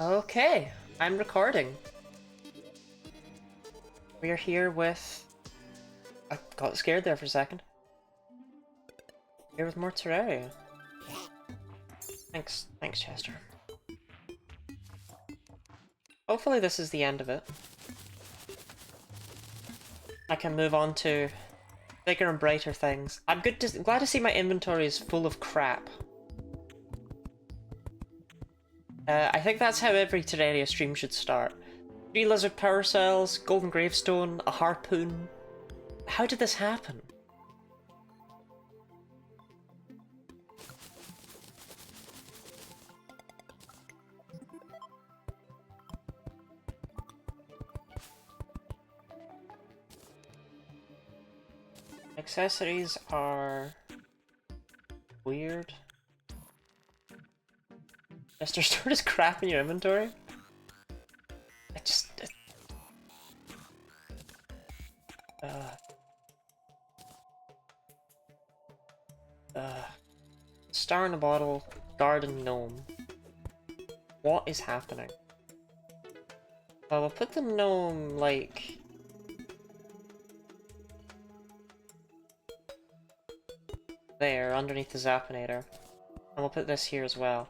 Okay, I'm recording. We're here with... I got scared there for a second. Here with more Terraria. Thanks, Chester. Hopefully this is the end of it. I can move on to bigger and brighter things. I'm glad to see my inventory is full of crap. I think that's how every Terraria stream should start. 3 lizard power cells, golden gravestone, a harpoon. How did this happen? Accessories are weird. Mr. Stored is crap in your inventory? I just... Star in a bottle, garden gnome. What is happening? Well, we'll put the gnome, like... there, underneath the Zapinator. And we'll put this here as well.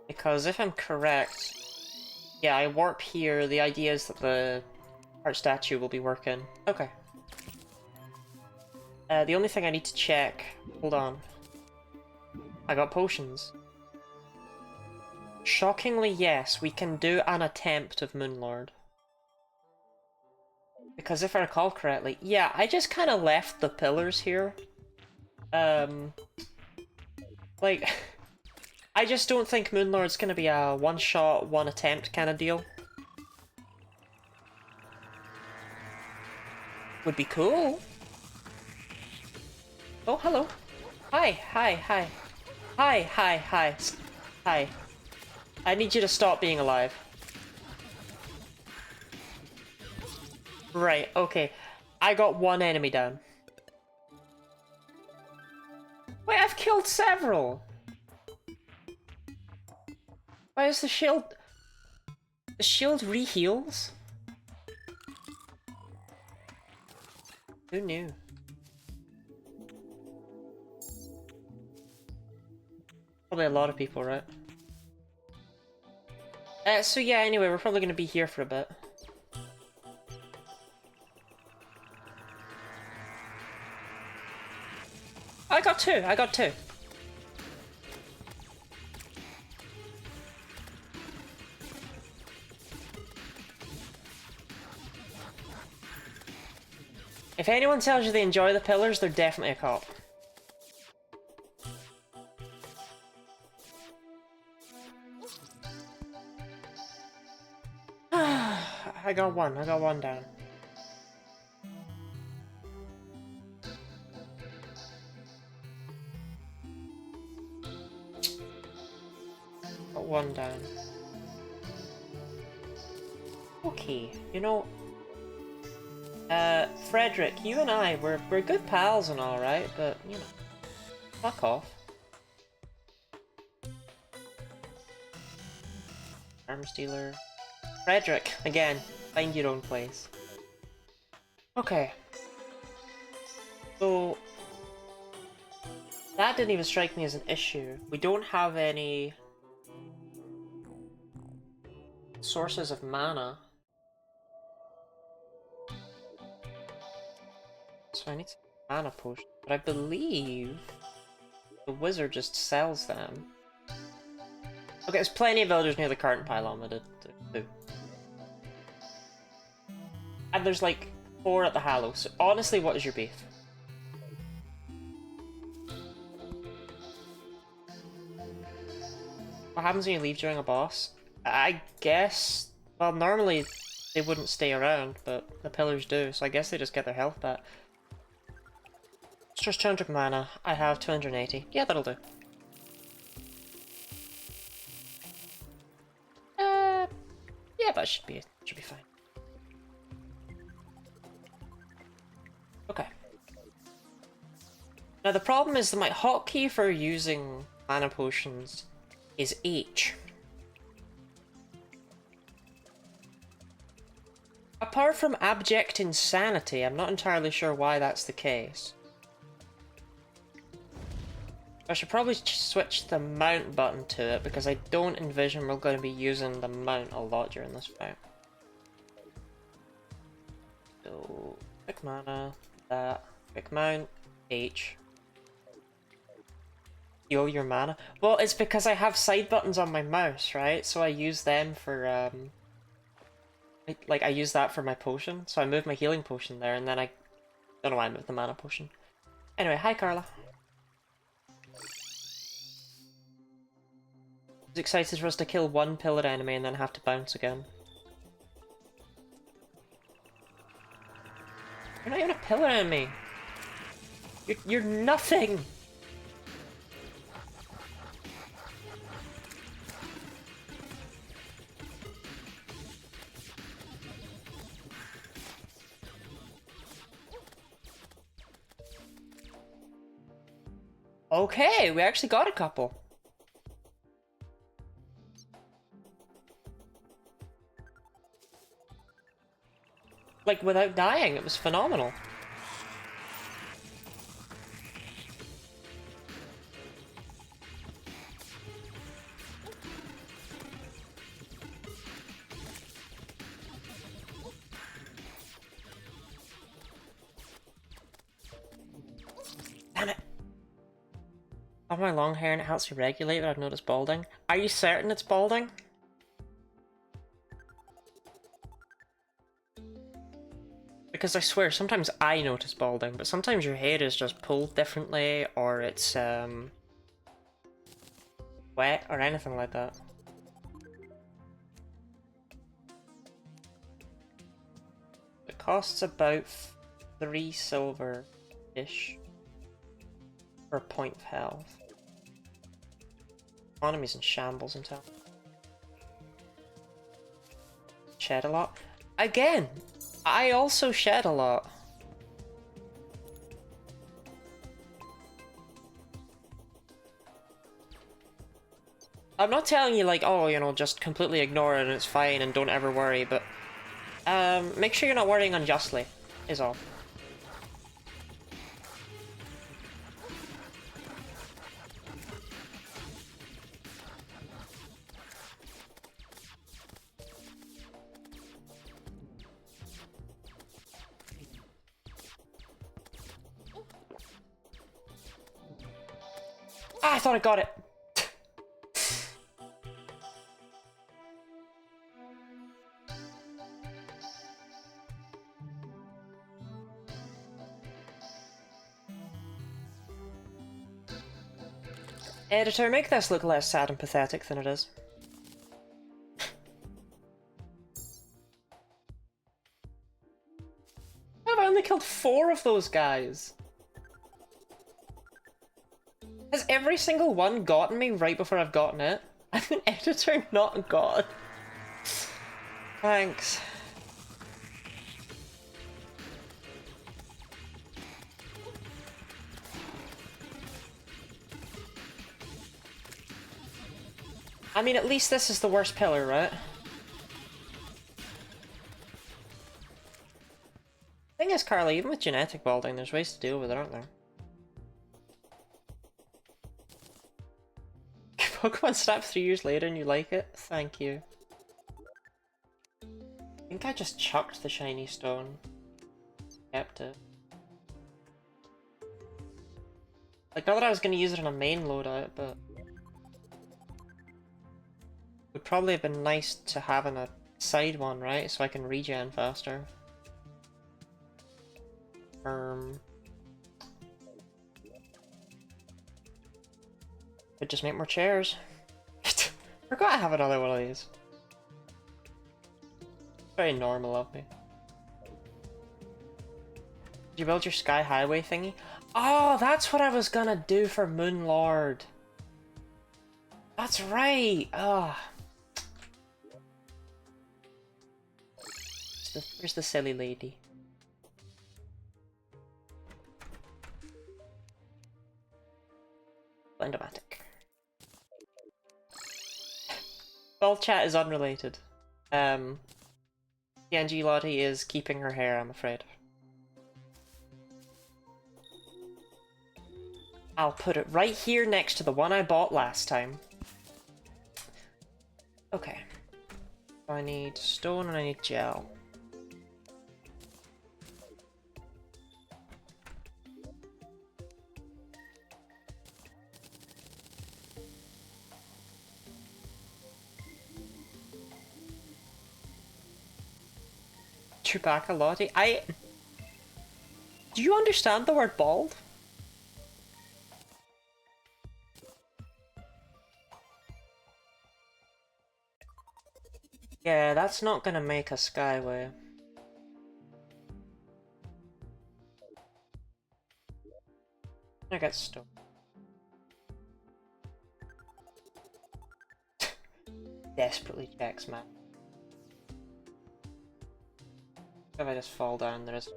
Because if I'm correct... yeah, I warp here, the idea is that the art statue will be working. Okay. The only thing I need to check... hold on. I got potions. Shockingly, yes, we can do an attempt of Moonlord. Because if I recall correctly, yeah, I just kind of left the pillars here. Like, I just don't think Moonlord's gonna be a one-shot, one-attempt kind of deal. Would be cool. Oh, hello. Hi, hi, hi. Hi, hi, hi. Hi. I need you to stop being alive. Right, okay. I got one enemy down. Wait, I've killed several! Why is the shield... the shield re-heals? Who knew? Probably a lot of people, right? So yeah, anyway, we're probably gonna be here for a bit. I got two! I got two! If anyone tells you they enjoy the pillars, they're definitely a cop. I got one down. Got one down. Okay, you know... Frederick, you and I, we're good pals and all, right? But, you know, fuck off. Arms dealer. Frederick, again, find your own place. Okay. So... that didn't even strike me as an issue. We don't have any... sources of mana. So I need some mana potion. But I believe... the wizard just sells them. Okay, there's plenty of villagers near the carton pylon that do. And there's like 4 at the Hallow, so honestly, what is your beef? What happens when you leave during a boss? I guess... well, normally they wouldn't stay around, but the pillars do, so I guess they just get their health back. It's just 200 mana. I have 280. Yeah, that'll do. Yeah, that should be fine. Okay. Now the problem is that my hotkey for using mana potions is H. apart from abject insanity, I'm not entirely sure why that's the case. I should probably switch the mount button to it, because I don't envision we're going to be using the mount a lot during this fight. So, quick mana, that, quick mount, H. Heal your mana? Well, it's because I have side buttons on my mouse, right? So I use them for, like, I use that for my potion. So I move my healing potion there, and then I don't know why I moved the mana potion. Anyway, hi Carla. I was excited for us to kill one pillar enemy and then have to bounce again. You're not even a pillar enemy! You're nothing! Okay, we actually got a couple. Like, without dying, it was phenomenal. Damn it! I have my long hair and it helps me regulate, but I've noticed balding. Are you certain it's balding? Because I swear, sometimes I notice balding, but sometimes your hair is just pulled differently, or it's, wet, or anything like that. It costs about 3 silver-ish for a point of health. Economy's in shambles in town. Shed a lot. Again! I also shed a lot. I'm not telling you like, oh, you know, just completely ignore it and it's fine and don't ever worry, but make sure you're not worrying unjustly, is all. Ah, I thought I got it! Editor, make this look less sad and pathetic than it is. I've only killed 4 of those guys! Has every single one gotten me right before I've gotten it? I'm an editor, not a god. Thanks. I mean, at least this is the worst pillar, right? Thing is, Carly, even with genetic balding, there's ways to deal with it, aren't there? Pokemon Snap 3 years later and you like it? Thank you. I think I just chucked the shiny stone. Kept it. Like, not that I was gonna use it on a main loadout, but... would probably have been nice to have in a side one, right? So I can regen faster. Could just make more chairs. Forgot I have another one of these. Very normal of me. Did you build your Sky Highway thingy? Oh, that's what I was gonna do for Moon Lord. That's right! Ah. Where's the silly lady? Blendomatic. Ball chat is unrelated. PNG Lottie is keeping her hair, I'm afraid. I'll put it right here next to the one I bought last time. Okay. I need stone and I need gel. Chewbacca Lottie? Do you understand the word bald? Yeah, that's not gonna make a skyway. I got stone. Desperately checks, man. If I just fall down, there is.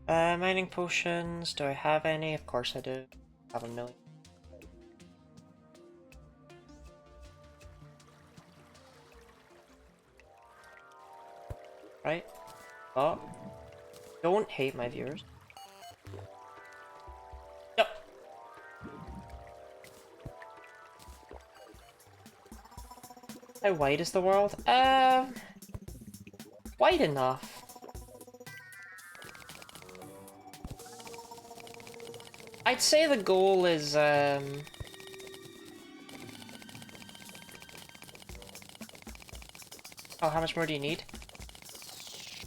Mining potions. Do I have any? Of course I do. I have a million. Right? Oh. Don't hate my viewers. Yep. How wide is the world? Wide enough. I'd say the goal is, Oh, how much more do you need?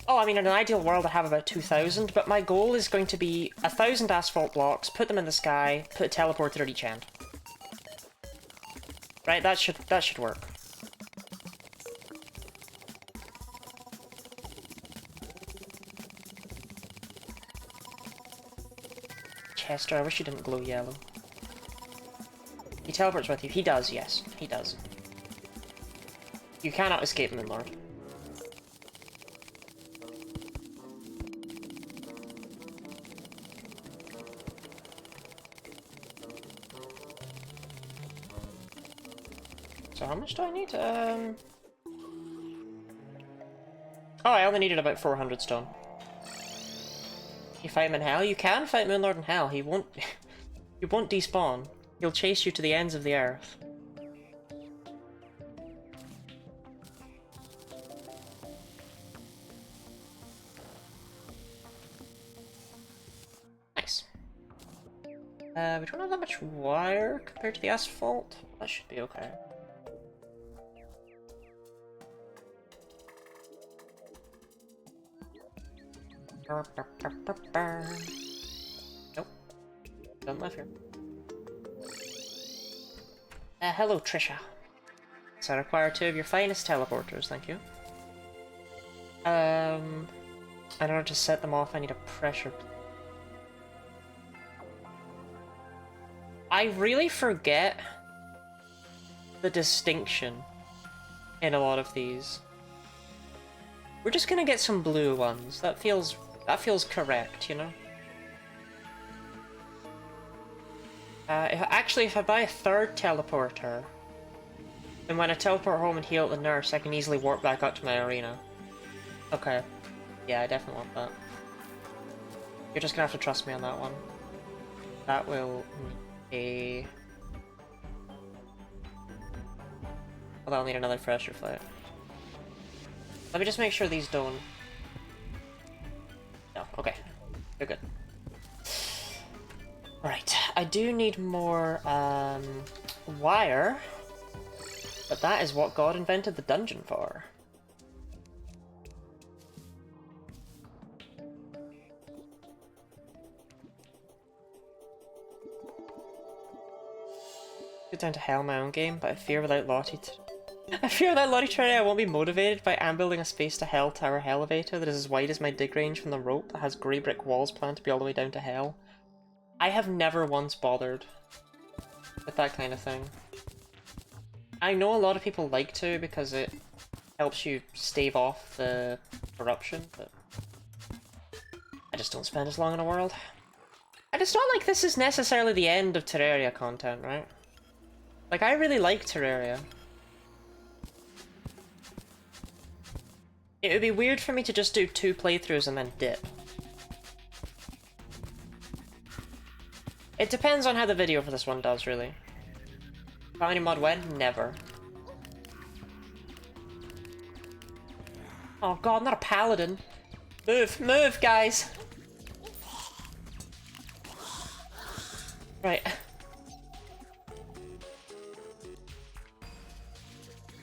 Oh, I mean, in an ideal world I have about 2,000, but my goal is going to be 1,000 asphalt blocks, put them in the sky, put a teleporter at each end. Right, that should work. Chester, I wish you didn't glow yellow. He teleports with you. He does, yes. He does. You cannot escape him, Lord. So how much do I need? Oh, I only needed about 400 stone. You fight him in hell? You can fight Moonlord in hell. He won't... he won't despawn. He'll chase you to the ends of the earth. Nice. We don't have that much wire compared to the asphalt. That should be okay. Nope. Don't live here. Hello, Trisha. So I require 2 of your finest teleporters, thank you. In order to set them off, I need a pressure. I really forget the distinction in a lot of these. We're just gonna get some blue ones. That feels correct, you know? Actually, if I buy a 3rd teleporter, then when I teleport home and heal at the nurse, I can easily warp back up to my arena. Okay. Yeah, I definitely want that. You're just gonna have to trust me on that one. That will be... Well, I'll need another fresher flight. Let me just make sure these don't... No, okay. They're good. Right, I do need more, wire. But that is what God invented the dungeon for. Get down to hell my own game, but I fear without Lottie training I won't be motivated by building a space to hell tower elevator that is as wide as my dig range from the rope that has grey brick walls planned to be all the way down to hell. I have never once bothered with that kind of thing. I know a lot of people like to because it helps you stave off the corruption, but I just don't spend as long in a world. And it's not like this is necessarily the end of Terraria content, right? Like, I really like Terraria. It would be weird for me to just do 2 playthroughs and then dip. It depends on how the video for this one does, really. Calamity mod when? Never. Oh god, not a paladin. Move, move, guys! Right.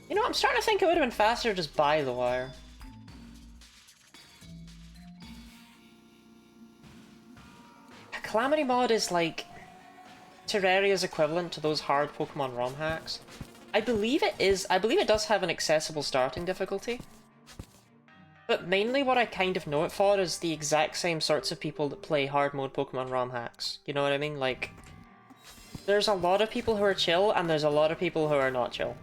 You know, I'm starting to think it would have been faster to just buy the wire. Calamity mod is like Terraria's equivalent to those hard Pokemon ROM hacks. I believe it does have an accessible starting difficulty. But mainly what I kind of know it for is the exact same sorts of people that play hard mode Pokemon ROM hacks. You know what I mean? Like, there's a lot of people who are chill, and there's a lot of people who are not chill.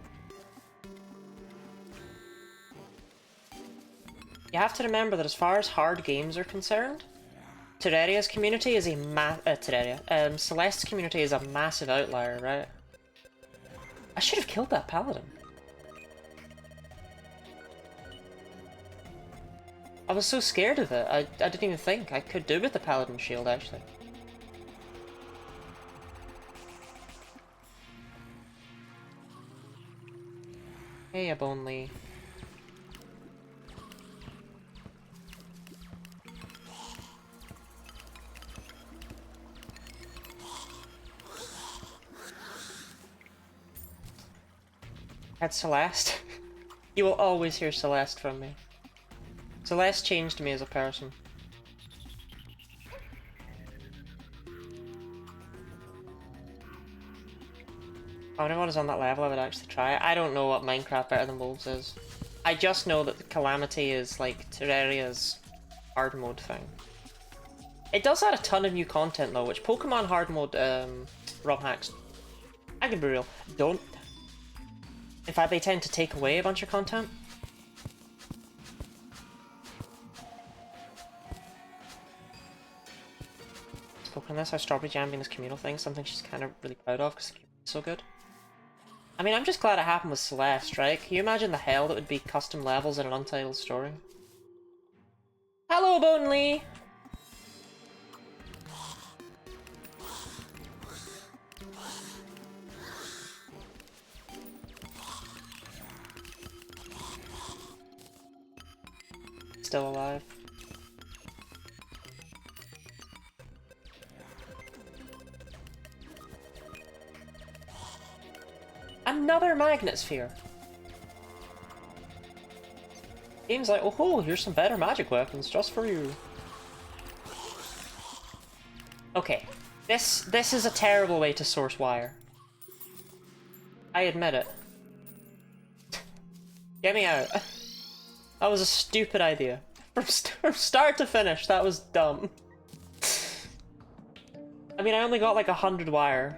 You have to remember that as far as hard games are concerned, Terraria's community is a Celeste's community is a massive outlier, right? I should have killed that paladin. I was so scared of it, I didn't even think I could do with the paladin shield, actually. Hey, Abonely. That's Celeste. You will always hear Celeste from me. Celeste changed me as a person. I wonder what is on that level I would actually try. I don't know what Minecraft Better Than Wolves is. I just know that the Calamity is like Terraria's hard mode thing. It does add a ton of new content though, which Pokemon hard mode ROM hacks, I can be real, don't. In fact, they tend to take away a bunch of content. Spoken this, how Strawberry Jam being this communal thing, something she's kind of really proud of because the community's so good. I mean, I'm just glad it happened with Celeste, right? Can you imagine the hell that would be custom levels in an untitled story? Hello, Bone Lee! Still alive. Another magnet sphere! Game's like, oh, here's some better magic weapons just for you. Okay, this is a terrible way to source wire. I admit it. Get me out. That was a stupid idea. From start to finish, that was dumb. I mean, I only got like 100 wire.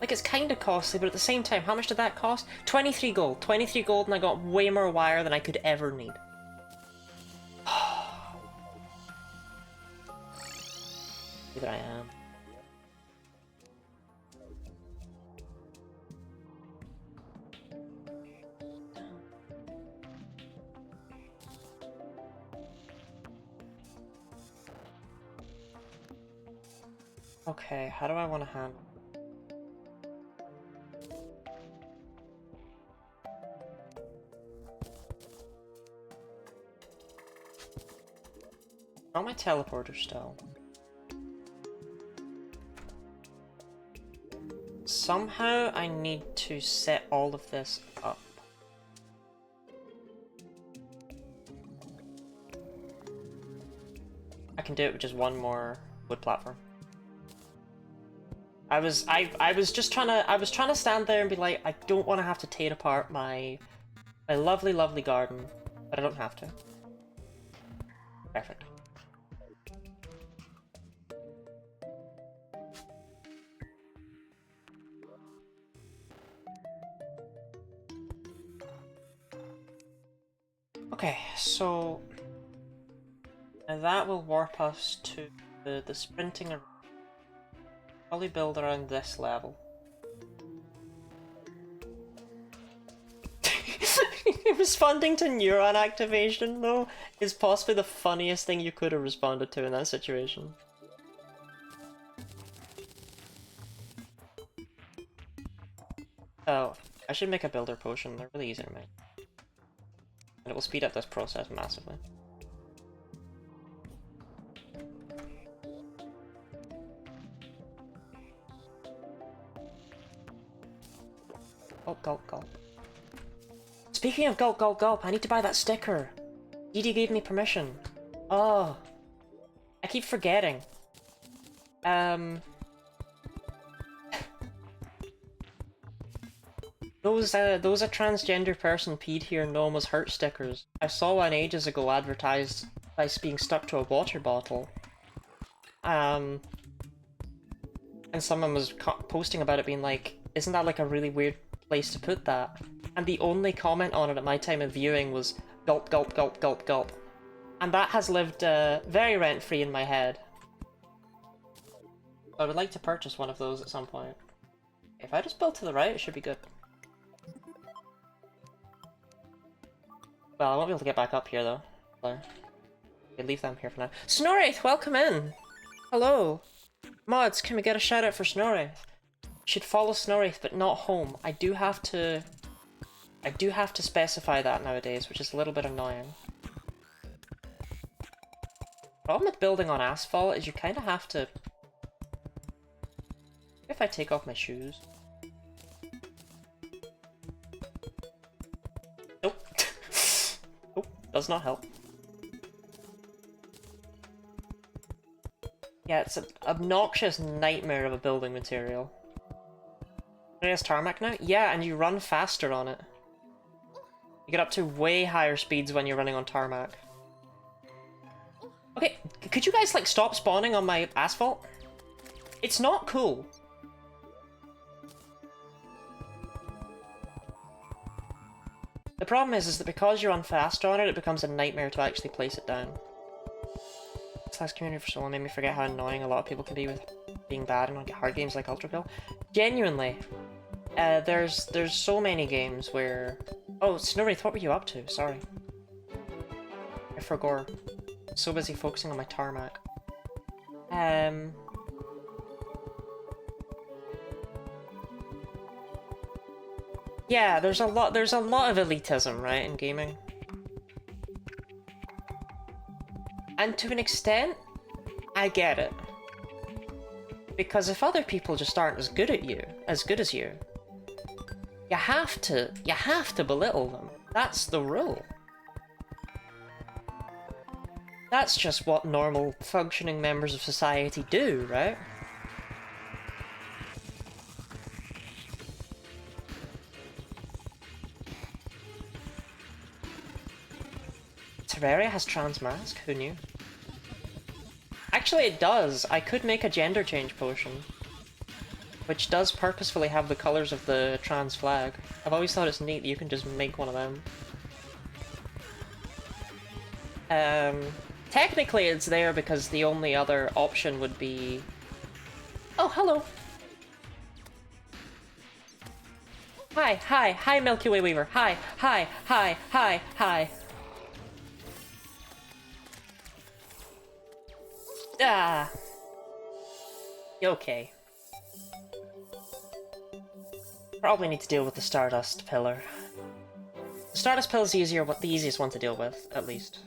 Like, it's kind of costly, but at the same time, how much did that cost? 23 gold. 23 gold, and I got way more wire than I could ever need. Here I am. Okay, how do I want to handle? Not my teleporter still. Somehow I need to set all of this up. I can do it with just one more wood platform. I was trying to stand there and be like, I don't want to have to tear apart my lovely, lovely garden, but I don't have to. Perfect. Okay, so And that will warp us to the sprinting. Probably build around this level. Responding to neuron activation, though, is possibly the funniest thing you could have responded to in that situation. Oh, I should make a builder potion. They're really easy to make. And it will speed up this process massively. Gulp, gulp, gulp. Speaking of gulp, gulp, gulp, I need to buy that sticker. Didi gave me permission. Oh. I keep forgetting. Those a transgender person peed here and no one was hurt stickers. I saw one ages ago advertised as being stuck to a water bottle. And someone was posting about it being like, isn't that like a really weird place to put that? And the only comment on it at my time of viewing was gulp, gulp, gulp, gulp, gulp. And that has lived very rent-free in my head. I would like to purchase one of those at some point. If I just build to the right, it should be good. Well, I won't be able to get back up here, though. So, okay, leave them here for now. Snorraith, welcome in! Hello! Mods, can we get a shout out for Snorraith? You should follow Snorraith, but not home. I do have to specify that nowadays, which is a little bit annoying. Problem with building on asphalt is you kind of have to... If I take off my shoes... Nope. Nope, does not help. Yeah, it's an obnoxious nightmare of a building material. It has tarmac now? Yeah, and you run faster on it. You get up to way higher speeds when you're running on tarmac. Okay, could you guys like stop spawning on my asphalt? It's not cool. The problem is that because you run faster on it, it becomes a nightmare to actually place it down. This last community for so long made me forget how annoying a lot of people can be with being bad in hard games like Ultra Kill. Genuinely, there's so many games where... Oh, Snorraith, what were you up to? Sorry. I forgot. So busy focusing on my tarmac. Yeah, there's a lot of elitism, right, in gaming. And to an extent, I get it. Because if other people just aren't as good as you, you have to belittle them. That's the rule. That's just what normal functioning members of society do, right? Terraria has trans mask? Who knew? Actually, it does. I could make a gender change potion, which does purposefully have the colors of the trans flag. I've always thought it's neat that you can just make one of them. Technically it's there because the only other option would be... Oh, hello! Hi, Milky Way Weaver. Hi. Ah. Okay. Probably need to deal with the Stardust Pillar. The Stardust Pillar is the easiest one to deal with, at least.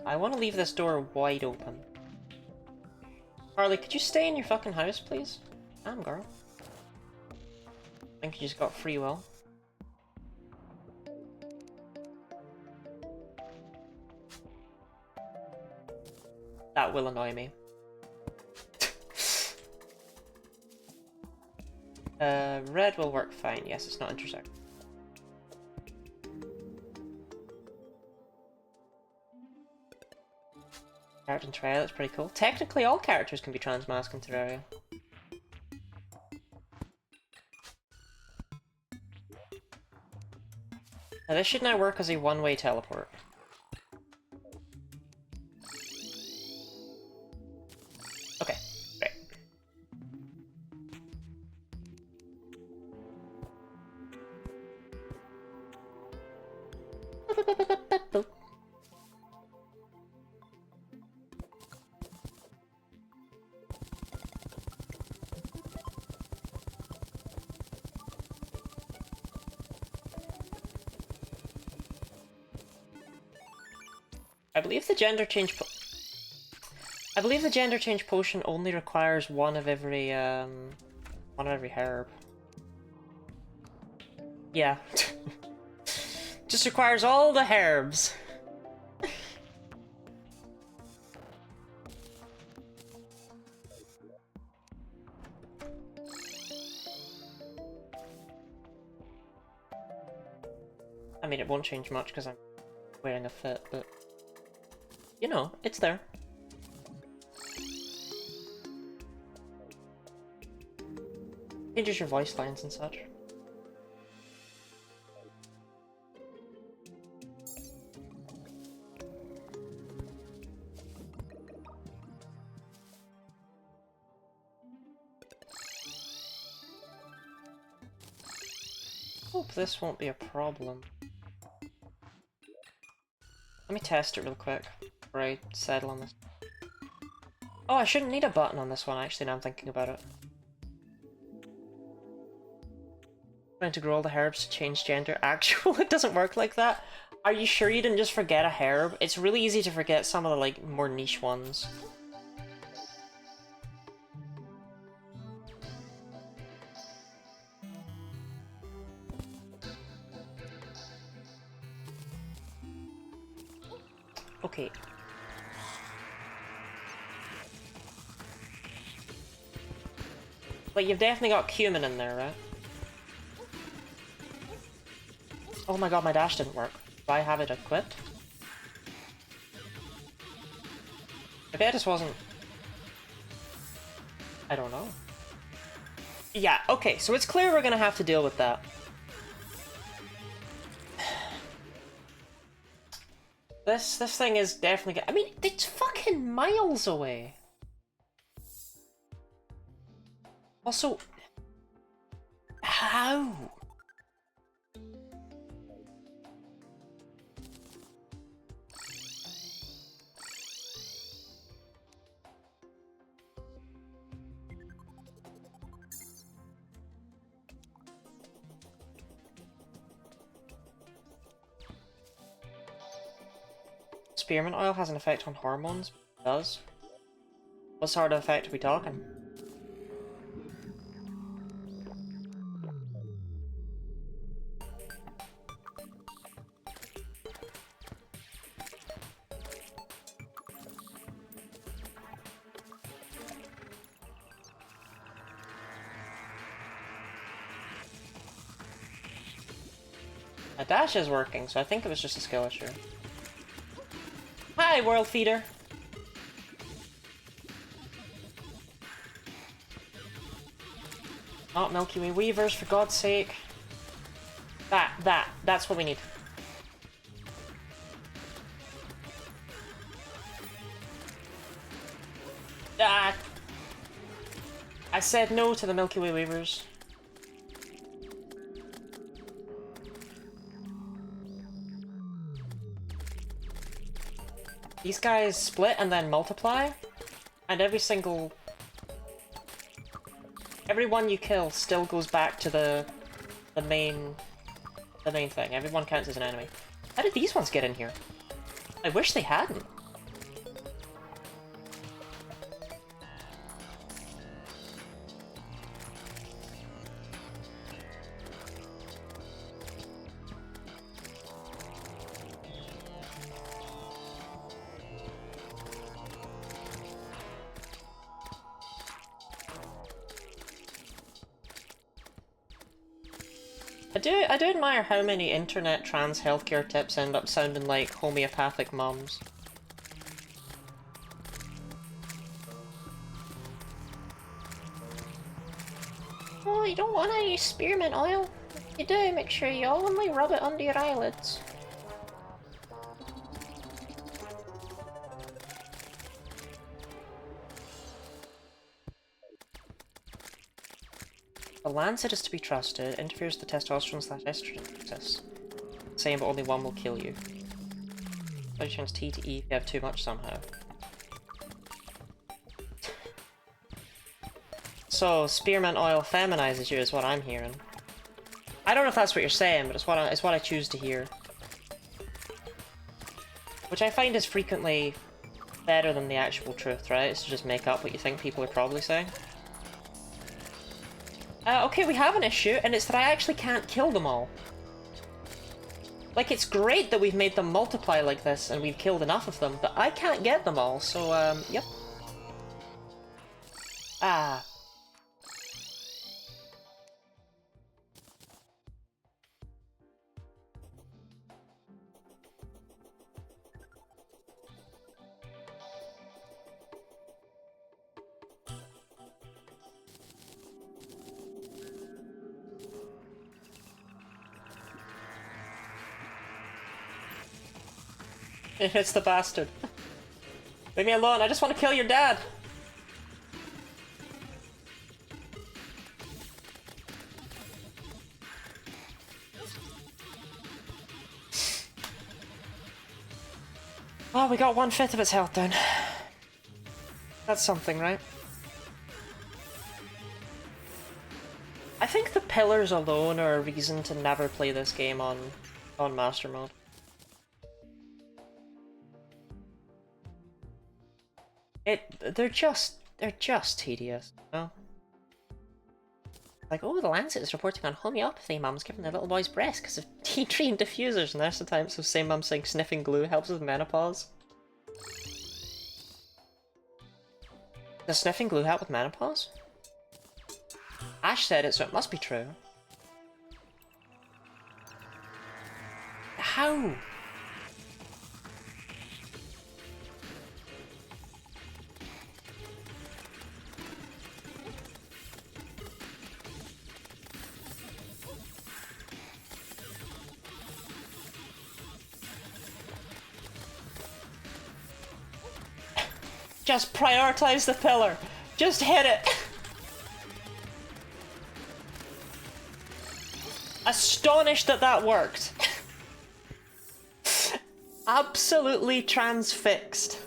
I want to leave this door wide open. Harley, could you stay in your fucking house, please? Damn, girl. I think you just got free will. That will annoy me. Red will work fine. Yes, it's not intersect. Character in Terraria, that's pretty cool. Technically, all characters can be transmasked in Terraria. Now this should now work as a one-way teleport. Okay, great. I believe the gender change potion only requires one of every herb. Yeah. Just requires all the herbs. I mean, it won't change much because I'm wearing a fit, but you know, it's there. Changes your voice lines and such. Hope this won't be a problem. Let me test it real quick before I settle on this. Oh, I shouldn't need a button on this one, actually, now I'm thinking about it. Trying to grow all the herbs to change gender. Actual, it doesn't work like that. Are you sure you didn't just forget a herb? It's really easy to forget some of the, like, more niche ones. Okay. But you've definitely got cumin in there, right? Oh my god, my dash didn't work. Do I have it equipped? Maybe I just wasn't... I don't know. Yeah, okay, so it's clear we're gonna have to deal with that. This thing is definitely... I mean, it's fucking miles away. Also... How? Spearmint oil has an effect on hormones? It does. What sort of effect are we talking? My dash is working, so I think it was just a skill issue. Hi, World Feeder! Not Milky Way Weavers, for God's sake. That's what we need. Ah! I said no to the Milky Way Weavers. These guys split and then multiply, and every one you kill still goes back to the main thing. Everyone counts as an enemy. How did these ones get in here? I wish they hadn't. I do admire how many internet trans healthcare tips end up sounding like homeopathic mums. Oh, you don't want to use spearmint oil? You do, make sure you only rub it under your eyelids. The lancet is to be trusted, interferes with the testosterone/estrogen process. Same, but only one will kill you. So you change T to E if you have too much somehow. So, spearmint oil feminizes you is what I'm hearing. I don't know if that's what you're saying, but it's what I choose to hear. Which I find is frequently better than the actual truth, right? It's to just make up what you think people are probably saying. Okay, we have an issue, and it's that I actually can't kill them all. Like, it's great that we've made them multiply like this, and we've killed enough of them, but I can't get them all, so, yep. Ah. It hits the bastard. Leave me alone, I just want to kill your dad! Oh, we got 1/5 of its health down. That's something, right? I think the pillars alone are a reason to never play this game on Master Mode. They're just tedious, you know? Like, oh, the Lancet is reporting on homeopathy mums giving their little boys breast because of tea tree and diffusers, and there's the time, so same mum saying sniffing glue helps with menopause. Does sniffing glue help with menopause? Ash said it, so it must be true. How? Just prioritize the pillar. Just hit it. Astonished that that worked. Absolutely transfixed.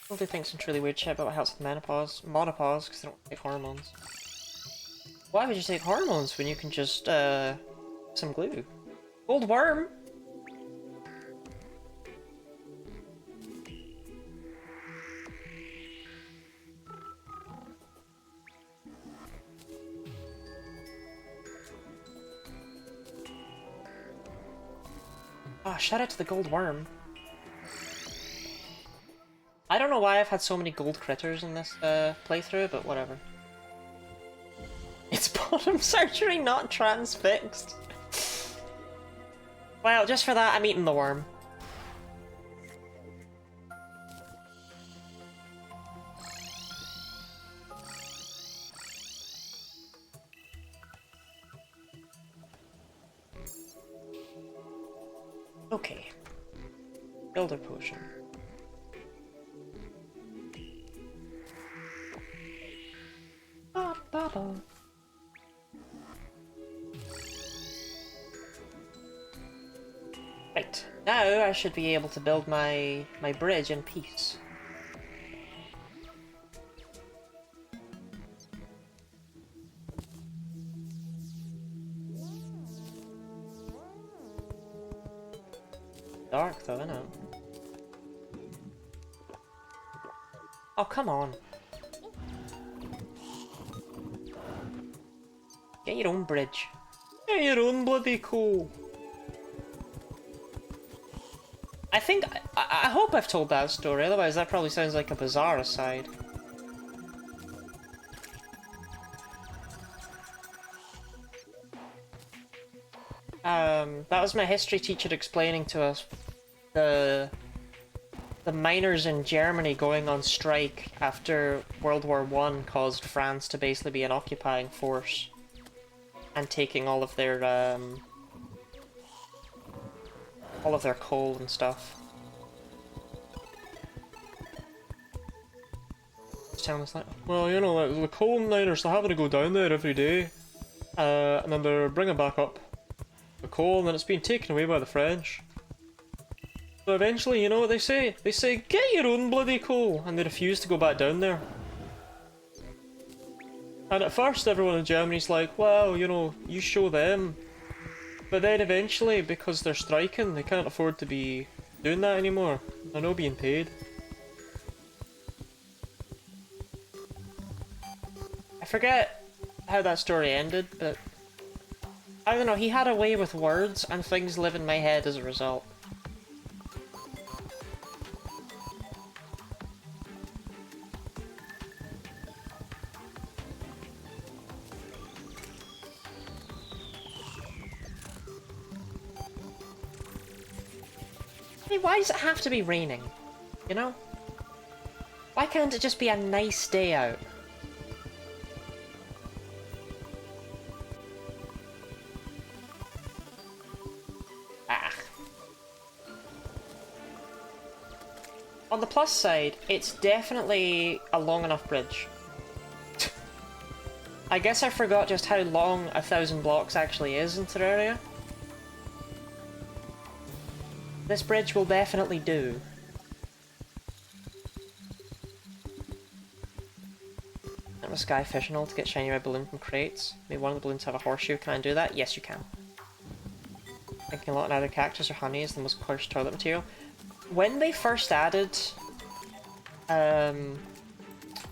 I'll do things some truly weird shit about what helps with menopause. Monopause, because they don't take hormones. Why would you take hormones when you can just, some glue? Gold worm! Oh, shout out to the gold worm. I don't know why I've had so many gold critters in this playthrough, but whatever. It's bottom surgery, not transfixed. Well, just for that, I'm eating the worm. Okay. Builder potion. Right, now I should be able to build my bridge in peace. Dark though, isn't it? Oh, come on. Get your own bridge. Get your own bloody coal. I think, I hope I've told that story, otherwise that probably sounds like a bizarre aside. That was my history teacher explaining to us the the miners in Germany going on strike after World War One caused France to basically be an occupying force and taking all of their coal and stuff. This town was like, well, you know, like, the coal miners are having to go down there every day, and then they're bringing back up the coal, and then it's being taken away by the French. So eventually, you know what they say? They say, get your own bloody coal! And they refuse to go back down there. And at first everyone in Germany's like, well, you know, you show them. But then eventually, because they're striking, they can't afford to be doing that anymore. They're not being paid. I forget how that story ended, but I don't know, he had a way with words and things live in my head as a result. I mean, why does it have to be raining? You know? Why can't it just be a nice day out? Ah. On the plus side, it's definitely a long enough bridge. I guess I forgot just how long 1,000 blocks actually is in Terraria. This bridge will definitely do. I'm a sky fishing hole to get shiny red balloon from crates. Maybe one of the balloons have a horseshoe. Can I do that? Yes, you can. Thinking a lot in either cactus or honey is the most cursed toilet material. When they first added...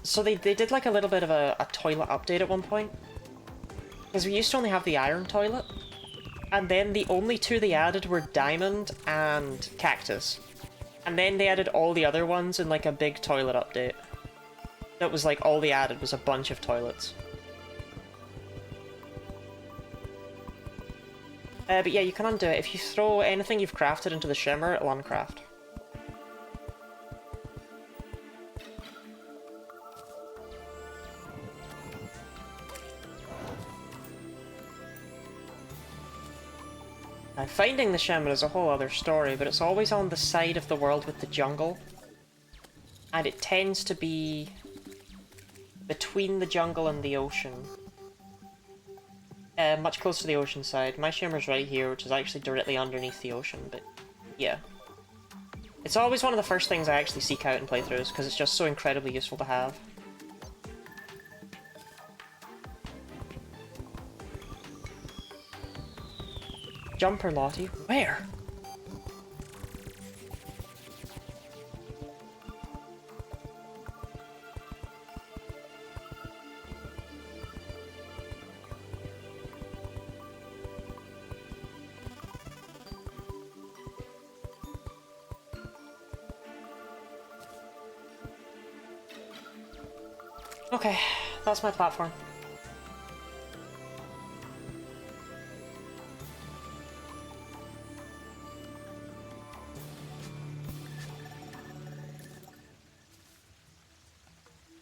so they did like a little bit of a toilet update at one point. Because we used to only have the iron toilet. And then the only two they added were diamond and cactus. And then they added all the other ones in like a big toilet update. That was like all they added was a bunch of toilets. But yeah, you can undo it. If you throw anything you've crafted into the shimmer, it'll uncraft. Now, finding the shimmer is a whole other story, but it's always on the side of the world with the jungle. And it tends to be between the jungle and the ocean. Much closer to the ocean side. My shimmer's right here, which is actually directly underneath the ocean, but yeah. It's always one of the first things I actually seek out in playthroughs, because it's just so incredibly useful to have. Jumper Lottie? Where? Okay, that's my platform.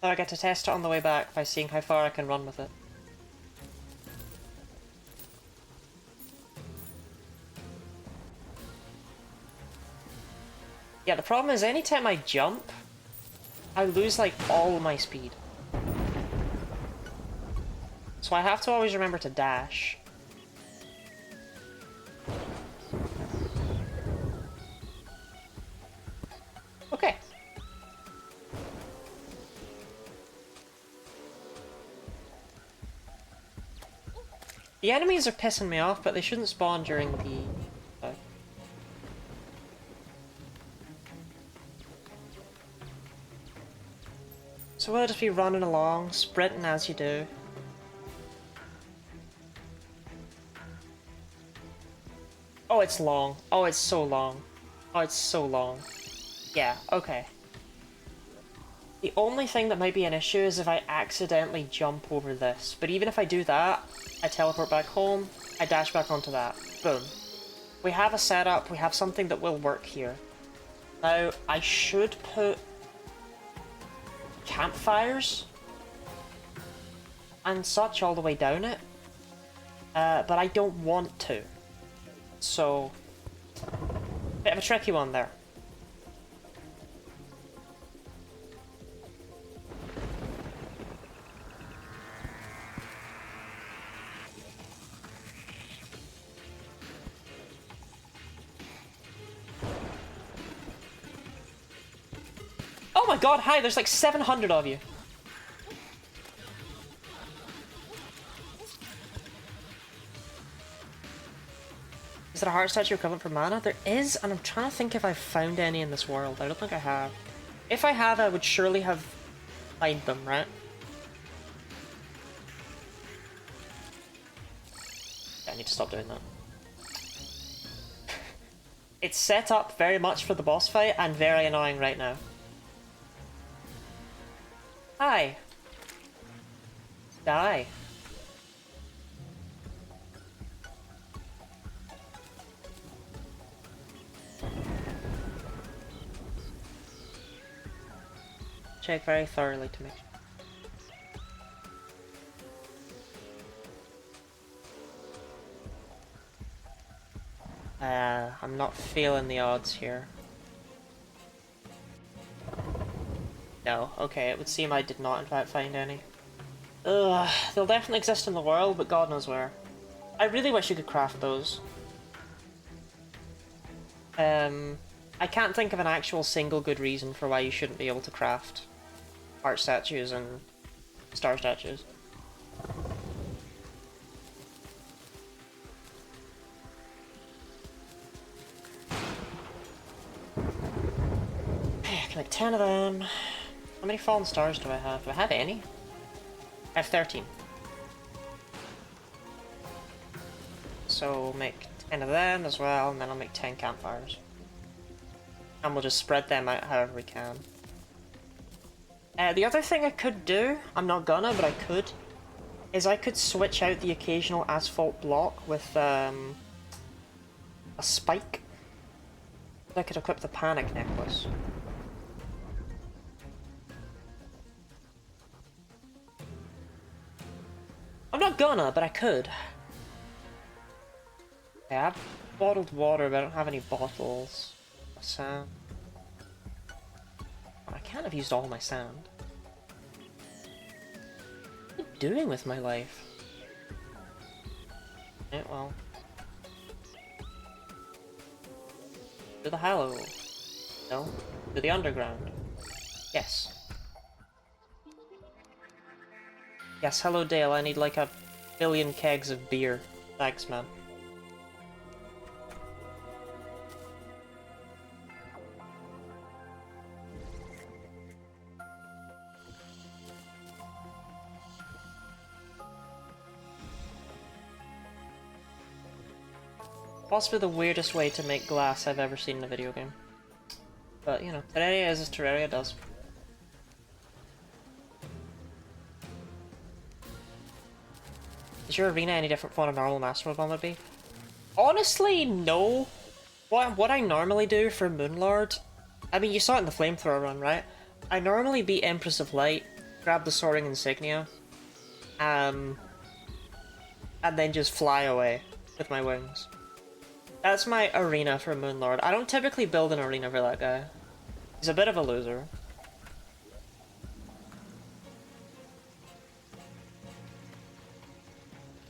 So I get to test it on the way back by seeing how far I can run with it. Yeah, the problem is anytime I jump, I lose like all my speed. So I have to always remember to dash. Okay. The enemies are pissing me off, but they shouldn't spawn during the... So we'll just be running along, sprinting as you do. Oh, it's long. Oh, it's so long. Oh, it's so long. Yeah, okay. The only thing that might be an issue is if I accidentally jump over this. But even if I do that, I teleport back home, I dash back onto that. Boom. We have a setup, we have something that will work here. Now, I should put campfires and such all the way down it, but I don't want to. So, bit of a tricky one there. Oh my god, hi, there's like 700 of you. Is there a heart statue equivalent for mana? There is, and I'm trying to think if I've found any in this world. I don't think I have. If I have, I would surely have found them, right? Yeah, I need to stop doing that. It's set up very much for the boss fight and very annoying right now. Hi. Die. Check very thoroughly to make sure. I'm not feeling the odds here. No, okay, it would seem I did not in fact find any. Ugh, they'll definitely exist in the world, but God knows where. I really wish you could craft those. I can't think of an actual single good reason for why you shouldn't be able to craft art statues and star statues. I can make 10 of them. How many fallen stars do I have? Do I have any? I have 13. So we'll make 10 of them as well, and then I'll make 10 campfires. And we'll just spread them out however we can. The other thing I could do, I'm not gonna, but I could, is I could switch out the occasional asphalt block with a spike. I could equip the panic necklace. I'm not gonna, but I could. Yeah, I have bottled water, but I don't have any bottles. Sand. I can't have used all my sand. What am I doing with my life? Yeah, well. To the Hallow. No. To the underground. Yes. Yes, hello Dale, I need like a billion kegs of beer. Thanks, man. Possibly the weirdest way to make glass I've ever seen in a video game. But, you know, Terraria is as Terraria does. Is your arena any different from what a normal Master Mode one would be? Honestly, no. What I normally do for Moonlord, I mean, you saw it in the Flamethrower run, right? I normally beat Empress of Light, grab the Soaring Insignia, and then just fly away with my wings. That's my arena for Moonlord. I don't typically build an arena for that guy. He's a bit of a loser.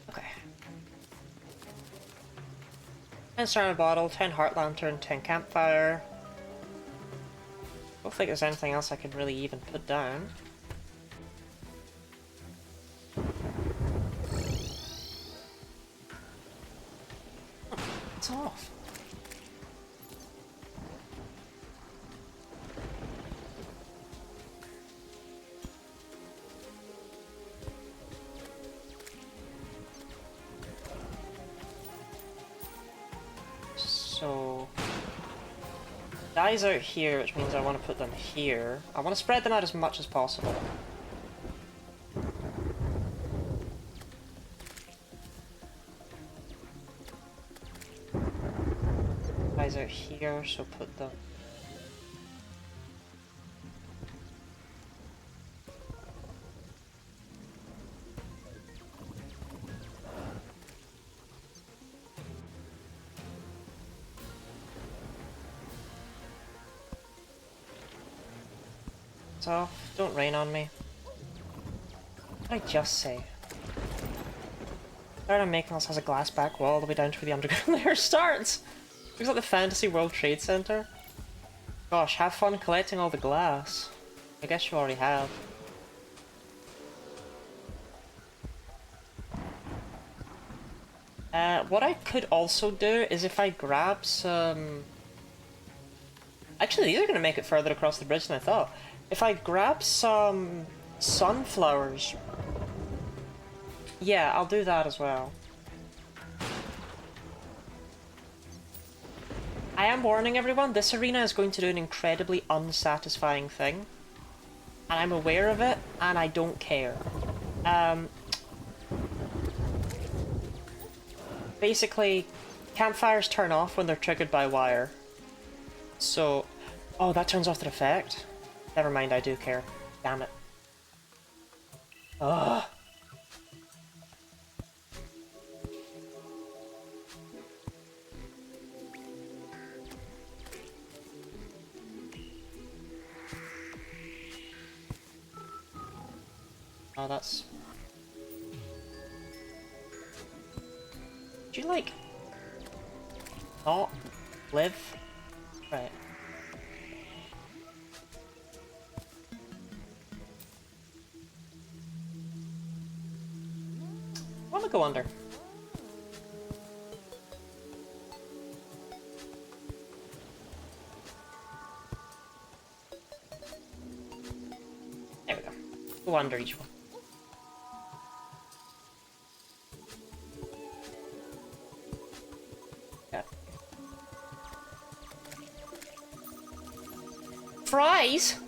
Okay. 10 Ceramic Bottle, 10 Heart Lantern, 10 Campfire. I don't think there's anything else I could really even put down. It's off. So dies out here, which means I want to put them here. I want to spread them out as much as possible. Out here, so put them hands off. Don't rain on me. What did I just say? Starting Makenhouse has a glass back wall all the way down to where the underground layer starts! Looks like the Fantasy World Trade Center. Gosh, have fun collecting all the glass. I guess you already have. What I could also do is if I grab some... Actually, these are going to make it further across the bridge than I thought. If I grab some sunflowers... Yeah, I'll do that as well. I am warning everyone, this arena is going to do an incredibly unsatisfying thing. And I'm aware of it, and I don't care. Basically, campfires turn off when they're triggered by wire. So... Oh, that turns off the effect? Never mind, I do care. Damn it. Ugh. Oh, that's... Do you, like... not live? Right. I wanna go under. There we go. Go under each one. Fries?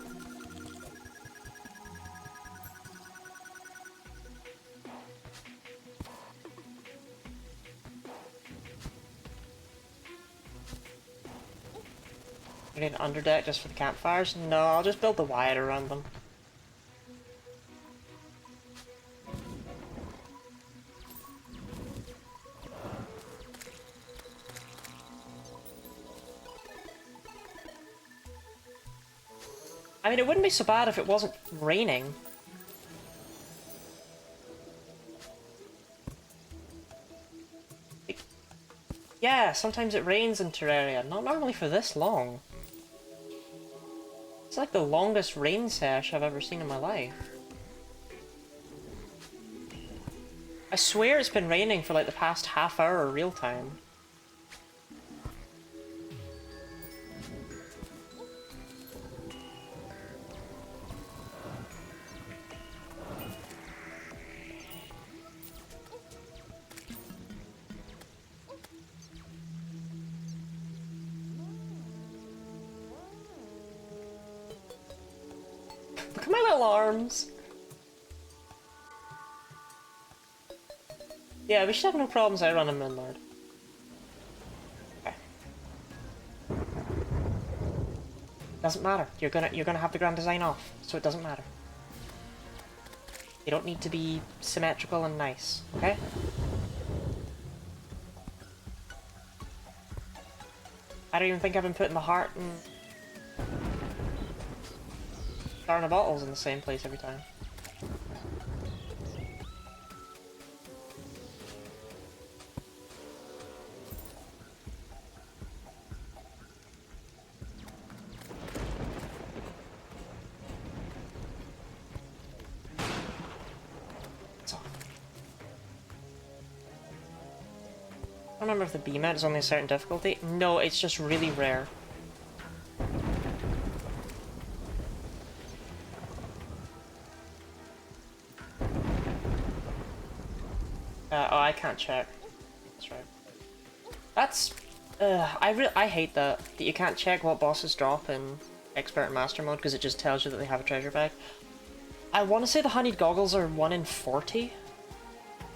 You need an underdeck just for the campfires? No, I'll just build the wire around them. I mean, it wouldn't be so bad if it wasn't raining. Yeah, sometimes it rains in Terraria. Not normally for this long. It's like the longest rain sesh I've ever seen in my life. I swear it's been raining for like the past half hour real time. Look at my little arms! Yeah, we should have no problems outrunning Moonlord. Okay. Doesn't matter. You're gonna have the grand design off, so it doesn't matter. You don't need to be symmetrical and nice, okay? I don't even think I've been putting the heart and Darn the bottles in the same place every time. It's off. I don't remember if the B mount is only a certain difficulty. No, it's just really rare. Oh, I can't check. That's right. That's... I hate that you can't check what bosses drop in Expert and Master mode because it just tells you that they have a treasure bag. I want to say the honeyed goggles are 1 in 40?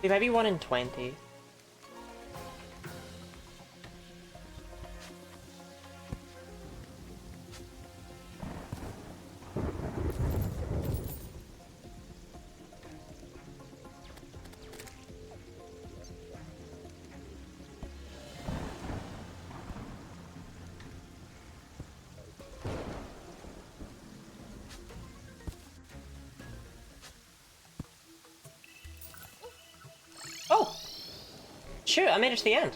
They might be 1 in 20. Shoot, I made it to the end.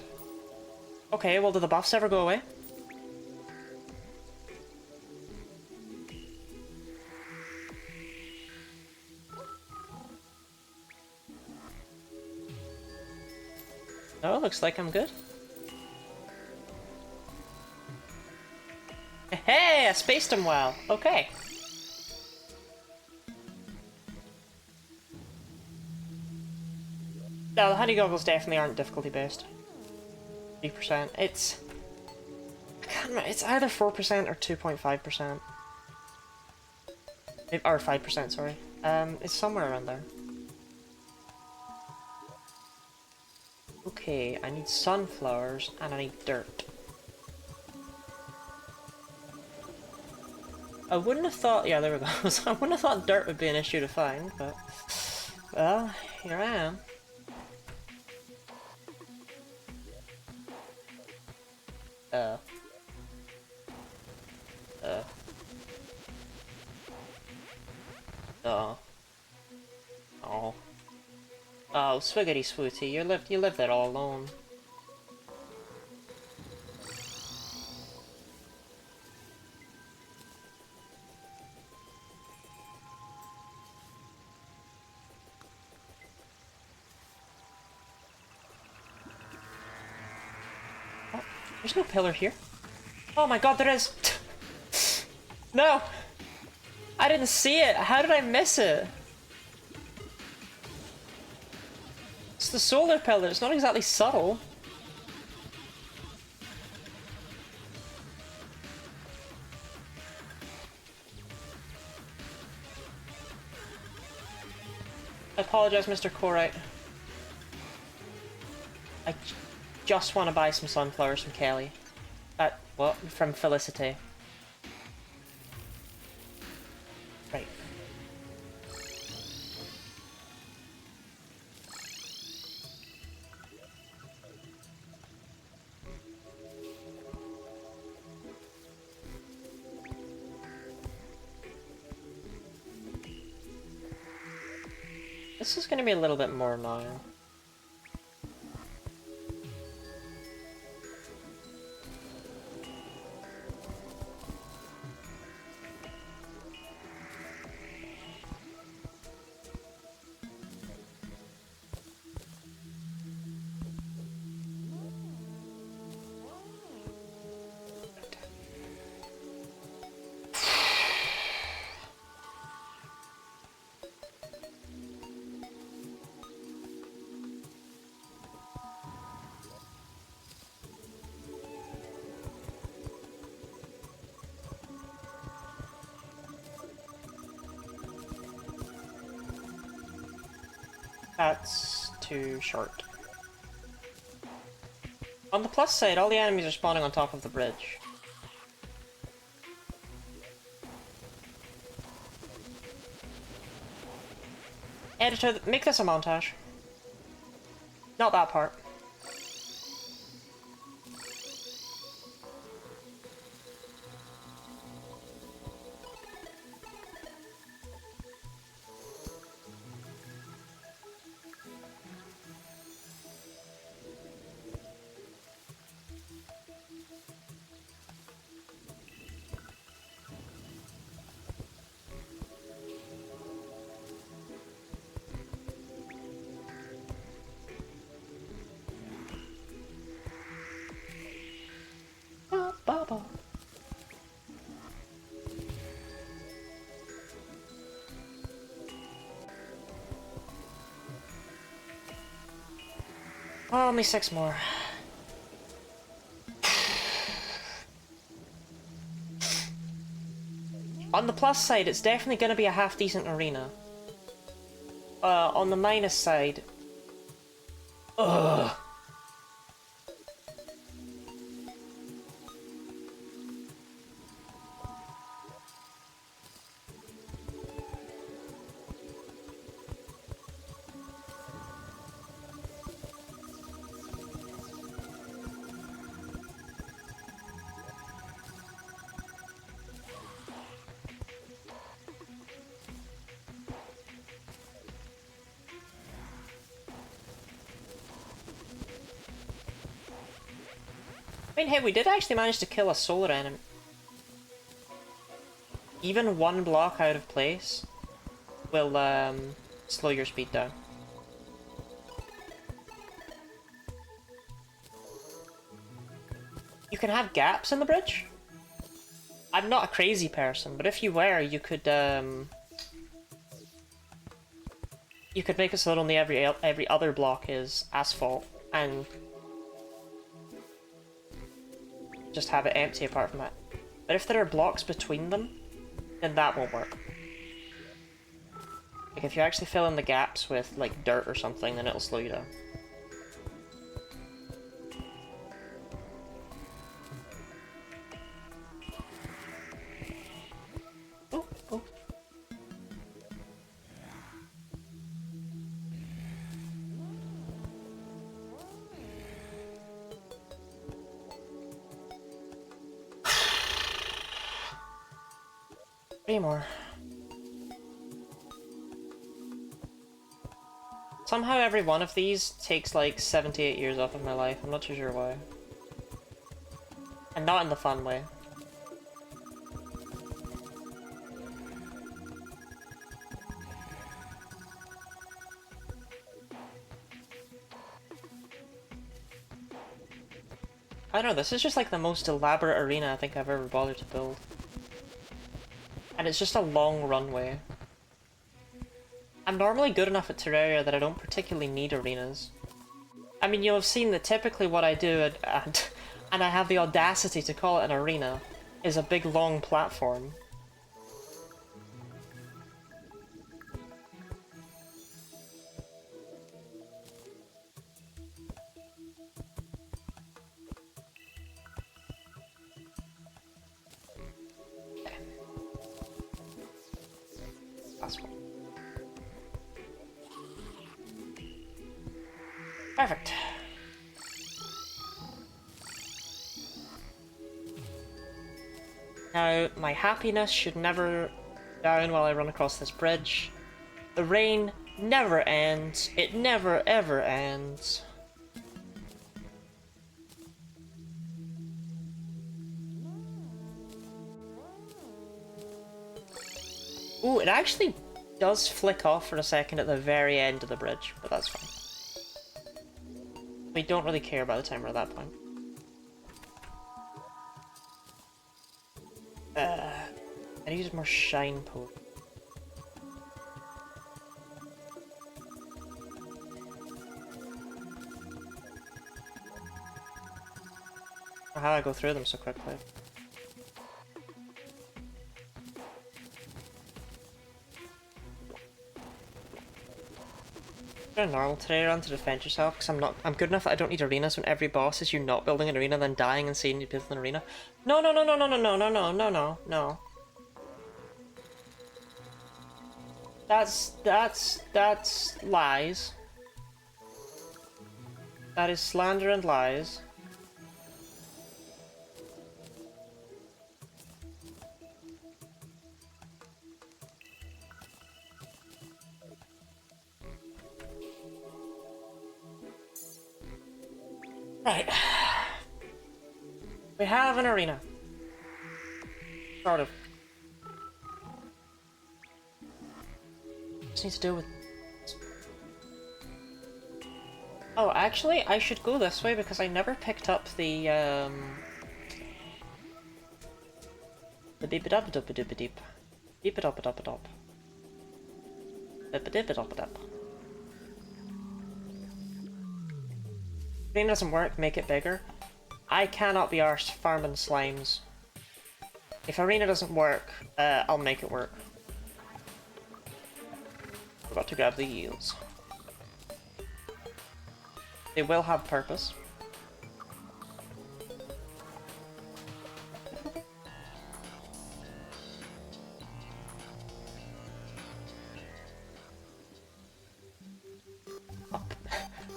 Okay, well, do the buffs ever go away? Oh, looks like I'm good. Hey, I spaced him well. Okay. No, the honey goggles definitely aren't difficulty based. 3%. It's... I can't remember. It's either 4% or 2.5%. Or 5%, sorry. It's somewhere around there. Okay, I need sunflowers and I need dirt. I wouldn't have thought... Yeah, there we go. I wouldn't have thought dirt would be an issue to find, but... Well, here I am. Oh. Oh. Oh, Swiggity Swooty, you live there all alone. Oh, there's no pillar here. Oh my god, there is! No! I didn't see it! How did I miss it? It's the solar pillar, it's not exactly subtle. I apologize, Mr. Corite. I just want to buy some sunflowers from Kelly. What? From Felicity. Right. This is gonna be a little bit more annoying. That's too short. On the plus side, all the enemies are spawning on top of the bridge. Editor, make this a montage. Not that part. Baba. Oh, only 6 more. On the plus side, it's definitely going to be a half-decent arena. On the minus side... Ugh. I mean, hey, we did actually manage to kill a solar enemy. Even one block out of place will slow your speed down. You can have gaps in the bridge. I'm not a crazy person, but if you were, you could make it so that only every other block is asphalt, and just have it empty apart from that. But if there are blocks between them, then that won't work. Like if you actually fill in the gaps with like dirt or something, then it'll slow you down. Oh, oh. Three more. Somehow every one of these takes like 78 years off of my life. I'm not too sure why. And not in the fun way. I don't know, this is just like the most elaborate arena I think I've ever bothered to build. And it's just a long runway. I'm normally good enough at Terraria that I don't particularly need arenas. I mean, you'll have seen that typically what I do, and I have the audacity to call it an arena, is a big long platform. Last one. Perfect. Now, my happiness should never down while I run across this bridge. The rain never ends. It never ever ends. Ooh, it actually does flick off for a second at the very end of the bridge, but that's fine. We don't really care by the time we're at that point. I need more shine poke. How I go through them so quickly. A normal today run to defend yourself because I'm good enough that I don't need arenas when every boss is you not building an arena then dying and seeing you build an arena. No. That's lies. That is slander and lies. Right. We have an arena. Sort of. Just need to deal with... Oh, actually, I should go this way because I never picked up the beep-a-dub-a-dub-a-dub. Beep-a-dub-a-dub-a-dub. Beep-a-dib-a-dub-a-dub. If it doesn't work, make it bigger. I cannot be arsed farming slimes. If arena doesn't work, I'll make it work. Forgot to grab the eels. They will have purpose.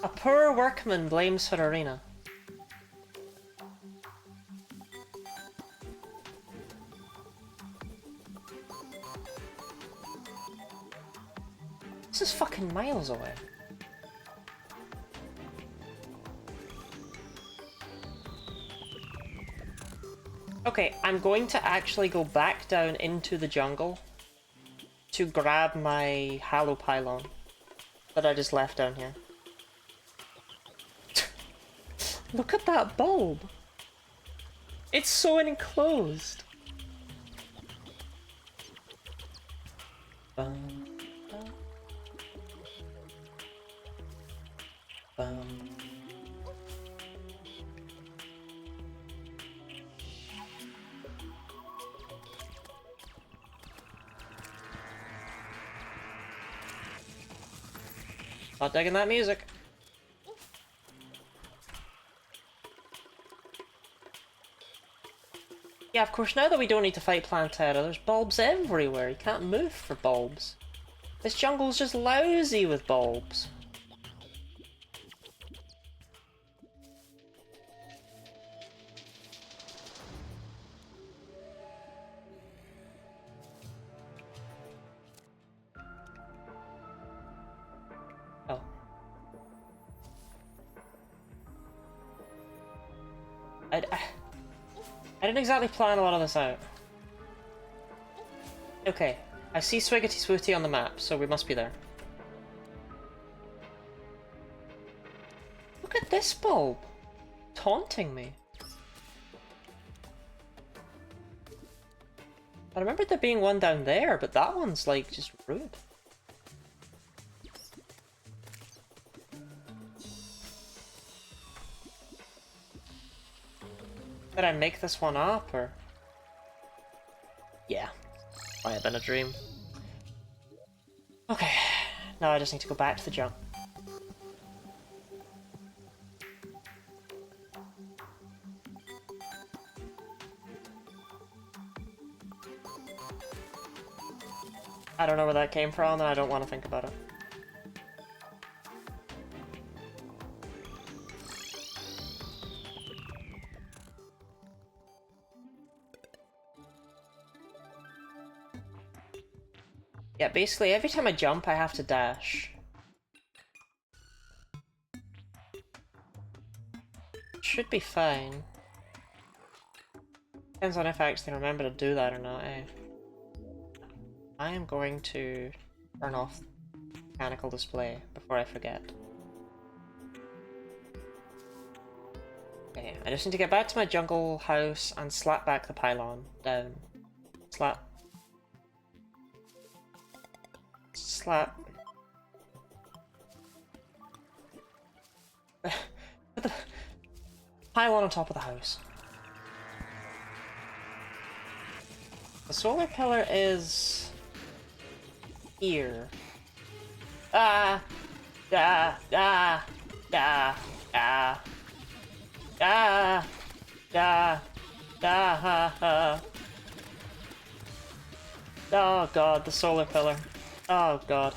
A poor workman blames for arena. This is fucking miles away. Okay, I'm going to actually go back down into the jungle to grab my Hallow Pylon that I just left down here. Look at that bulb! It's so enclosed! Bum, bum, bum. Not digging that music. Yeah, of course, now that we don't need to fight Plantera, there's bulbs everywhere. You can't move for bulbs. This jungle's just lousy with bulbs. Oh. I didn't exactly plan a lot of this out. Okay, I see Swiggity Swooty on the map, so we must be there. Look at this bulb! Taunting me. I remember there being one down there, but that one's like just rude. Did I make this one up, or? Yeah. Might have been a dream. Okay, now I just need to go back to the junk. I don't know where that came from, and I don't want to think about it. Yeah, basically every time I jump, I have to dash. Should be fine. Depends on if I actually remember to do that or not, eh? I am going to turn off mechanical display before I forget. Okay, I just need to get back to my jungle house and slap back the pylon down. Slap. Slap. Put the pylon on top of the house. The solar pillar is here. Ah! Ah! Ah! Ah! Ah! Ah! Ah! Ah! Oh god, the solar pillar. Oh god.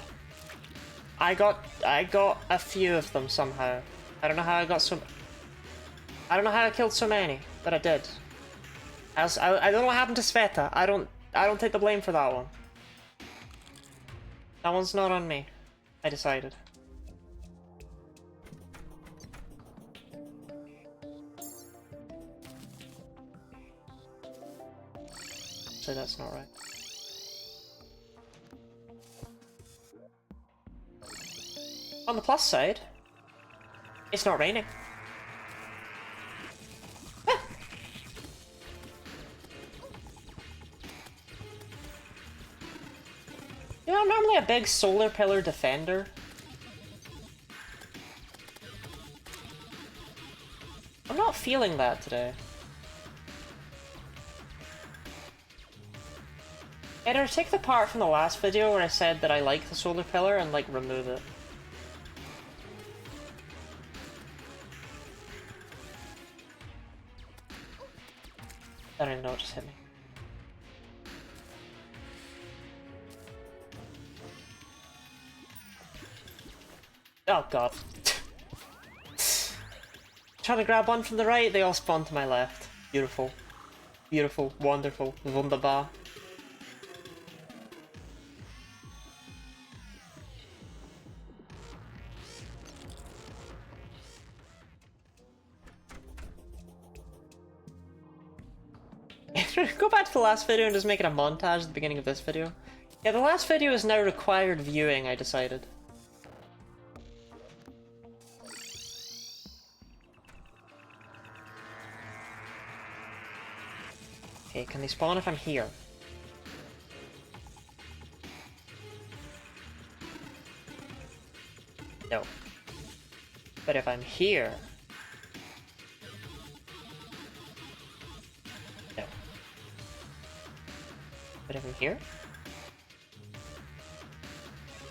I got a few of them somehow. I don't know how I got so. I don't know how I killed so many, but I did. I don't know what happened to Sveta. I don't take the blame for that one. That one's not on me. I decided. So that's not right. On the plus side, it's not raining. Ah. You know, I'm normally a big solar pillar defender. I'm not feeling that today. Either take the part from the last video where I said that I like the solar pillar and like remove it. I don't even know what just hit me. Oh god. Trying to grab one from the right, they all spawn to my left. Beautiful. Beautiful. Wonderful. Wunderbar. Go back to the last video and just make it a montage at the beginning of this video. Yeah, the last video is now required viewing, I decided. Okay, can they spawn if I'm here? No. But if I'm here... No. But if I'm here?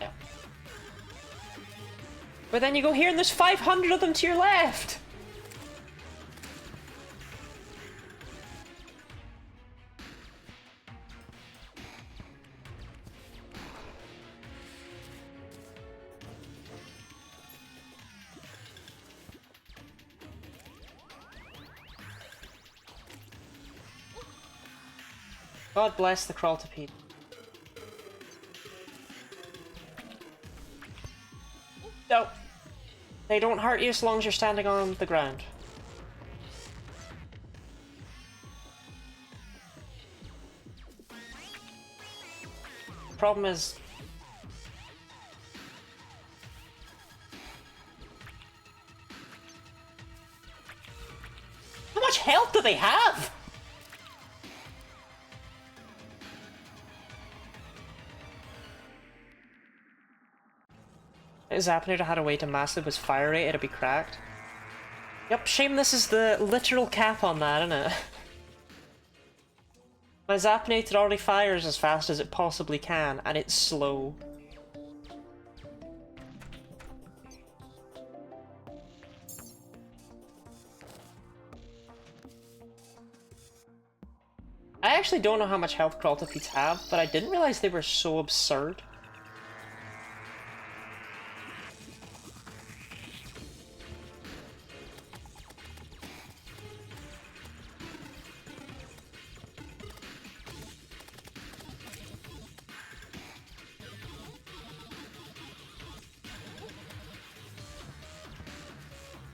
No. But then you go here and there's 500 of them to your left! God bless the crawltipede. No! They don't hurt you as long as you're standing on the ground. The problem is... how much health do they have?! Zapinator had a way to massive his fire rate, it'd be cracked. Yep, shame this is the literal cap on that, isn't it? My Zapinator already fires as fast as it possibly can, and it's slow. I actually don't know how much health crawltipedes have, but I didn't realize they were so absurd.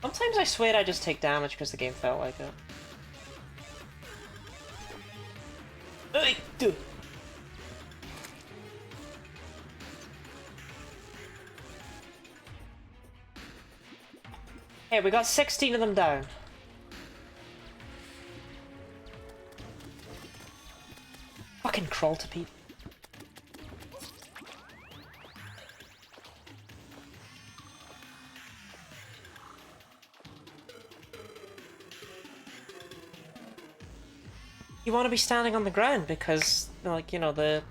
Sometimes I swear I just take damage because the game felt like it. Hey, we got 16 of them down. Fucking crawltipede. You want to be standing on the ground because, like, you know, the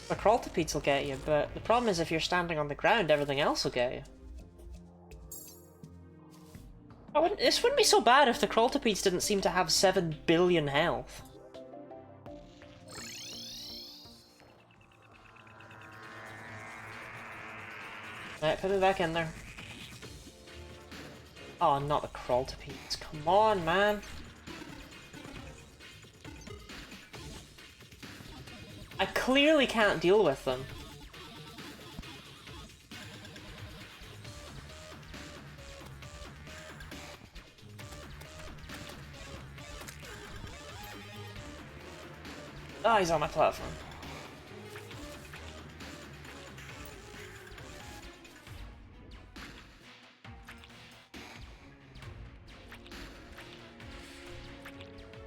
crawltipedes will get you, but the problem is if you're standing on the ground, everything else will get you. This wouldn't be so bad if the crawltipedes didn't seem to have 7 billion health. Alright, put me back in there. Oh, not the crawltipedes. Come on, man. I clearly can't deal with them. Oh, he's on my platform.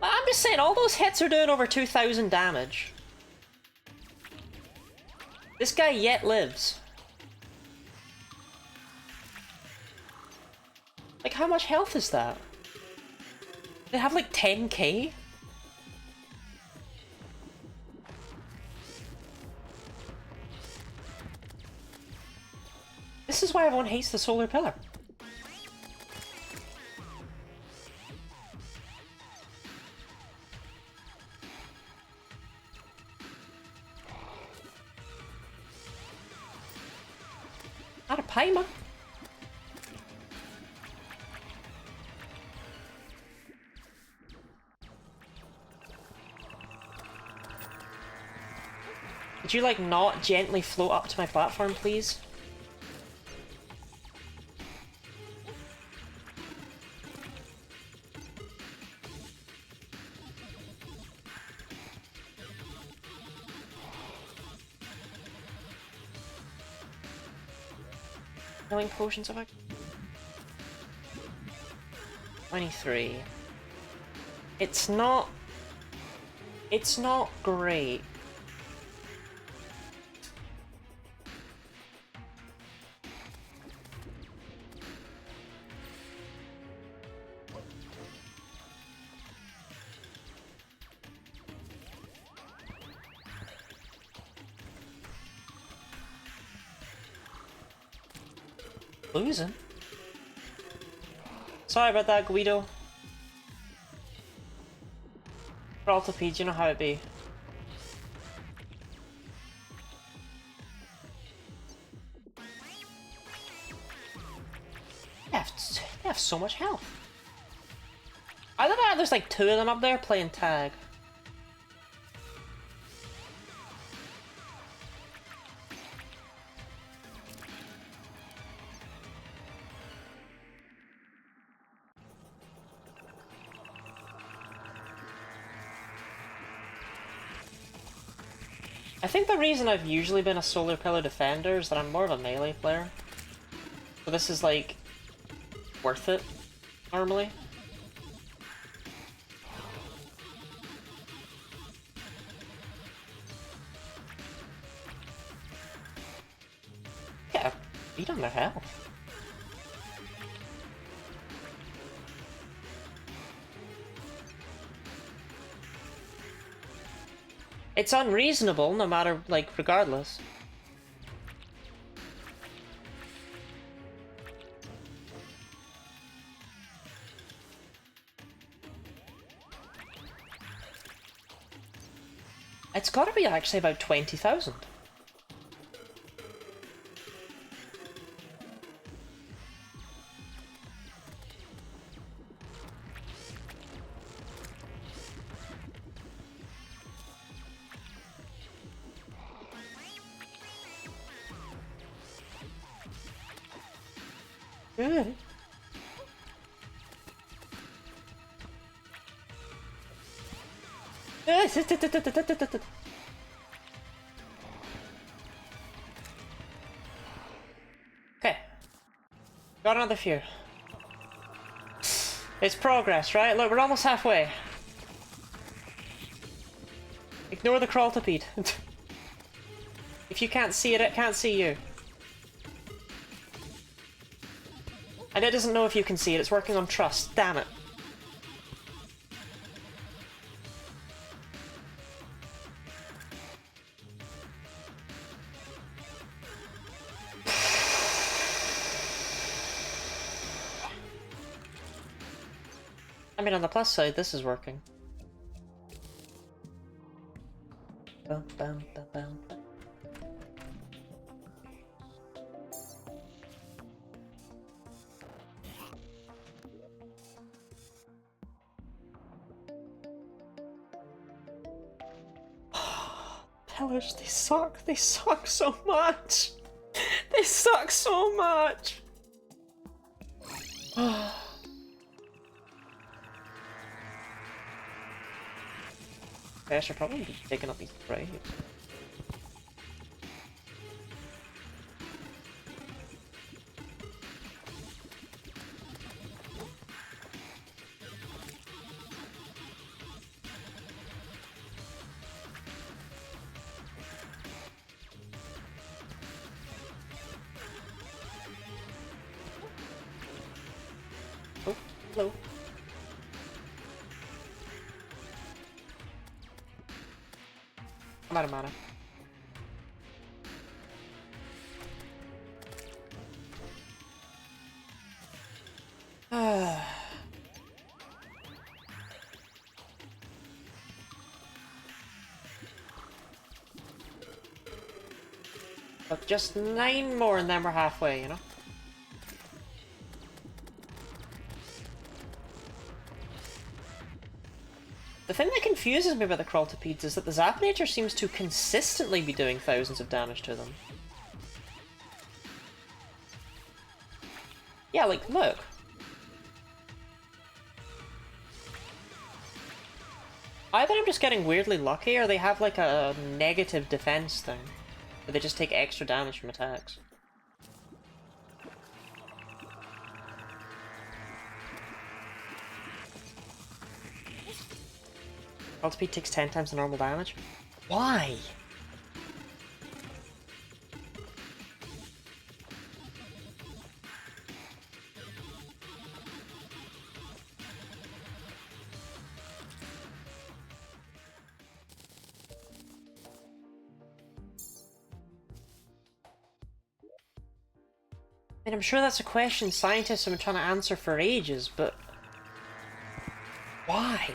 I'm just saying, all those hits are doing over 2,000 damage. This guy yet lives. Like, how much health is that? They have like 10k? This is why everyone hates the solar pillar. Not a Paima. Could you, like, not gently float up to my platform, please? Healing potions have I? 23. It's not great. Losing? Sorry about that, Guido. Altipede, you know how it be. They have so much health. I love how there's like 2 of them up there playing tag. I think the reason I've usually been a solar pillar defender is that I'm more of a melee player. So this is like worth it, normally. Yeah, beat on their health. It's unreasonable, no matter, like, regardless. It's gotta be actually about 20,000. Good. Okay. Got another few. It's progress, right? Look, we're almost halfway. Ignore the crawltipede. If you can't see it, it can't see you. And it doesn't know if you can see it, it's working on trust, damn it. I mean, on the plus side, this is working. Bum, bum, bum, bum, bum. Pillars, they suck so much! They suck so much! I should probably be taking up these braves. Oh, hello. I'm out of mana. Look, just 9 more and then we're halfway, you know? The thing that confuses me about the crawltipedes is that the Zapinator seems to consistently be doing thousands of damage to them. Yeah, like, look. Either I'm just getting weirdly lucky, or they have like a negative defense thing. Where they just take extra damage from attacks. World speed takes 10 times the normal damage. Why? I mean, I'm sure that's a question scientists have been trying to answer for ages, but... why?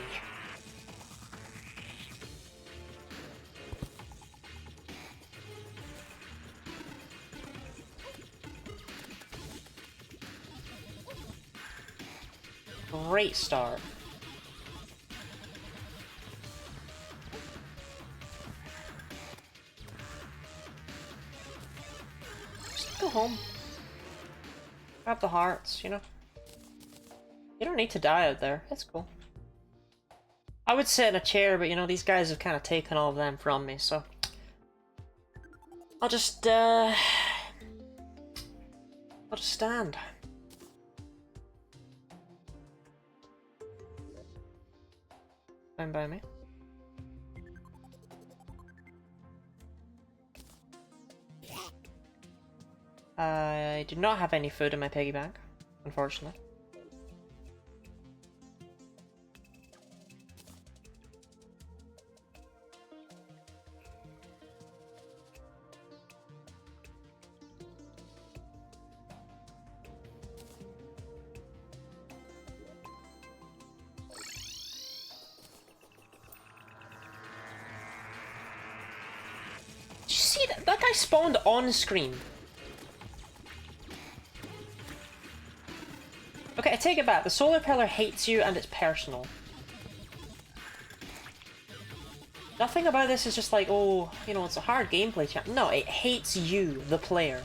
Great start. Just go home. Grab the hearts, you know? You don't need to die out there. It's cool. I would sit in a chair, but you know, these guys have kind of taken all of them from me, so... I'll just stand. Fine by me. I do not have any food in my piggy bank, unfortunately. Did you see that? That guy spawned on screen. Okay, I take it back. The solar pillar hates you and it's personal. Nothing about this is just like, oh, you know, it's a hard gameplay chat. No, it hates you, the player.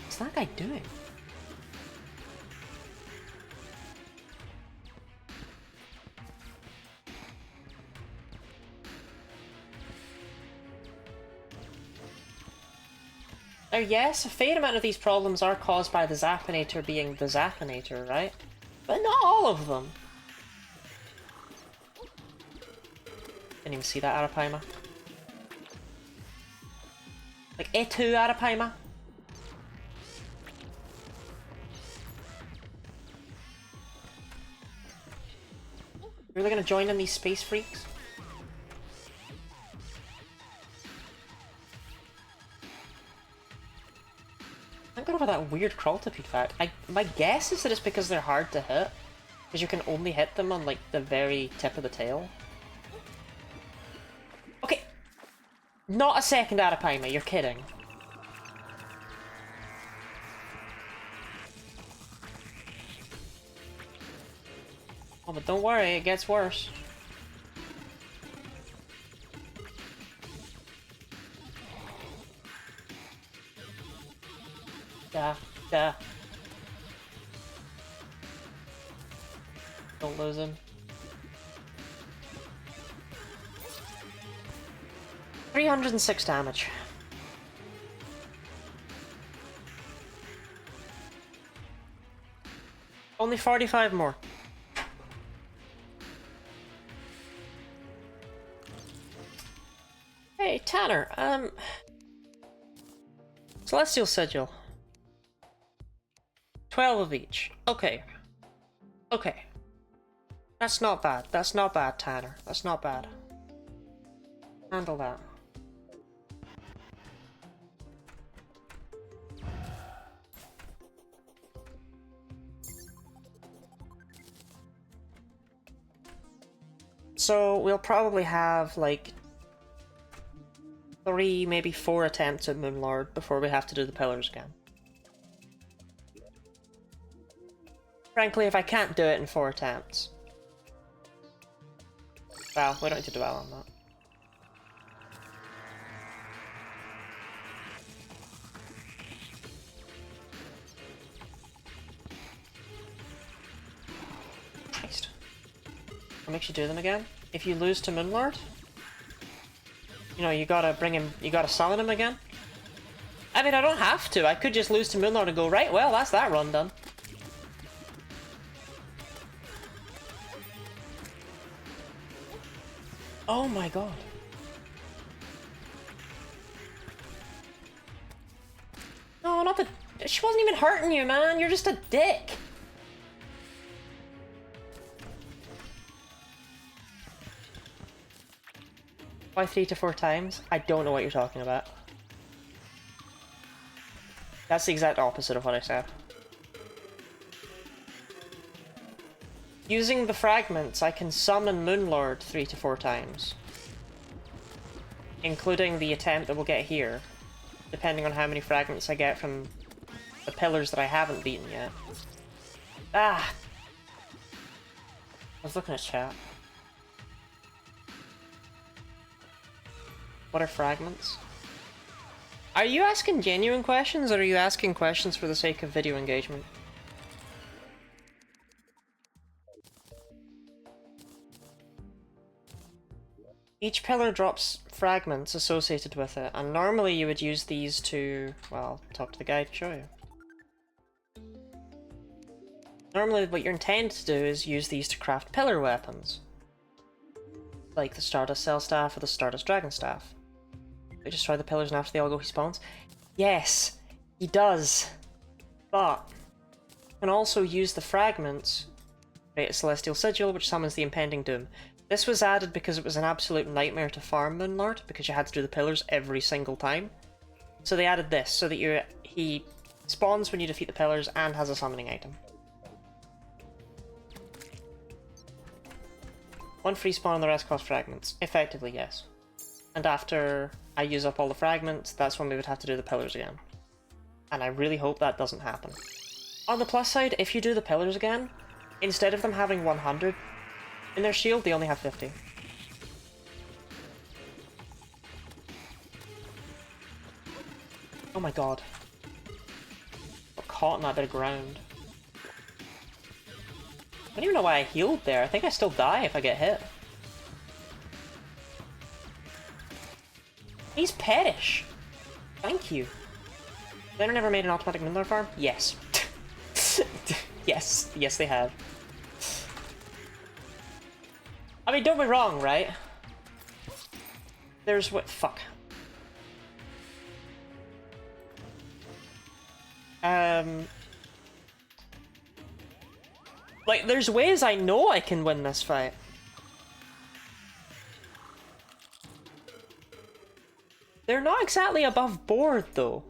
What's that guy doing? Now, yes, a fair amount of these problems are caused by the Zapinator being the Zapinator, right? But not all of them. Didn't even see that Arapaima. Like, E2 Arapaima. Really gonna join in these space freaks? I got over that weird crawltipede fact. My guess is that it's because they're hard to hit. Because you can only hit them on, like, the very tip of the tail. Okay. Not a second Arapaima, you're kidding. Oh, but don't worry, it gets worse. Duh. Don't lose him. 306 damage. Only 45 more. Hey, Tanner, Celestial Sigil. 12 of each. Okay. Okay. That's not bad. That's not bad, Tanner. That's not bad. Handle that. So we'll probably have like 3, maybe 4 attempts at Moonlord before we have to do the pillars again. Frankly, if I can't do it in 4 attempts... Well, we don't need to dwell on that. Christ. What makes you do them again? If you lose to Moonlord, you know, you gotta bring him, you gotta summon him again. I mean, I don't have to. I could just lose to Moonlord and go, right, well, that's that run done. Oh my god. No, not the... She wasn't even hurting you, man. You're just a dick. Why 3 to 4 times? I don't know what you're talking about. That's the exact opposite of what I said. Using the fragments, I can summon Moonlord 3 to 4 times. Including the attempt that we'll get here. Depending on how many fragments I get from the pillars that I haven't beaten yet. Ah! I was looking at chat. What are fragments? Are you asking genuine questions, or are you asking questions for the sake of video engagement? Each pillar drops fragments associated with it, and normally you would use these to, well, talk to the guy to show you. Normally what you're intended to do is use these to craft pillar weapons. Like the Stardust Cell Staff or the Stardust Dragon Staff. We destroy the pillars and after they all go he spawns? Yes, he does. But you can also use the fragments to create a Celestial Sigil which summons the impending doom. This was added because it was an absolute nightmare to farm Moonlord, because you had to do the pillars every single time. So they added this, so that he spawns when you defeat the pillars and has a summoning item. One free spawn and the rest cost fragments. Effectively, yes. And after I use up all the fragments, that's when we would have to do the pillars again. And I really hope that doesn't happen. On the plus side, if you do the pillars again, instead of them having 100 in their shield, they only have 50. Oh my god. Got caught in that bit of ground. I don't even know why I healed there. I think I still die if I get hit. He's pettish. Thank you. They never made an automatic Moonlord farm? Yes. Yes. Yes, they have. I mean, don't be wrong, right? There's what? Fuck. Like, there's ways I know I can win this fight. They're not exactly above board, though.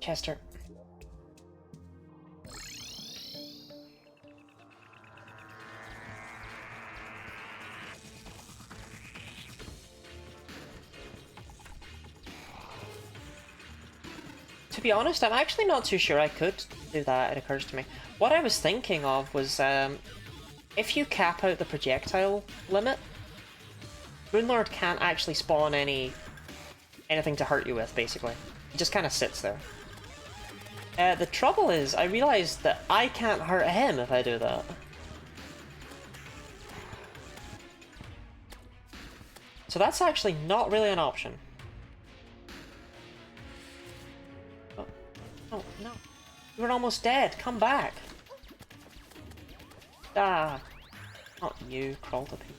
Chester. To be honest, I'm actually not too sure I could do that, it occurs to me. What I was thinking of was, if you cap out the projectile limit, Moonlord can't actually spawn anything to hurt you with, basically. It just kind of sits there. The trouble is, I realized that I can't hurt him if I do that. So that's actually not really an option. Oh, no, no. You were almost dead. Come back. Ah. Not you, crawl to people.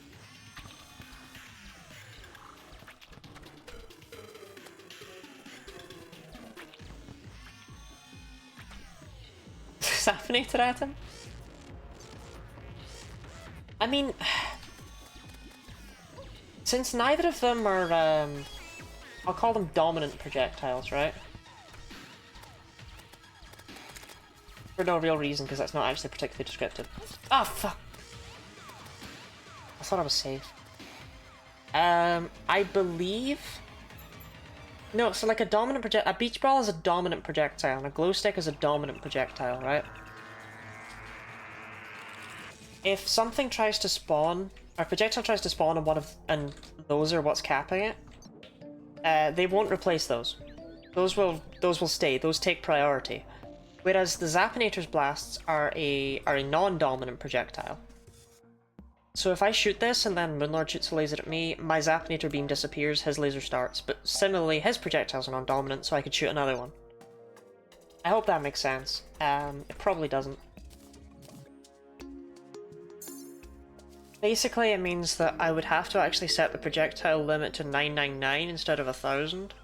Zapinator at him? I mean, since neither of them are, I'll call them dominant projectiles, right? For no real reason, because that's not actually particularly descriptive. Ah, fuck! I thought I was safe. I believe... No, so like a beach ball is a dominant projectile, and a glow stick is a dominant projectile, right? If something tries to spawn, or a projectile tries to spawn and those are what's capping it, they won't replace those. Those will stay, those take priority. Whereas the Zapinator's blasts are a non-dominant projectile. So if I shoot this and then Moonlord shoots a laser at me, my Zapinator beam disappears, his laser starts, but similarly his projectiles are non-dominant, so I could shoot another one. I hope that makes sense. It probably doesn't. Basically it means that I would have to actually set the projectile limit to 999 instead of 1000.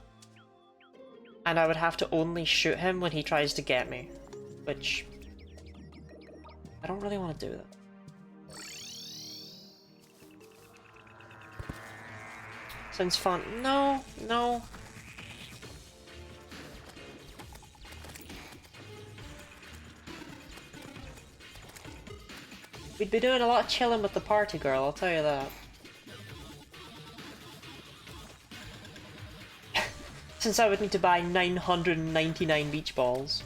And I would have to only shoot him when he tries to get me. Which... I don't really want to do that. Sounds fun. No, no. We'd be doing a lot of chilling with the party girl, I'll tell you that. Since I would need to buy 999 beach balls.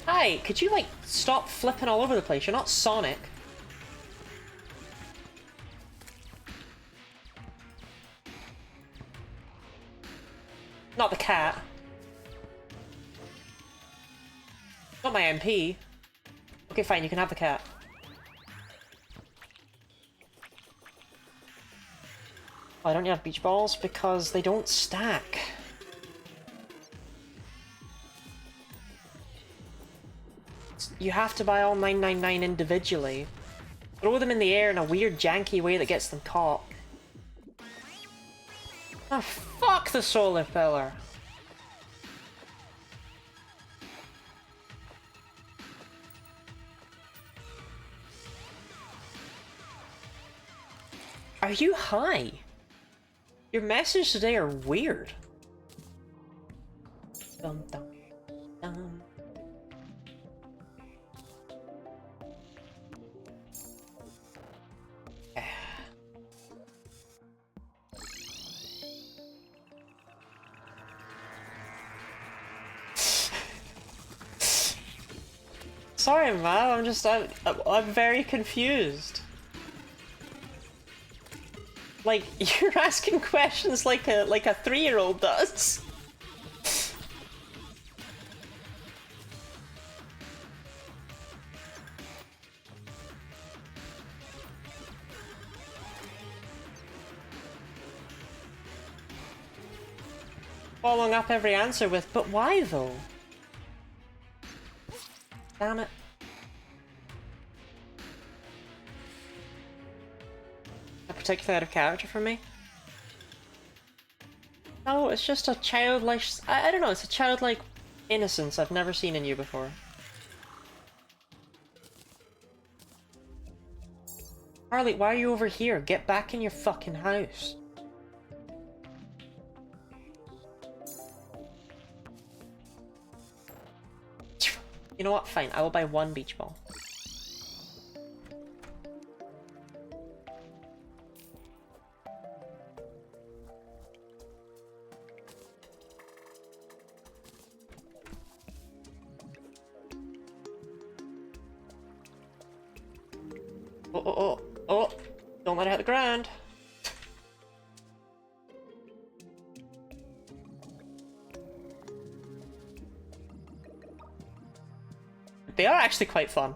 Hi, could you like stop flipping all over the place? You're not Sonic. Not the cat. Not my MP. Okay, fine, you can have the cat. Why don't you have beach balls? Because they don't stack. You have to buy all 999 individually. Throw them in the air in a weird janky way that gets them caught. Oh, fuck the solar pillar! Are you high? Your messages today are weird. Dum dum dum. Sorry, man. I'm very confused. Like, you're asking questions like a 3-year-old does. Following up every answer with, but why though? Damn it. A particularly out of character for me? No, it's just a childlike... I don't know, it's a childlike innocence I've never seen in you before. Harley, why are you over here? Get back in your fucking house. You know what? Fine, I will buy 1 beach ball. Oh, don't let it hit the ground. They are actually quite fun.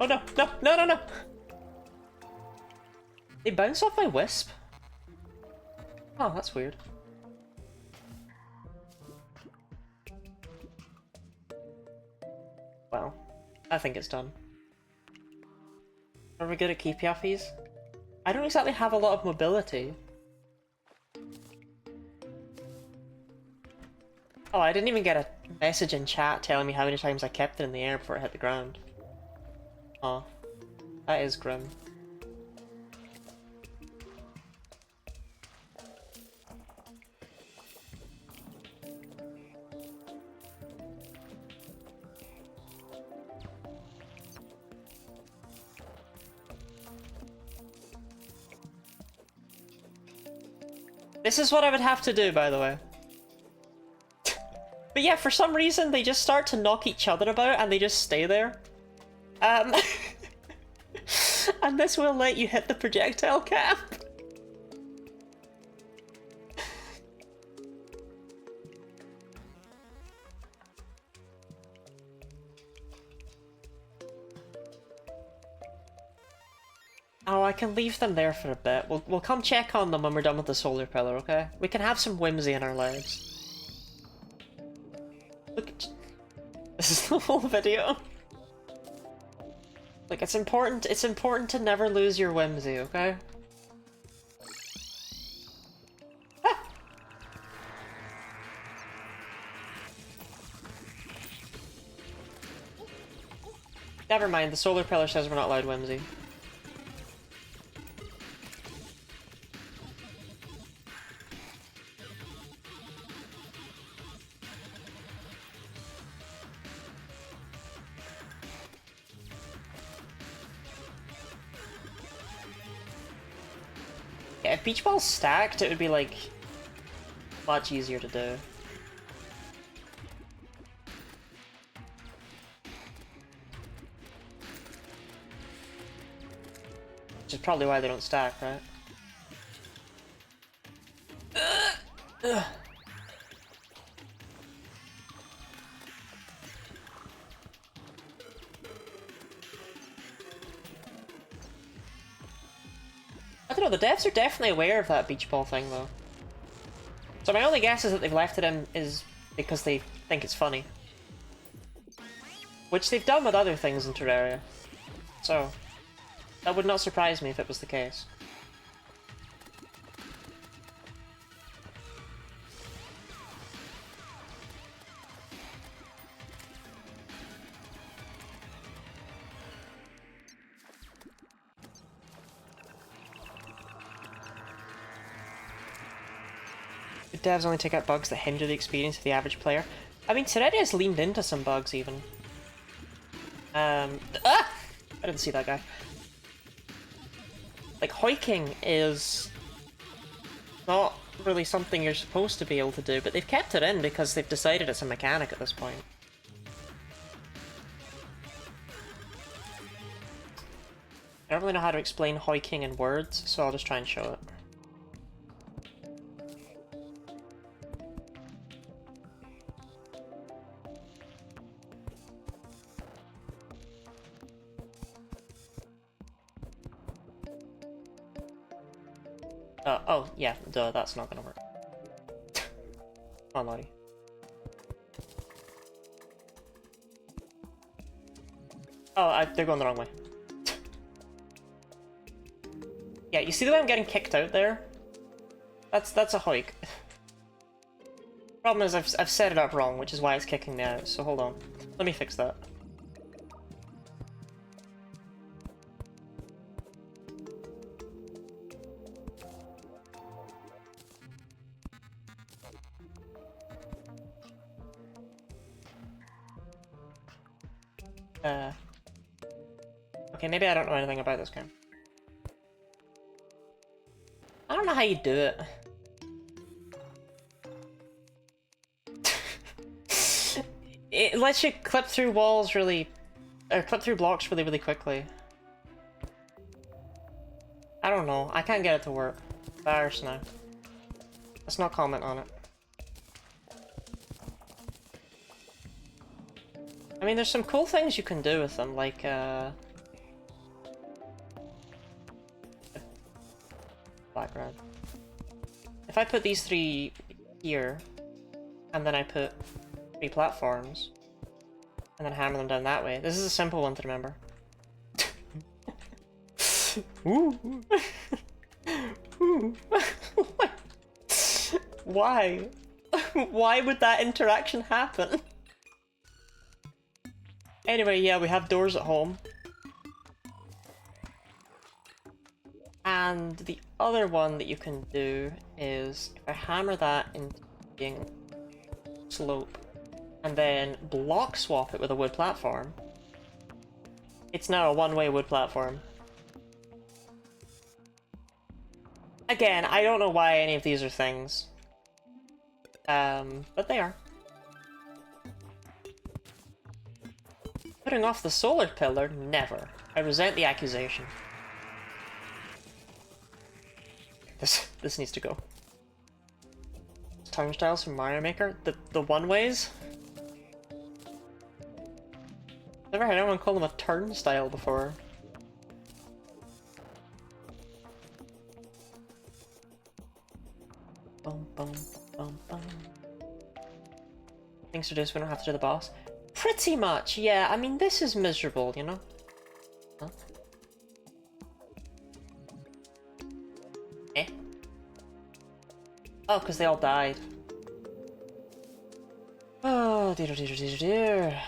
Oh no, no, no, no, no! They bounce off my wisp? Oh, that's weird. Well, I think it's done. Are we good at keep yaffies? I don't exactly have a lot of mobility. Oh, I didn't even get a message in chat telling me how many times I kept it in the air before it hit the ground. Oh, that is grim. This is what I would have to do, by the way. But yeah, for some reason, they just start to knock each other about and they just stay there. And this will let you hit the projectile cap. Oh, I can leave them there for a bit. We'll come check on them when we're done with the solar pillar, okay? We can have some whimsy in our lives. Look, this is the whole video. Like, it's important to never lose your whimsy, okay? Ah! Never mind, the solar pillar says we're not allowed whimsy. Yeah, if beach balls stacked, it would be, like, much easier to do. Which is probably why they don't stack, right? Ugh. I don't know, the devs are definitely aware of that beach ball thing, though. So my only guess is that they've left it in is because they think it's funny. Which they've done with other things in Terraria. So, that would not surprise me if it was the case. The devs only take out bugs that hinder the experience of the average player. I mean, Terraria's leaned into some bugs, even. I didn't see that guy. Like, hoiking is not really something you're supposed to be able to do, but they've kept it in because they've decided it's a mechanic at this point. I don't really know how to explain hoiking in words, so I'll just try and show it. Oh, yeah, duh, that's not gonna work. Come on, Lottie. Oh, they're going the wrong way. Yeah, you see the way I'm getting kicked out there? That's a hike. Problem is I've set it up wrong, which is why it's kicking me out, so hold on. Let me fix that. Okay, maybe I don't know anything about this game. I don't know how you do it. It lets you clip through walls really... or clip through blocks really, really quickly. I don't know. I can't get it to work. Embarrassed now. Let's not comment on it. I mean, there's some cool things you can do with them, like, background. If I put these three here, and then I put 3 platforms, and then hammer them down that way. This is a simple one to remember. Ooh. Ooh. Why? Why would that interaction happen? Anyway, yeah, we have doors at home. And the other one that you can do is, if I hammer that into being slope, and then block swap it with a wood platform, it's now a one-way wood platform. Again, I don't know why any of these are things. But they are. Putting off the solar pillar? Never. I resent the accusation. This needs to go. Turnstiles from Mario Maker? The one-ways? Never heard anyone call them a turnstile before. bum, bum. Things to do so we don't have to do the boss. Pretty much, yeah. I mean, this is miserable, you know? Huh? Eh? Oh, because they all died. Oh, dear, dear, dear, dear.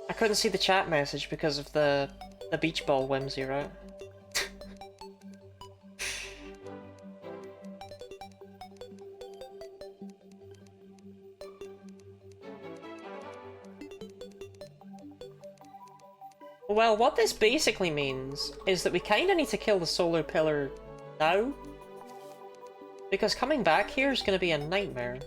I couldn't see the chat message because of the beach ball whimsy, right? Well, what this basically means is that we kinda need to kill the solar pillar now. Because coming back here is gonna be a nightmare.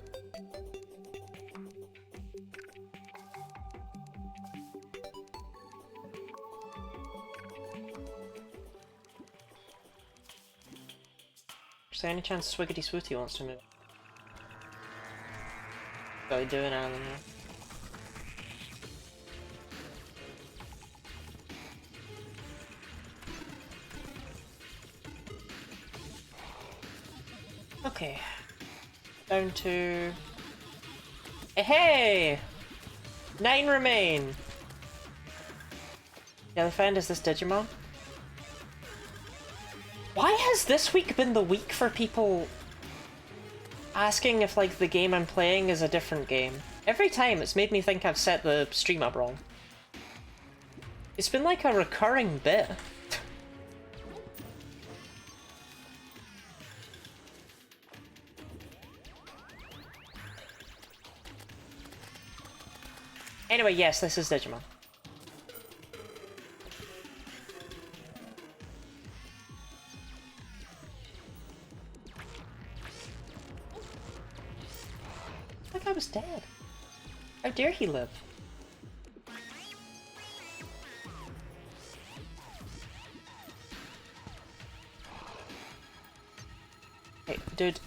Is there any chance Swiggity Swooty wants to move? What are they doing, Alan? Okay. Down to... Hey! 9 remain! The elephant is this Digimon? Why has this week been the week for people asking if, like, the game I'm playing is a different game? Every time it's made me think I've set the stream up wrong. It's been like a recurring bit. Anyway, yes, this is Digimon. That guy was dead. How dare he live? Hey, dude.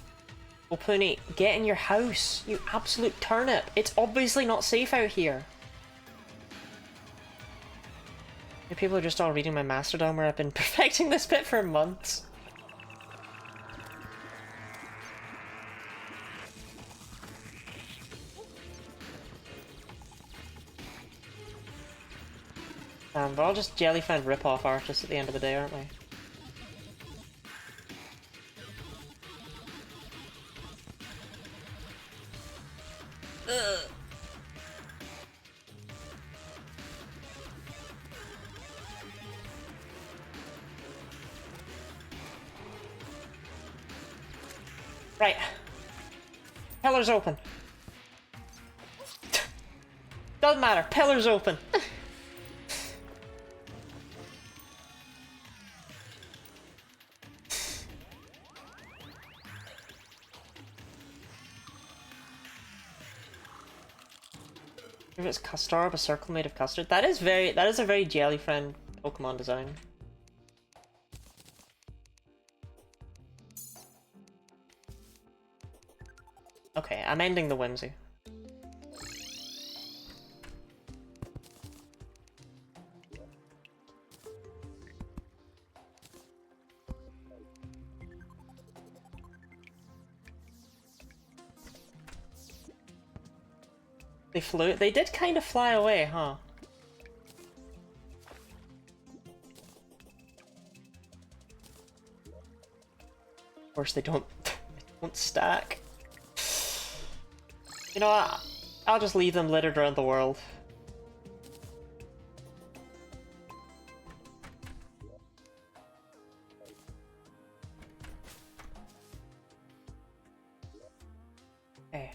Opuni, get in your house, you absolute turnip. It's obviously not safe out here. People are just all reading my Mastodon where I've been perfecting this bit for months. We're all just Jellyfan rip-off artists at the end of the day, aren't we? Ugh. Right. Pillar's open. Doesn't matter. Pillar's open. If it's Custard, a circle made of custard. That is a very jelly friend Pokemon design. Okay, I'm ending the whimsy. They flew. They did kind of fly away, huh? Of course, they don't. They don't stack. You know what? I'll just leave them littered around the world. Okay.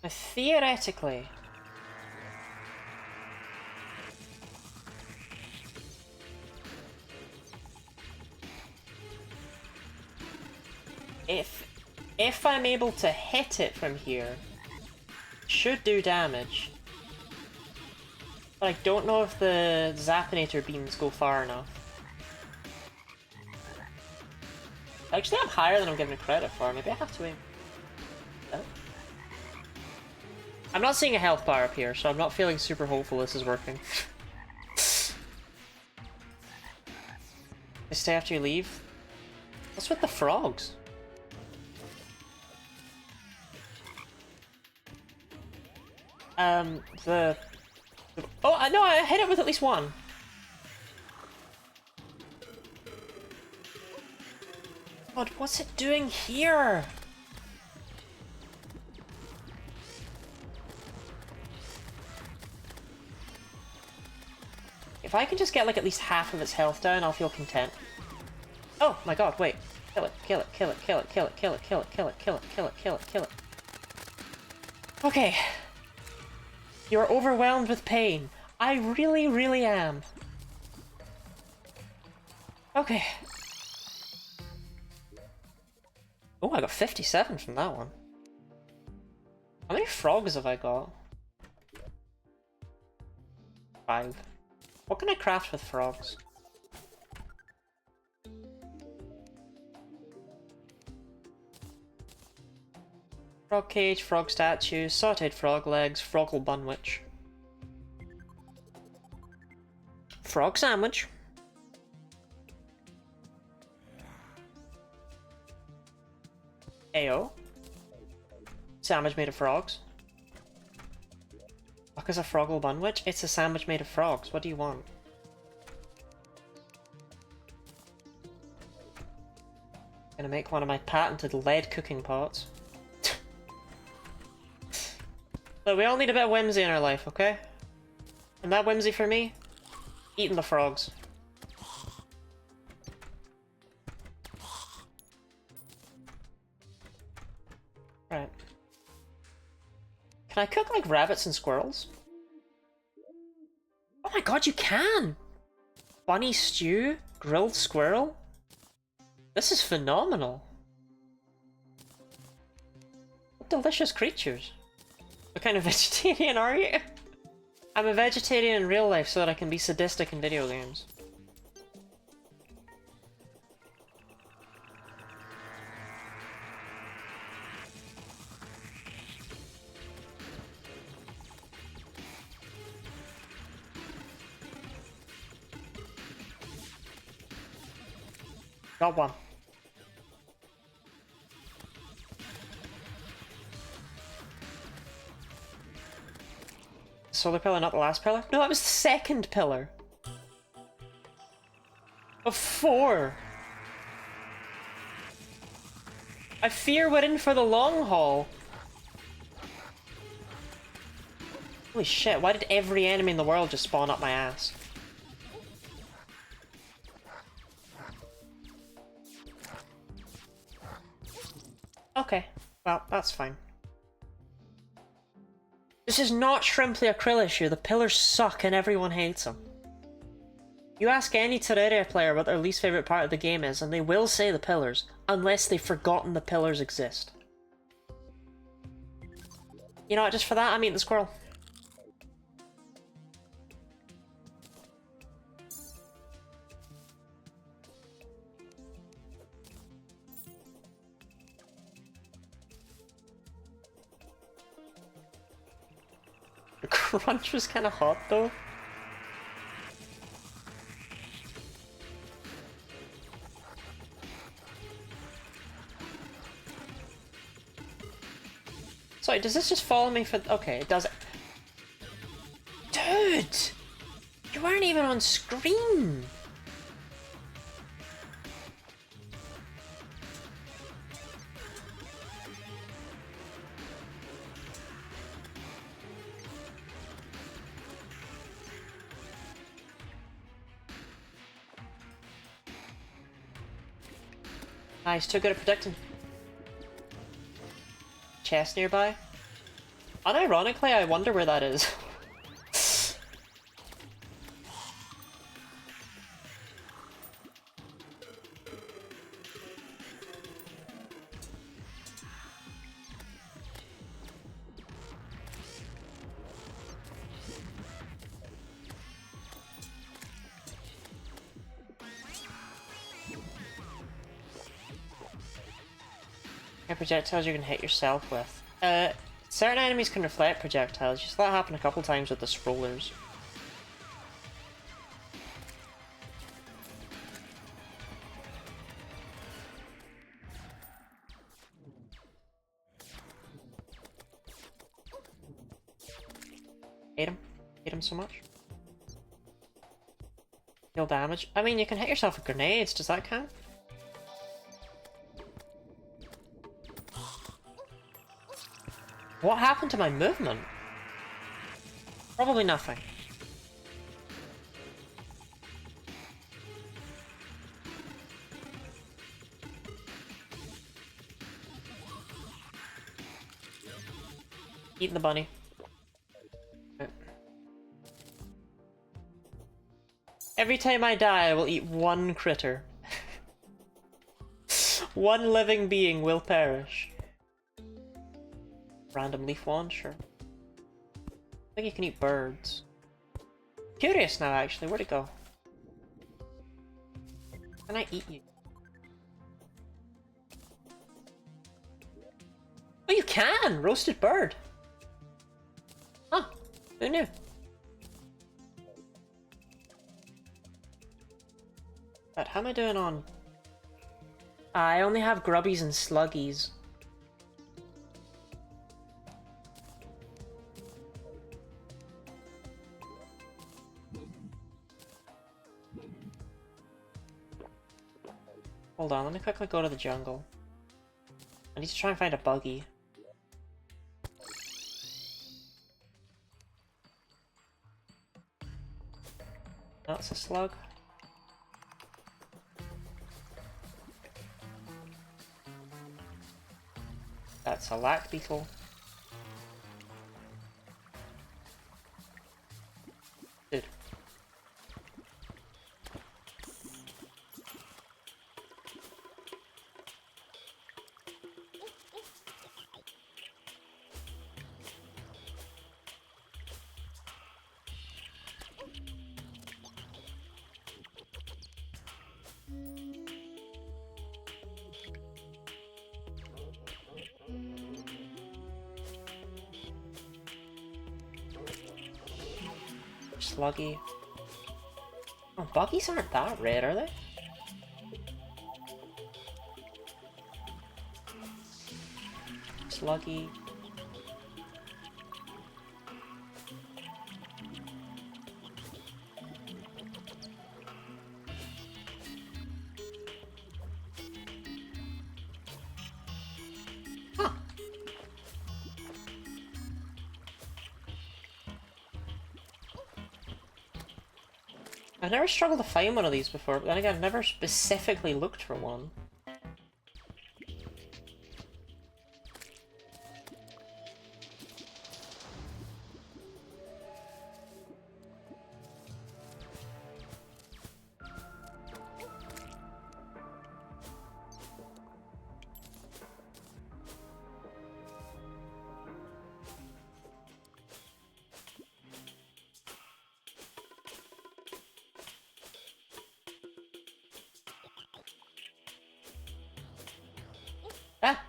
Now, theoretically, if I'm able to hit it from here, it should do damage. But I don't know if the Zapinator beams go far enough. Actually, I'm higher than I'm giving it credit for. Maybe I have to aim. Oh. I'm not seeing a health bar up here, so I'm not feeling super hopeful this is working. stay after you leave. What's with the frogs? Oh, no, I hit it with at least one. God, what's it doing here? If I can just get like at least half of its health down, I'll feel content. Oh my god, wait. Kill it, kill it, kill it, kill it, kill it, kill it, kill it, kill it, kill it, kill it, kill it, kill it. Okay. You're overwhelmed with pain. I really, really am. Okay. Oh, I got 57 from that one. How many frogs have I got? 5. What can I craft with frogs? Frog cage, frog statues, sauteed frog legs, froggle bunwich. Frog sandwich. Ayo. Sandwich made of frogs. Fuck is a froggle bunwich? It's a sandwich made of frogs. What do you want? Gonna make one of my patented lead cooking pots. Look, we all need a bit of whimsy in our life, okay? And that whimsy for me? Eating the frogs. Right. Can I cook like rabbits and squirrels? Oh my god, you can! Bunny stew? Grilled squirrel? This is phenomenal. What delicious creatures. What kind of vegetarian are you? I'm a vegetarian in real life so that I can be sadistic in video games. Got one. Solar pillar, not the last pillar? No, that was the second pillar. Of 4. I fear we're in for the long haul. Holy shit, why did every enemy in the world just spawn up my ass? Okay, well, that's fine. This is not Shrimply a Krill issue. The pillars suck and everyone hates them. You ask any Terraria player what their least favourite part of the game is, and they will say the pillars, unless they've forgotten the pillars exist. You know what, just for that, I'm eating the squirrel. The crunch was kind of hot, though. Sorry, does this just follow me for... Okay, it does it. Dude! You weren't even on screen! Nice, too good at predicting. Chest nearby? Unironically, I wonder where that is. Projectiles you can hit yourself with. Certain enemies can reflect projectiles. You saw that happen a couple times with the scrollers. Hate him. Hate him so much. Deal damage. I mean, you can hit yourself with grenades. Does that count? What happened to my movement? Probably nothing. Eating the bunny. Right. Every time I die, I will eat one critter. One living being will perish. Random leaf wand, sure. I think you can eat birds. Curious now, actually. Where'd it go? Can I eat you? Oh, you can! Roasted bird! Huh. Who knew? But how am I doing on... I only have grubbies and sluggies. Hold on, let me quickly go to the jungle. I need to try and find a buggy. That's a slug. That's a lac beetle. Dude. Sluggy. Oh, buggies aren't that rare, are they? Sluggy. Huh. I've never struggled to find one of these before, but then again, I've never specifically looked for one. Ah!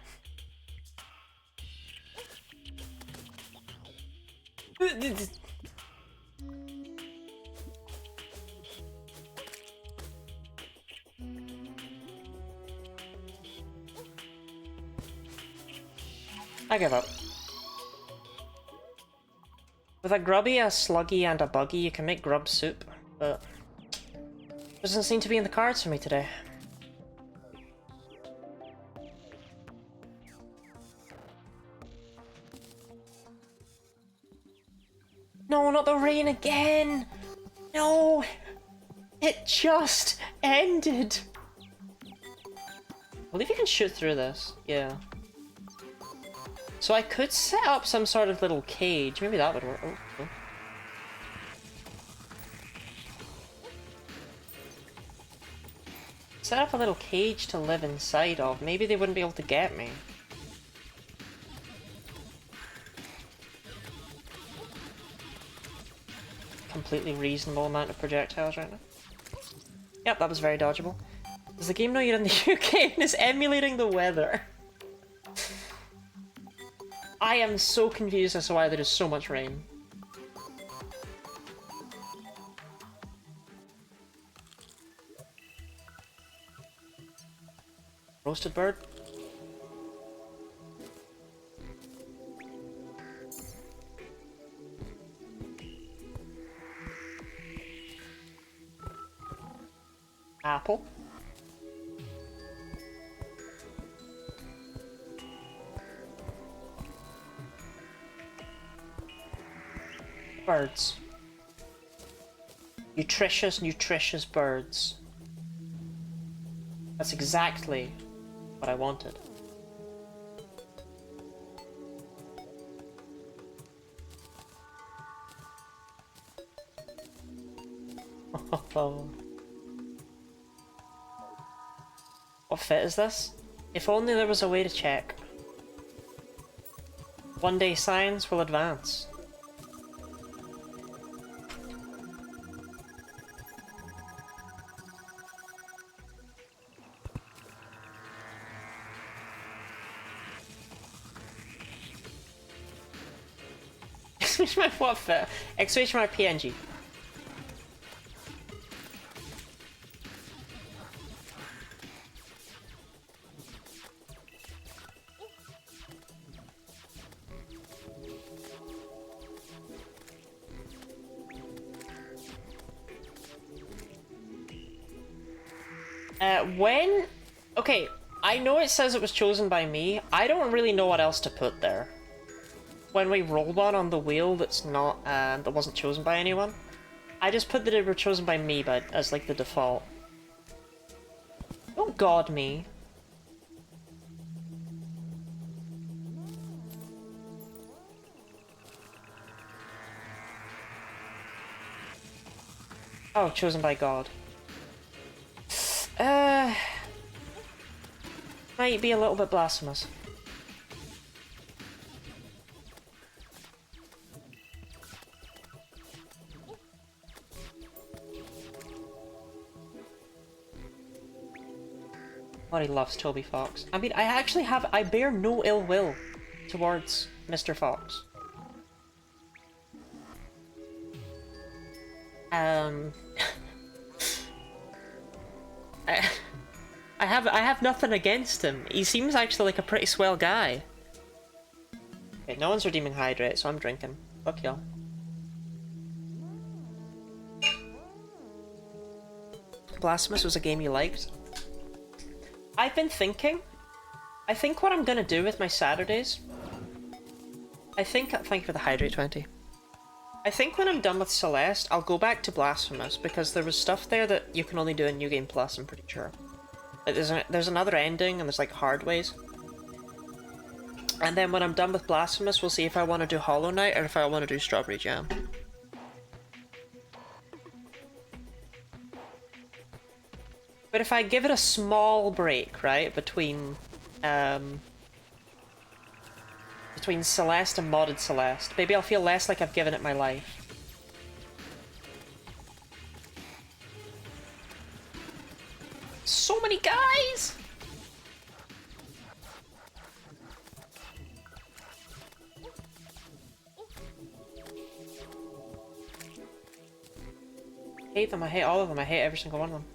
I give up. With a grubby, a sluggy, and a buggy, you can make grub soup, but doesn't seem to be in the cards for me today. No, not the rain again! No! It just ended! I believe you can shoot through this. Yeah. So I could set up some sort of little cage. Maybe that would work. Oh, cool. Set up a little cage to live inside of. Maybe they wouldn't be able to get me. Completely reasonable amount of projectiles right now. Yep, that was very dodgeable. Does the game know you're in the UK and is emulating the weather? I am so confused as to why there is so much rain. Roasted bird? Apple. Birds. Nutritious, nutritious birds. That's exactly what I wanted. What fit is this? If only there was a way to check. One day science will advance. Exclamation mark what fit? Exclamation mark PNG. When... Okay, I know it says it was chosen by me. I don't really know what else to put there. When we roll one on the wheel that's not, that wasn't chosen by anyone, I just put that it were chosen by me, but as like the default. Don't god me. Oh, chosen by God. Might be a little bit blasphemous. God, he loves Toby Fox. I mean, I bear no ill will towards Mr. Fox. I have nothing against him. He seems actually like a pretty swell guy. Okay, no one's redeeming Hydrate, so I'm drinking. Fuck y'all. Blasphemous was a game you liked? I've been thinking. I think what I'm gonna do with my Saturdays... thank you for the Hydrate 20. I think when I'm done with Celeste, I'll go back to Blasphemous, because there was stuff there that you can only do in New Game Plus, I'm pretty sure. Like, there's another ending, and there's like hard ways. And then when I'm done with Blasphemous, we'll see if I want to do Hollow Knight, or if I want to do Strawberry Jam. But if I give it a small break, right, between Celeste and Modded Celeste, maybe I'll feel less like I've given it my life. So many guys! I hate them, I hate all of them, I hate every single one of them.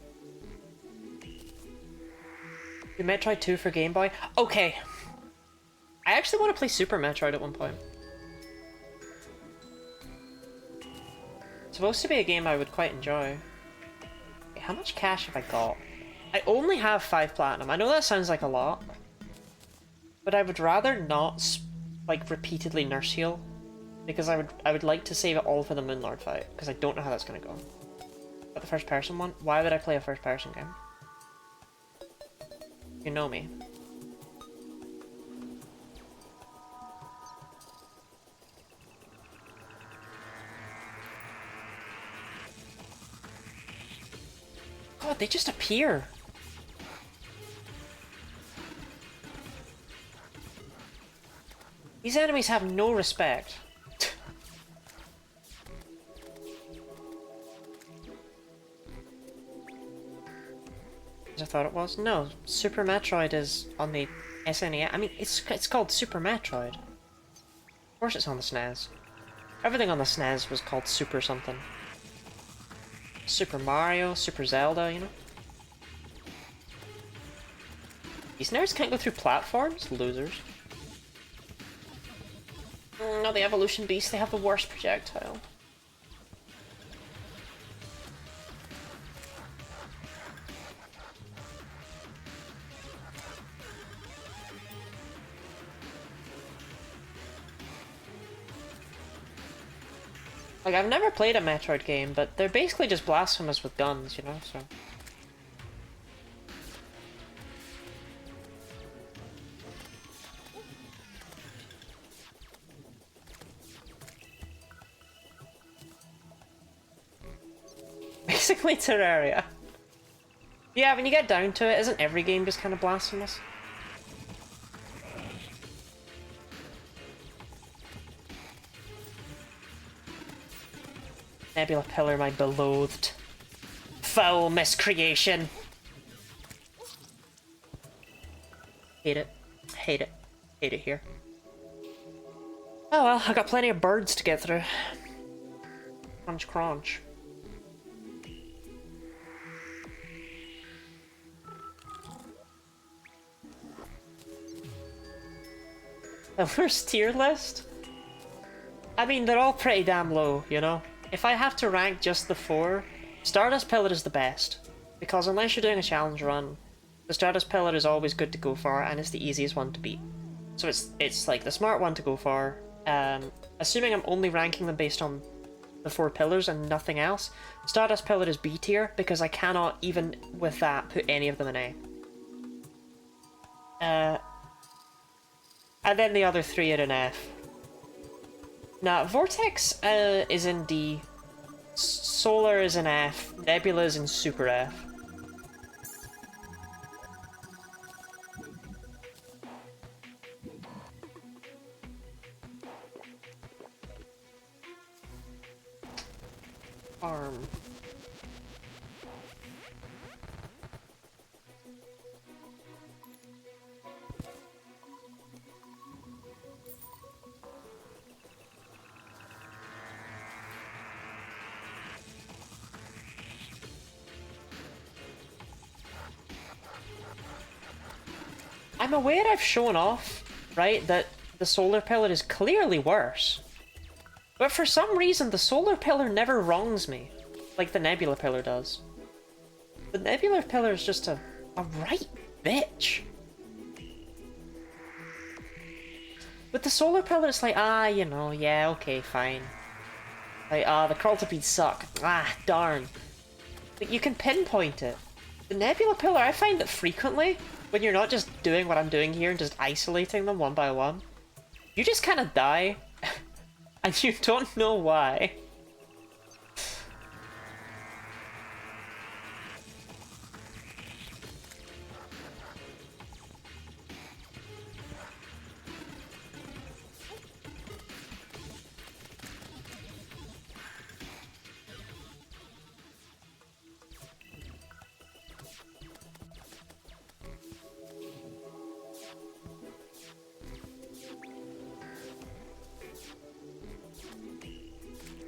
Do Metroid 2 for Game Boy? Okay. I actually want to play Super Metroid at one point. It's supposed to be a game I would quite enjoy. Okay, how much cash have I got? I only have 5 platinum. I know that sounds like a lot. But I would rather not, like, repeatedly nurse heal. Because I would like to save it all for the Moonlord fight. Because I don't know how that's going to go. But the first person one? Why would I play a first person game? You know me. God, they just appear. These enemies have no respect. As I thought it was. No, Super Metroid is on the SNES. I mean, it's called Super Metroid. Of course it's on the SNES. Everything on the SNES was called Super something. Super Mario, Super Zelda, you know? These nerds can't go through platforms? Losers. No, the Evolution Beast, they have the worst projectile. Like, I've never played a Metroid game, but they're basically just blasphemous with guns, you know, so... Basically Terraria. Yeah, when you get down to it, isn't every game just kind of blasphemous? Nebula Pillar, my beloathed. Foul miscreation. Hate it. Hate it. Hate it here. Oh well, I got plenty of birds to get through. Crunch, crunch. The worst tier list? I mean, they're all pretty damn low, you know? If I have to rank just the 4, Stardust Pillar is the best. Because unless you're doing a challenge run, the Stardust Pillar is always good to go for, and it's the easiest one to beat. So it's like the smart one to go for. Assuming I'm only ranking them based on the 4 pillars and nothing else, Stardust Pillar is B tier, because I cannot, even with that, put any of them in A. And then the other 3 are in F. Now, Vortex is in D, Solar is in F, Nebula is in Super F. Arm. I'm aware I've shown off, right, that the Solar Pillar is clearly worse. But for some reason, the Solar Pillar never wrongs me, like the Nebula Pillar does. The Nebula Pillar is just a right bitch. With the Solar Pillar, it's like, you know, yeah, okay, fine. Like, the Crawltipedes suck. Darn. Like, you can pinpoint it. The Nebula Pillar, I find that frequently, when you're not just doing what I'm doing here and just isolating them one by one, you just kind of die, and you don't know why.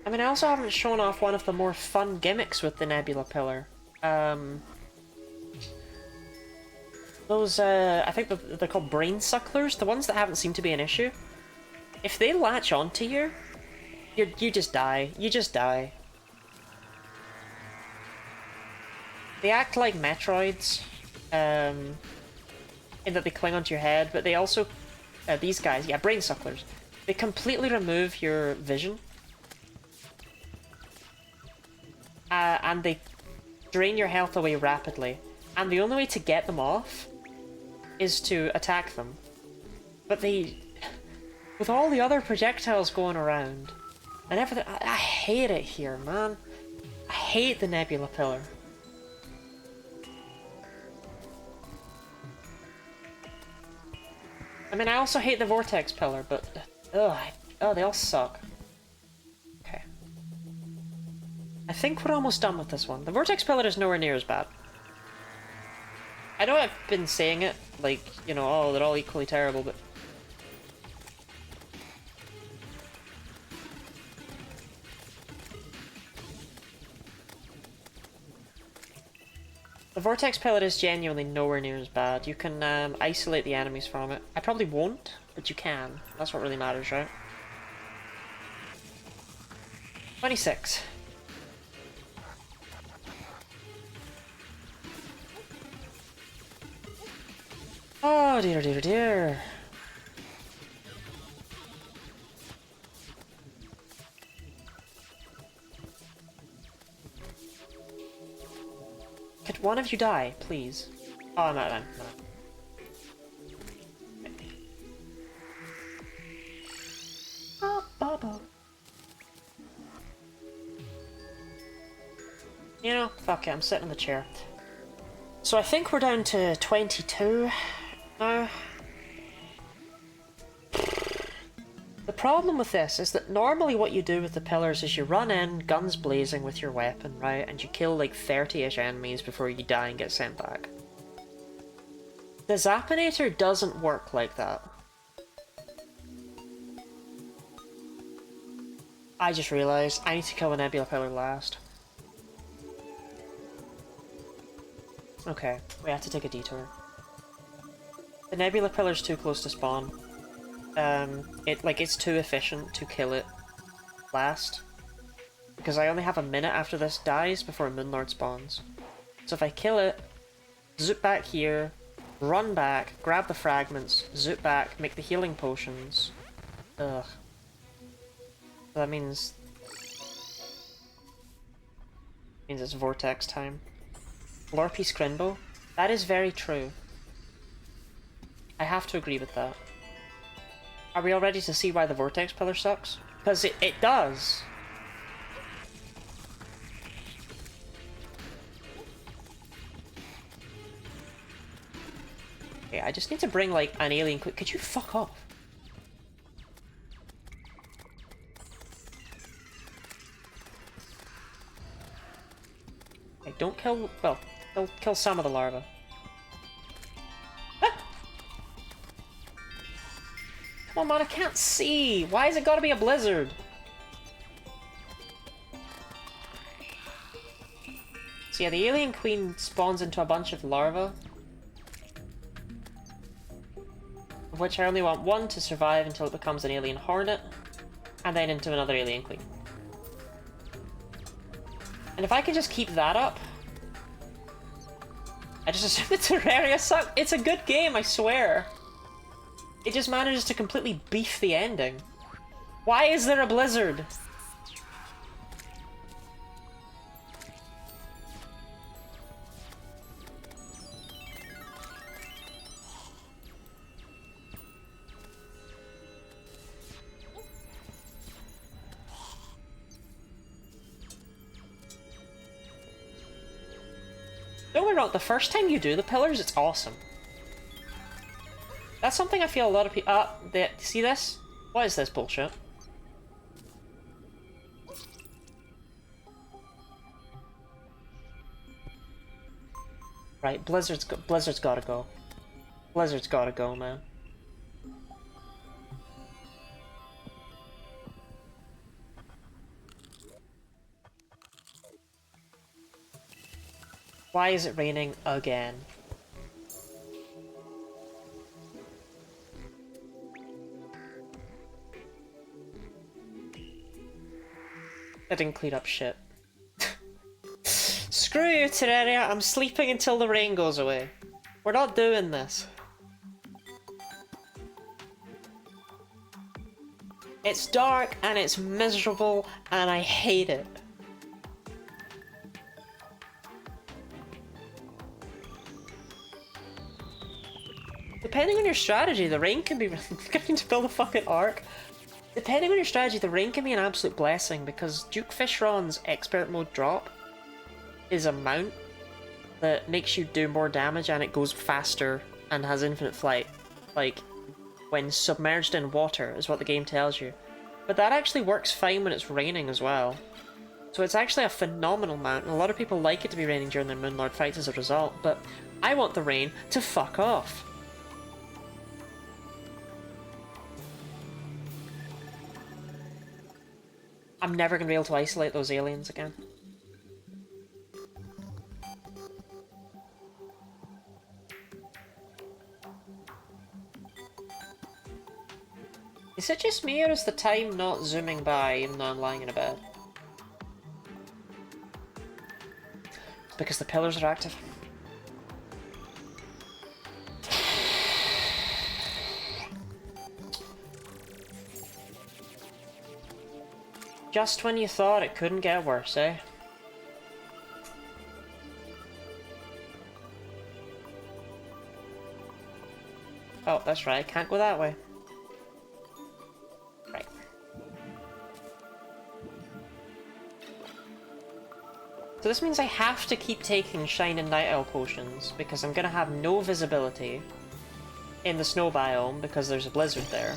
I mean, I also haven't shown off one of the more fun gimmicks with the Nebula Pillar. Those, I think they're called brain sucklers, the ones that haven't seemed to be an issue. If they latch onto you, you just die. You just die. They act like Metroids, in that they cling onto your head, but they also, these guys, yeah, brain sucklers, they completely remove your vision. And they drain your health away rapidly. And the only way to get them off is to attack them. But they... with all the other projectiles going around, and everything, I hate it here, man. I hate the Nebula Pillar. I mean, I also hate the Vortex Pillar, but... they all suck. I think we're almost done with this one. The Vortex Pillar is nowhere near as bad. I know I've been saying it, like, you know, oh, they're all equally terrible, but... the Vortex Pillar is genuinely nowhere near as bad. You can isolate the enemies from it. I probably won't, but you can. That's what really matters, right? 26. Oh dear, dear, dear. Could one of you die, please? Oh, I'm out of time. No. You know, fuck it, I'm sitting in the chair. So I think we're down to 22 now. The problem with this is that normally what you do with the pillars is you run in, guns blazing with your weapon, right? And you kill like 30-ish enemies before you die and get sent back. The Zapinator doesn't work like that. I just realised I need to kill a Nebula pillar last. Okay, we have to take a detour. The Nebula pillar's too close to spawn. It's too efficient to kill it last. Because I only have a minute after this dies before Moonlord spawns. So if I kill it, zoop back here, run back, grab the fragments, zoop back, make the healing potions. Ugh. That means it's vortex time. Lorpy Scrimbo? That is very true. I have to agree with that. Are we all ready to see why the vortex pillar sucks? Because it does. Okay, I just need to bring like an alien quick. Could you fuck off? Okay, don't kill. Well, they'll kill some of the larvae. Ah! Come on, man, I can't see. Why has it got to be a blizzard? So yeah, the alien queen spawns into a bunch of larvae. Of which I only want one to survive until it becomes an alien hornet, and then into another alien queen. And if I can just keep that up, I just assume the Terraria sucks. It's a good game, I swear. It just manages to completely beef the ending. Why is there a blizzard? Don't get me wrong, the first time you do the pillars, it's awesome. That's something I feel a lot of people... see this? What is this bullshit? Right, Blizzard's gotta go. Blizzard's gotta go, man. Why is it raining again? That didn't clean up shit. Screw you, Terraria. I'm sleeping until the rain goes away. We're not doing this. It's dark and it's miserable and I hate it. Depending on your strategy, the rain can be getting to build a fucking arc. Depending on your strategy, the rain can be an absolute blessing because Duke Fishron's expert mode drop is a mount that makes you do more damage and it goes faster and has infinite flight. Like, when submerged in water is what the game tells you. But that actually works fine when it's raining as well. So it's actually a phenomenal mount and a lot of people like it to be raining during their Moonlord fights as a result, but I want the rain to fuck off. I'm never going to be able to isolate those aliens again. Is it just me or is the time not zooming by even though I'm lying in a bed? It's because the pillars are active. Just when you thought it couldn't get worse, eh? that's right. Can't go that way. Right. So this means I have to keep taking Shine and Night Owl potions, because I'm gonna have no visibility in the snow biome, because there's a blizzard there.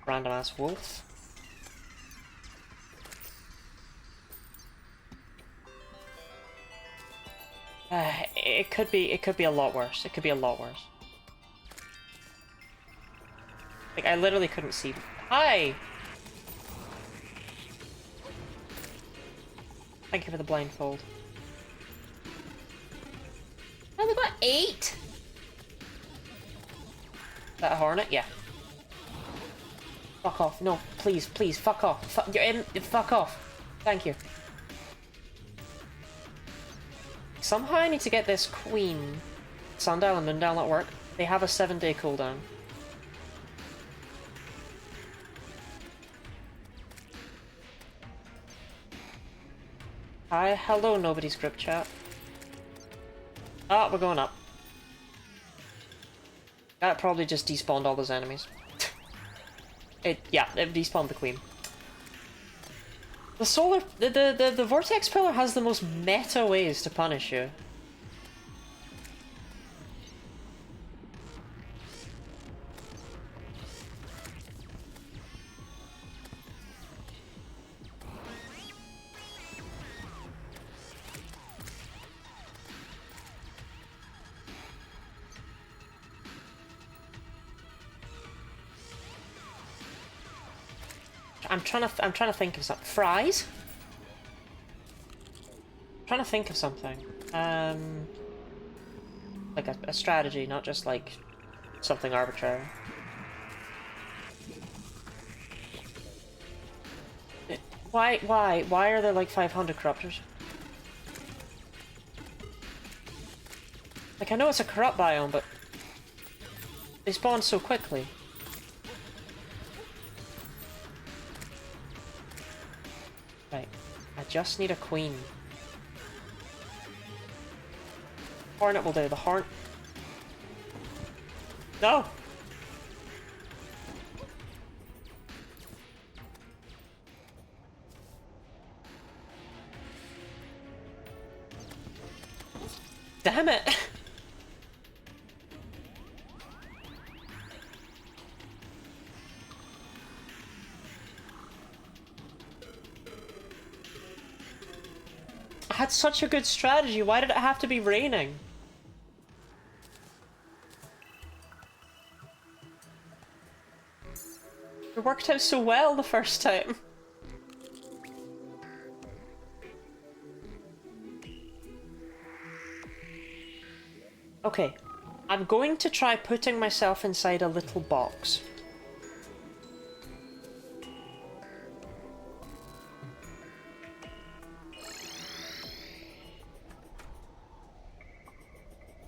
Random ass wolf. It could be a lot worse. It could be a lot worse. Like, I literally couldn't see. Hi! Thank you for the blindfold. Oh, they got 8! Is that a hornet? Yeah. Fuck off. No, please, please, fuck off. You're in. Fuck off. Thank you. Somehow I need to get this queen. Sundial and Moondial not work. They have a 7-day cooldown. Hi, hello, nobody's group chat. Ah, we're going up. That probably just despawned all those enemies. Yeah, it despawned the queen. The solar, the vortex pillar has the most meta ways to punish you. I'm trying to think of something. Fries? I'm trying to think of something. Like a strategy, not just like something arbitrary. Why are there like 500 corruptors? Like, I know it's a corrupt biome, but they spawn so quickly. Right, I just need a queen. Hornet will do, the horn. No! Damn it! I had such a good strategy, why did it have to be raining? It worked out so well the first time. Okay, I'm going to try putting myself inside a little box.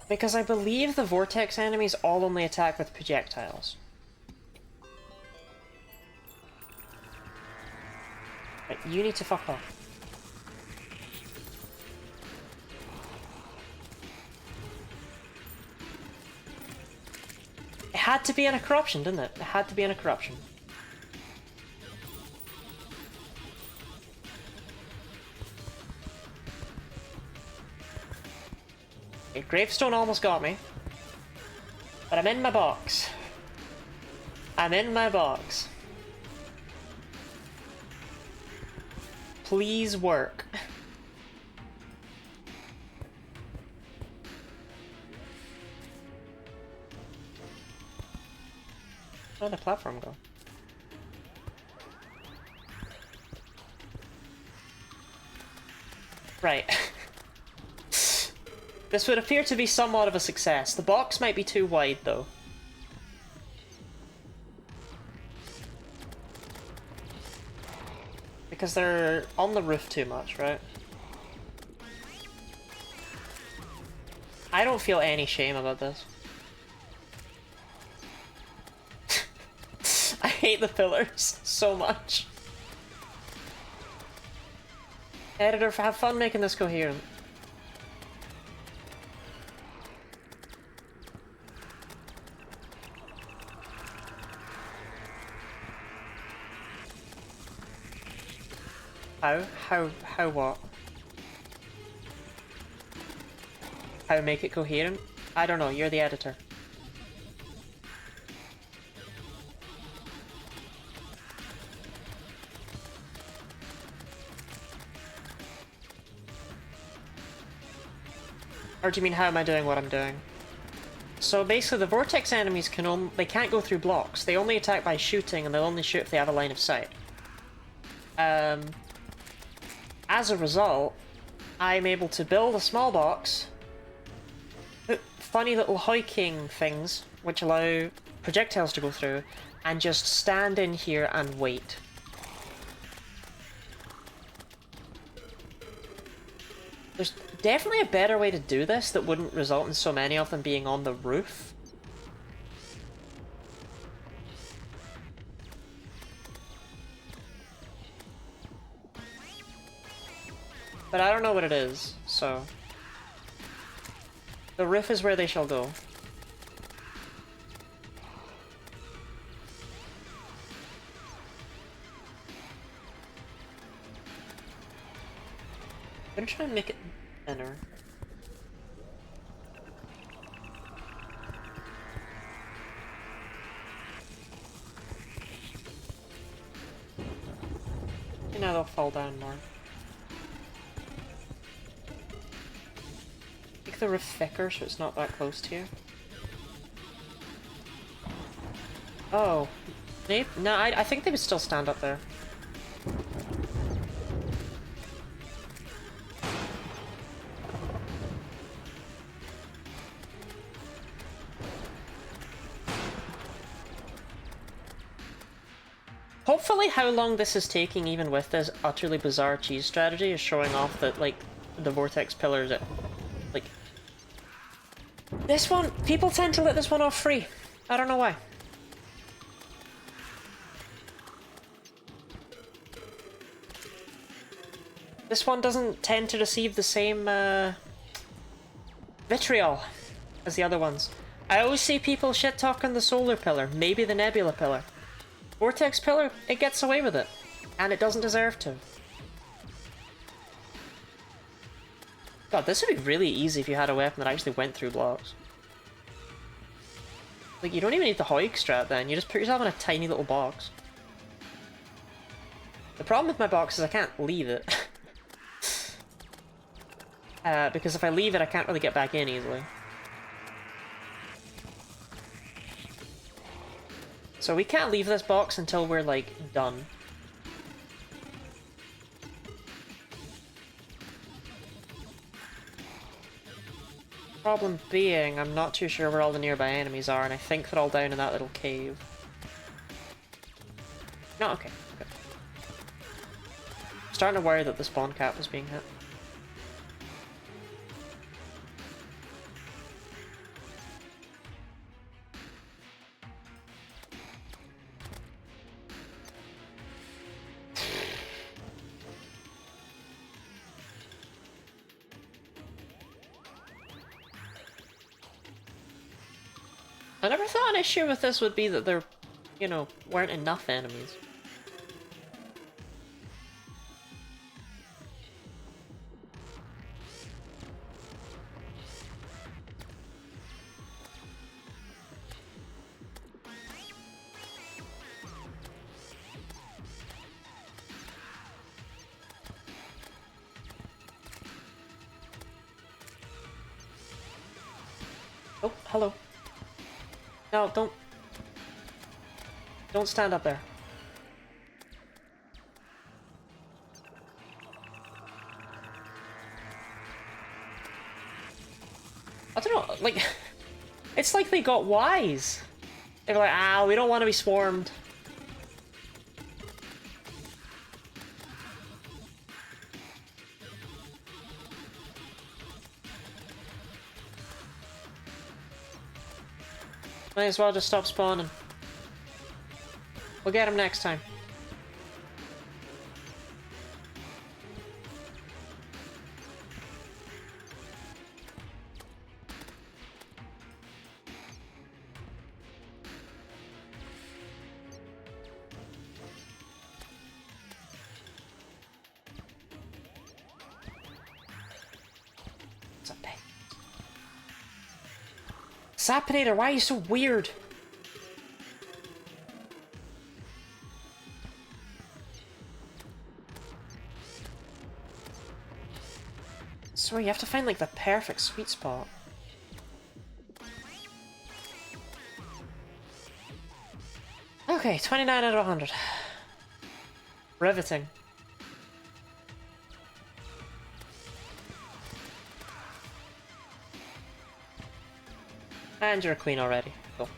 Because I believe the vortex enemies all only attack with projectiles. Right, you need to fuck off. It had to be in a corruption, didn't it? It had to be in a corruption. Okay, Gravestone almost got me. But I'm in my box. I'm in my box. Please work. Where'd the platform go? Right. This would appear to be somewhat of a success. The box might be too wide, though. Because they're on the roof too much, right? I don't feel any shame about this. I hate the pillars so much. Editor, have fun making this coherent. How? How what? How make it coherent? I don't know, you're the editor. Or do you mean how am I doing what I'm doing? So basically the vortex enemies they can't go through blocks. They only attack by shooting, and they'll only shoot if they have a line of sight. As a result, I'm able to build a small box, put funny little hoiking things, which allow projectiles to go through, and just stand in here and wait. There's definitely a better way to do this that wouldn't result in so many of them being on the roof. But I don't know what it is, so... The roof is where they shall go. I'm gonna try and make it thinner. You know, they'll fall down more. Make the roof thicker so it's not that close to you. Oh. Maybe? No, I think they would still stand up there. Hopefully how long this is taking, even with this utterly bizarre cheese strategy, is showing off that, like, the vortex pillars, like... This one, people tend to let this one off free. I don't know why. This one doesn't tend to receive the same, vitriol as the other ones. I always see people shit-talking the solar pillar, maybe the nebula pillar. Vortex pillar, it gets away with it. And it doesn't deserve to. God, this would be really easy if you had a weapon that actually went through blocks. Like, you don't even need the Hoig strat then, you just put yourself in a tiny little box. The problem with my box is I can't leave it. Because if I leave it, I can't really get back in easily. So we can't leave this box until we're, like, done. Problem being, I'm not too sure where all the nearby enemies are, and I think they're all down in that little cave. No, okay. Good. I'm starting to worry that the spawn cap was being hit. I never thought an issue with this would be that there, you know, weren't enough enemies. Oh, hello. No, don't stand up there. I don't know, like, it's like they got wise. They were like, ah, we don't want to be swarmed. Might as well just stop spawning. We'll get him next time. Zapinator, why are you so weird? So you have to find like the perfect sweet spot. Okay, 29 out of 100. Riveting. And you're a queen already. Cool.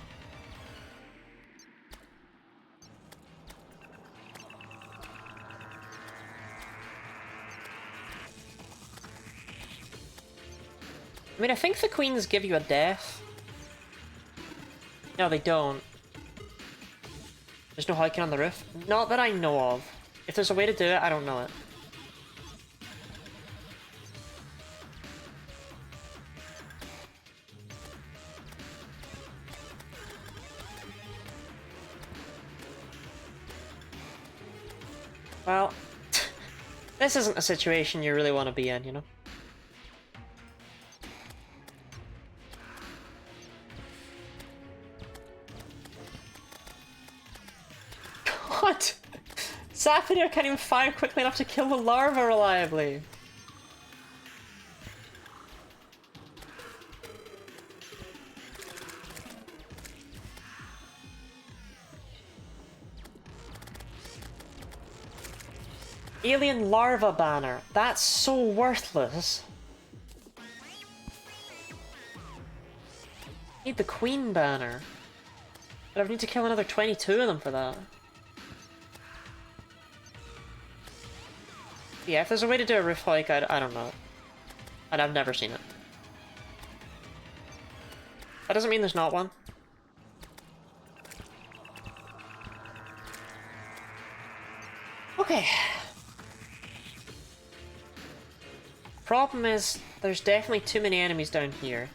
I mean, I think the queens give you a death. No, they don't. There's no hiking on the roof? Not that I know of. If there's a way to do it, I don't know it. Well, this isn't a situation you really want to be in, you know? God! Zapinator can't even fire quickly enough to kill the larva reliably! Alien larva banner. That's so worthless. Need the queen banner. But I would need to kill another 22 of them for that. Yeah, if there's a way to do a roof hike, I don't know. And I've never seen it. That doesn't mean there's not one. Okay. Problem is, there's definitely too many enemies down here.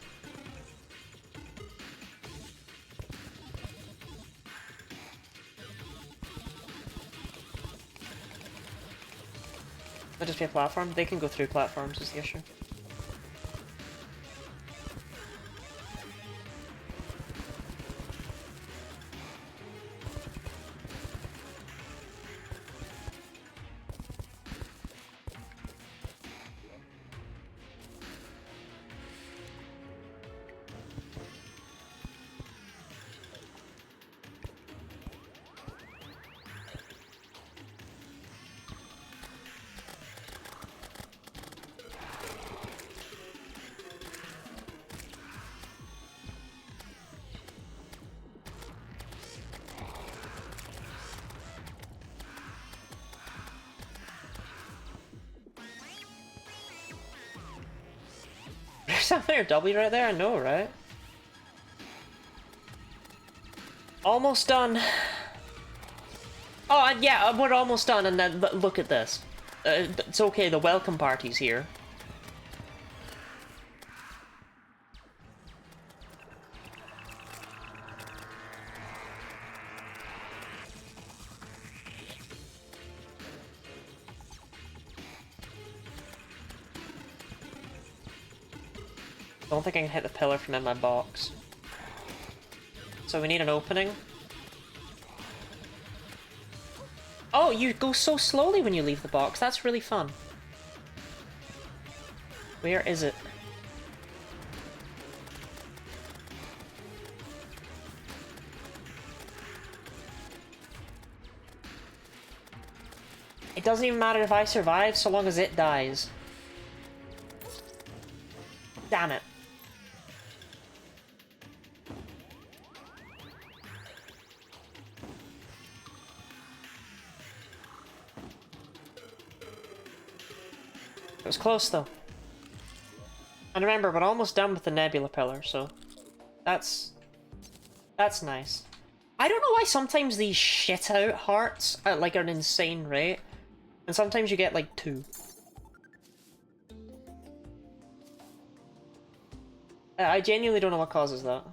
That'll just be a platform? They can go through platforms is the issue. There's something W right there? I know, right? Almost done. Oh, yeah, we're almost done, and then look at this. It's okay, the welcome party's here. Don't think I can hit the pillar from in my box. So we need an opening. Oh, you go so slowly when you leave the box. That's really fun. Where is it? It doesn't even matter if I survive so long as it dies. Damn it. It was close though. And remember, we're almost done with the nebula pillar, so that's nice. I don't know why sometimes these shit out hearts at like an insane rate, and sometimes you get like 2. I genuinely don't know what causes that.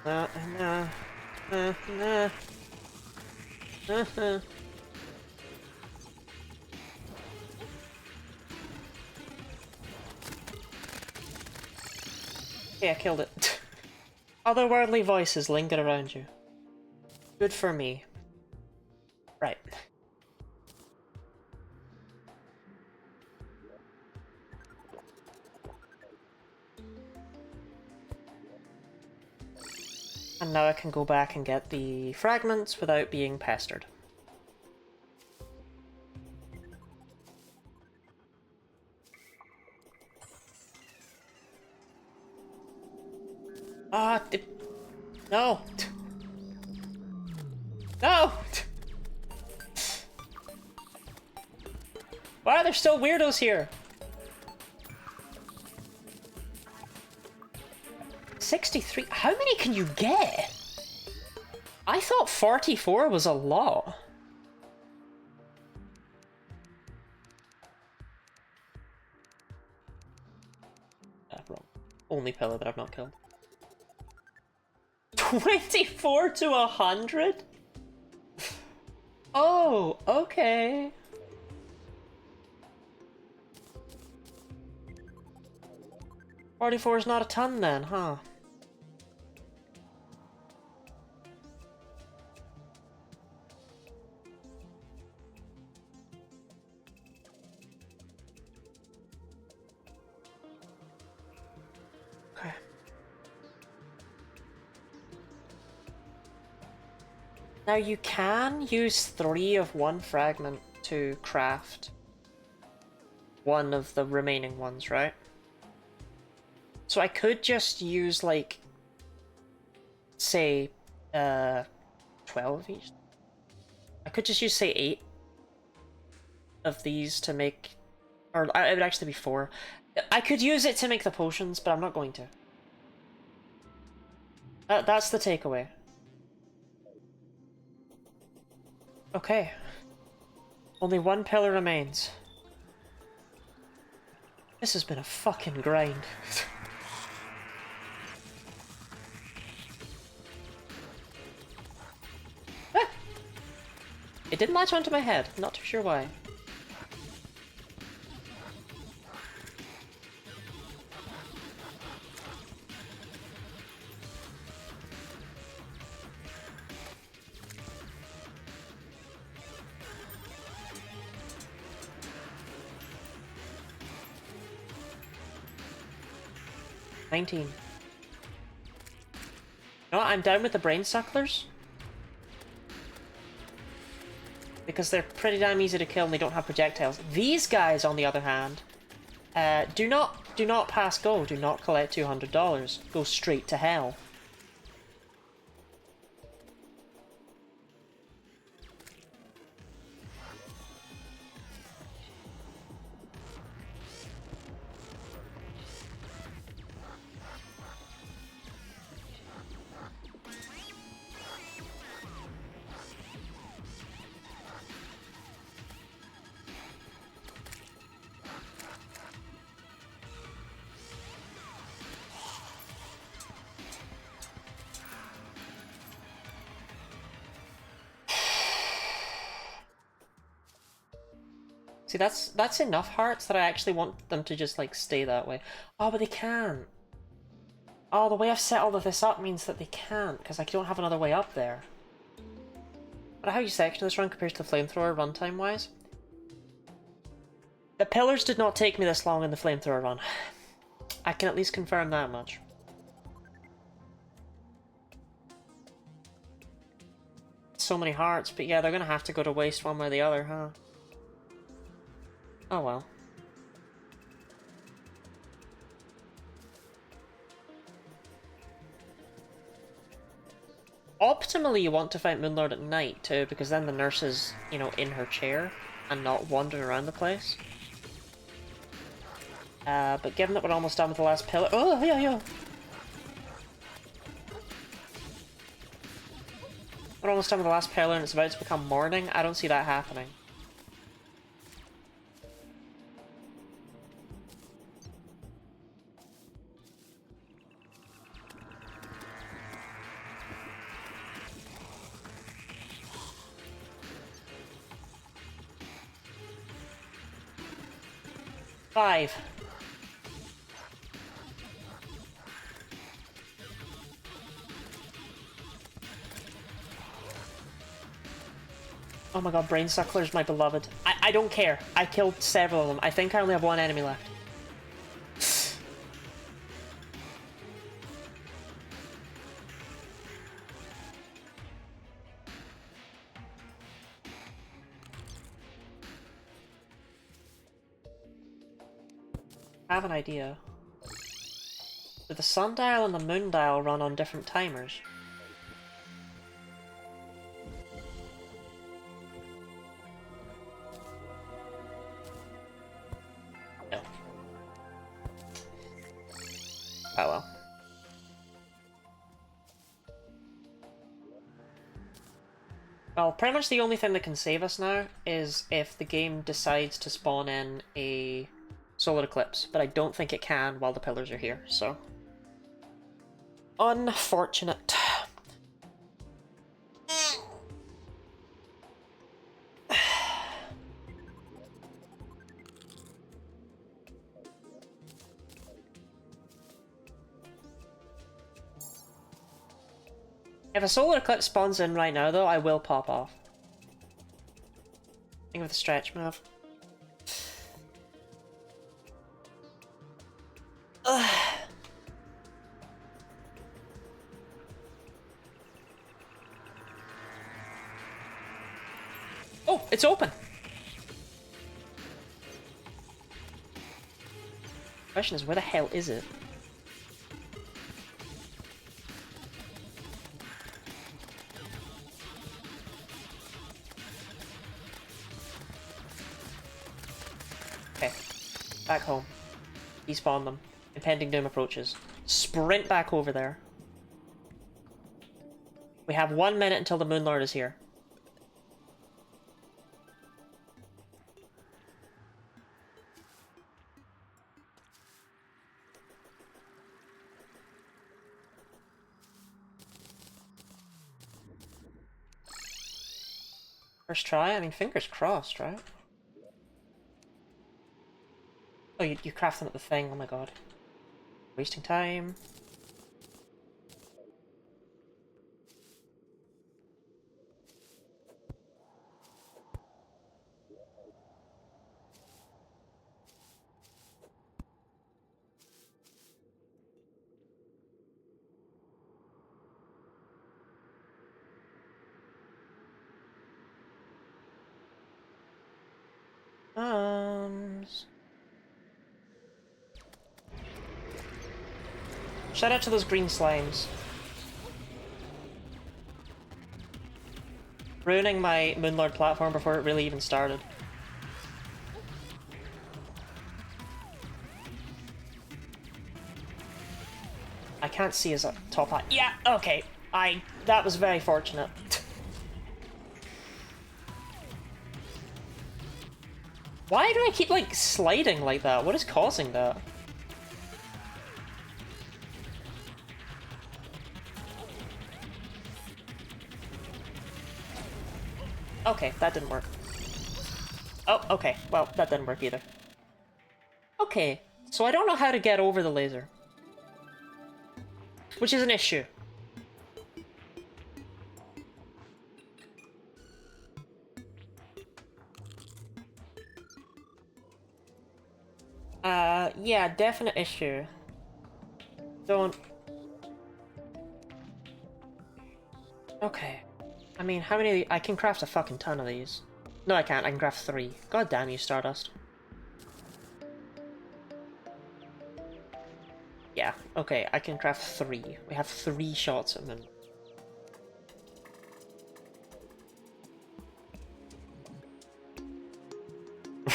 Nah, nah, nah. Yeah, I killed it. Otherworldly voices linger around you. Good for me. Right. And now I can go back and get the fragments without being pestered. Ah, no! No! Why are there still weirdos here? 63? How many can you get? I thought 44 was a lot. Wrong. Only pillar that I've not killed. 24 to 100? Oh, okay. $44 is not a ton then, huh? Okay. Now you can use 3 of one fragment to craft one of the remaining ones, right? So I could just use, like, say, 12 of each. I could just use, say, 8 of these to make... Or it would actually be 4. I could use it to make the potions, but I'm not going to. That's the takeaway. Okay. Only 1 pillar remains. This has been a fucking grind. Ah! It didn't latch onto my head. Not too sure why. $19. You know what? I'm down with the brain sucklers. Because they're pretty damn easy to kill and they don't have projectiles. These guys, on the other hand, do not pass go. Do not collect $200. Go straight to hell. See, that's enough hearts that I actually want them to just, like, stay that way. Oh, but they can't. Oh, the way I've set all of this up means that they can't, because I don't have another way up there. But how you section this run compares to the flamethrower runtime-wise? The pillars did not take me this long in the flamethrower run. I can at least confirm that much. So many hearts, but yeah, they're gonna have to go to waste one way or the other, huh? Oh well. Optimally, you want to fight Moonlord at night, too, because then the nurse is, you know, in her chair and not wandering around the place. But given that we're almost done with the last pillar... Oh, yeah, yeah! We're almost done with the last pillar and it's about to become morning. I don't see that happening. 5. Oh my god, Brain Suckler's my beloved. I don't care. I killed several of them. I think I only have one enemy left. I have an idea. Do the sundial and the moon dial run on different timers? No. Oh well. Well, pretty much the only thing that can save us now is if the game decides to spawn in a solar eclipse, but I don't think it can while the pillars are here, so... Unfortunate. If a solar eclipse spawns in right now, though, I will pop off. Think of the stretch move. Ugh. Oh, it's open! Question is, where the hell is it? Okay. Back home. Despawn them. Impending doom approaches. Sprint back over there. We have 1 minute until the Moon Lord is here. First try? I mean, fingers crossed, right? Oh, you craft them at the thing. Oh my god. Wasting time. Shout out to those green slimes. Ruining my Moonlord platform before it really even started. I can't see his top hat. Yeah, okay. That was very fortunate. Why do I keep, like, sliding like that? What is causing that? Okay, that didn't work. Oh, okay. Well, that didn't work either. Okay, so I don't know how to get over the laser. Which is an issue. Yeah, definite issue. Don't... Okay. I mean, how many... I can craft a fucking ton of these. No, I can't. I can craft 3. God damn you, Stardust. Yeah, okay, I can craft 3. We have 3 shots at them.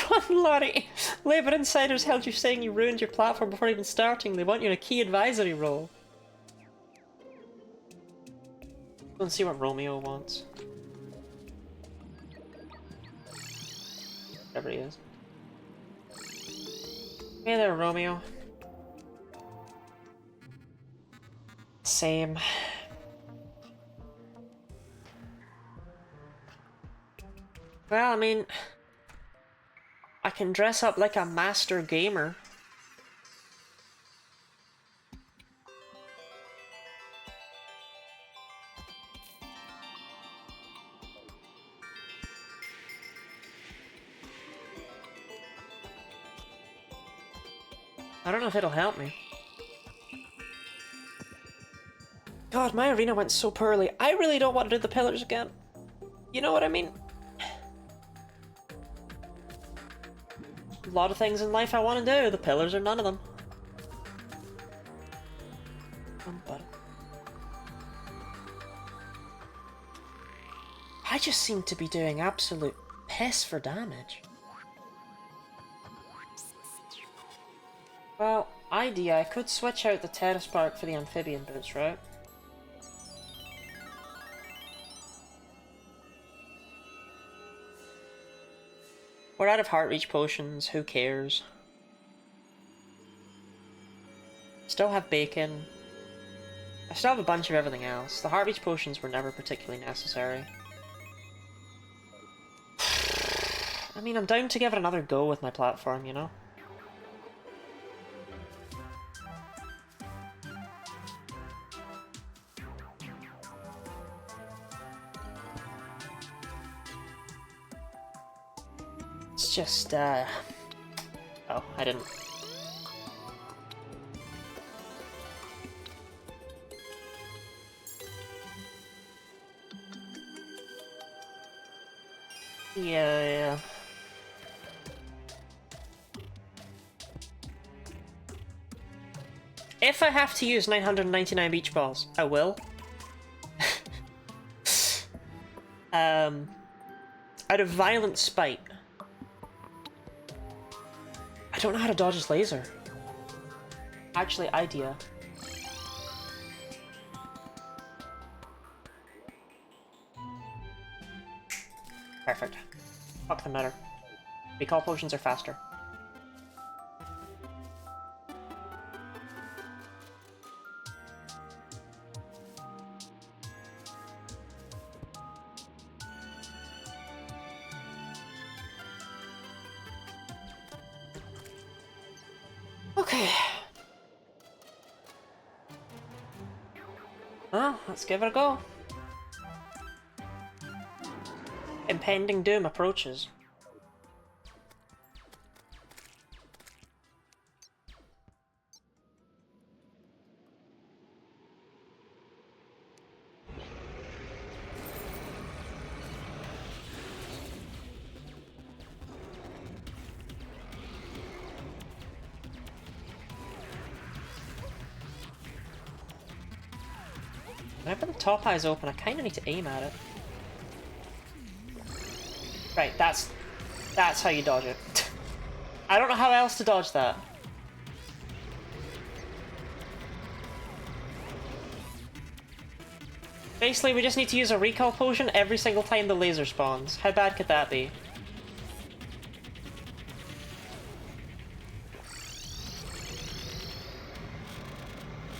Run, Larry! Labour insiders held you saying you ruined your platform before even starting. They want you in a key advisory role. Let's see what Romeo wants. Whatever he is. Hey there, Romeo. Same. Well, I mean... I can dress up like a master gamer. I don't know if it'll help me. God, my arena went so poorly. I really don't want to do the pillars again. You know what I mean? A lot of things in life I want to do. The pillars are none of them. I just seem to be doing absolute piss for damage. Well, idea, I could switch out the terrace park for the amphibian boots, right? We're out of heart reach potions, who cares? Still have bacon. I still have a bunch of everything else. The heart reach potions were never particularly necessary. I mean, I'm down to give it another go with my platform, you know? It's just, oh, I didn't. Yeah. If I have to use 999 beach balls, I will. Out of violent spite. I don't know how to dodge this laser. Actually, idea. Perfect. Fuck the matter. Recall potions are faster. Okay. Well, let's give it a go. Impending doom approaches. Whenever the top eye's open, I kind of need to aim at it. Right, that's how you dodge it. I don't know how else to dodge that. Basically, we just need to use a recall potion every single time the laser spawns. How bad could that be?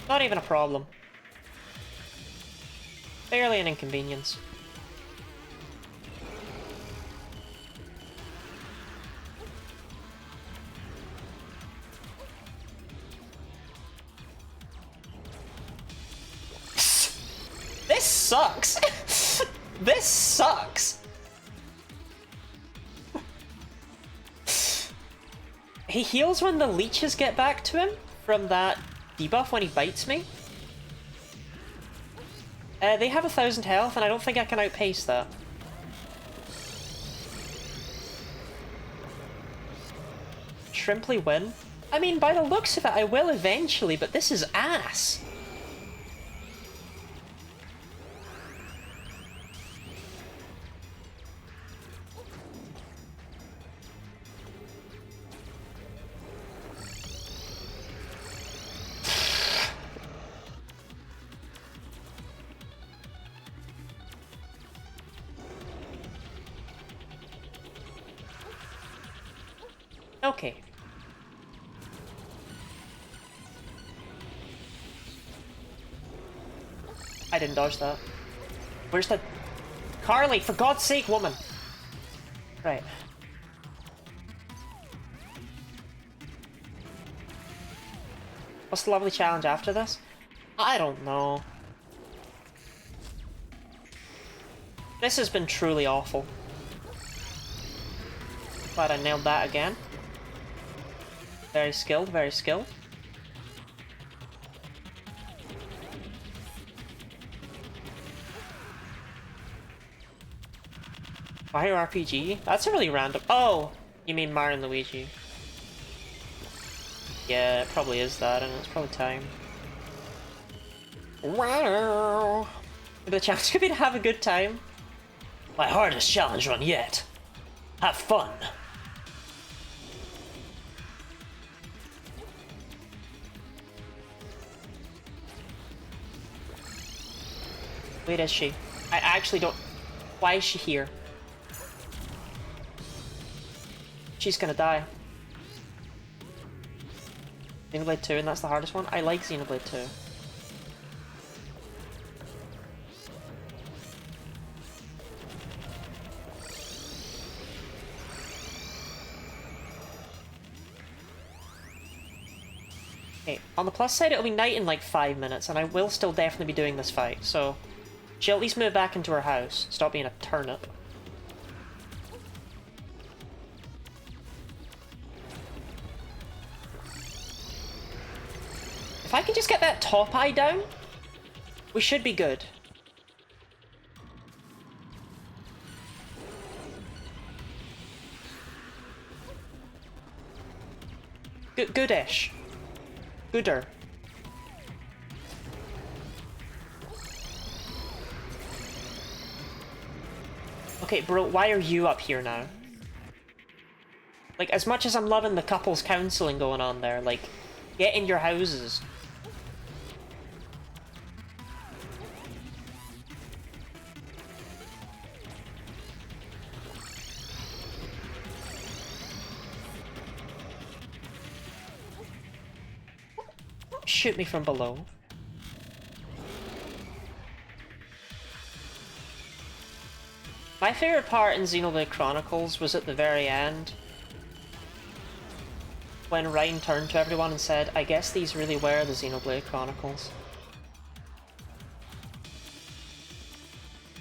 Not even a problem. Barely an inconvenience. This sucks! This sucks! He heals when the leeches get back to him from that debuff when he bites me. They have 1,000 health, and I don't think I can outpace that. Shrimply win? I mean, by the looks of it, I will eventually, but this is ass. Okay. I didn't dodge that. Where's the... Carly, for God's sake, woman! Right. What's the lovely challenge after this? I don't know. This has been truly awful. Glad I nailed that again. Very skilled, very skilled. Mario RPG? That's a really random— oh! You mean Mario and Luigi. Yeah, it probably is that, and it's probably time. Wow! The challenge could be to have a good time. My hardest challenge run yet. Have fun. Wait, is she? I actually don't— why is she here? She's gonna die. Xenoblade 2, and that's the hardest one? I like Xenoblade 2. Okay, on the plus side, it'll be night in like 5 minutes, and I will still definitely be doing this fight, so she'll at least move back into her house. Stop being a turnip. If I can just get that top eye down, we should be good. Goodish. Gooder. Okay, bro, why are you up here now? Like, as much as I'm loving the couples counseling going on there, like, get in your houses. Shoot me from below. My favorite part in Xenoblade Chronicles was at the very end, when Ryan turned to everyone and said, I guess these really were the Xenoblade Chronicles.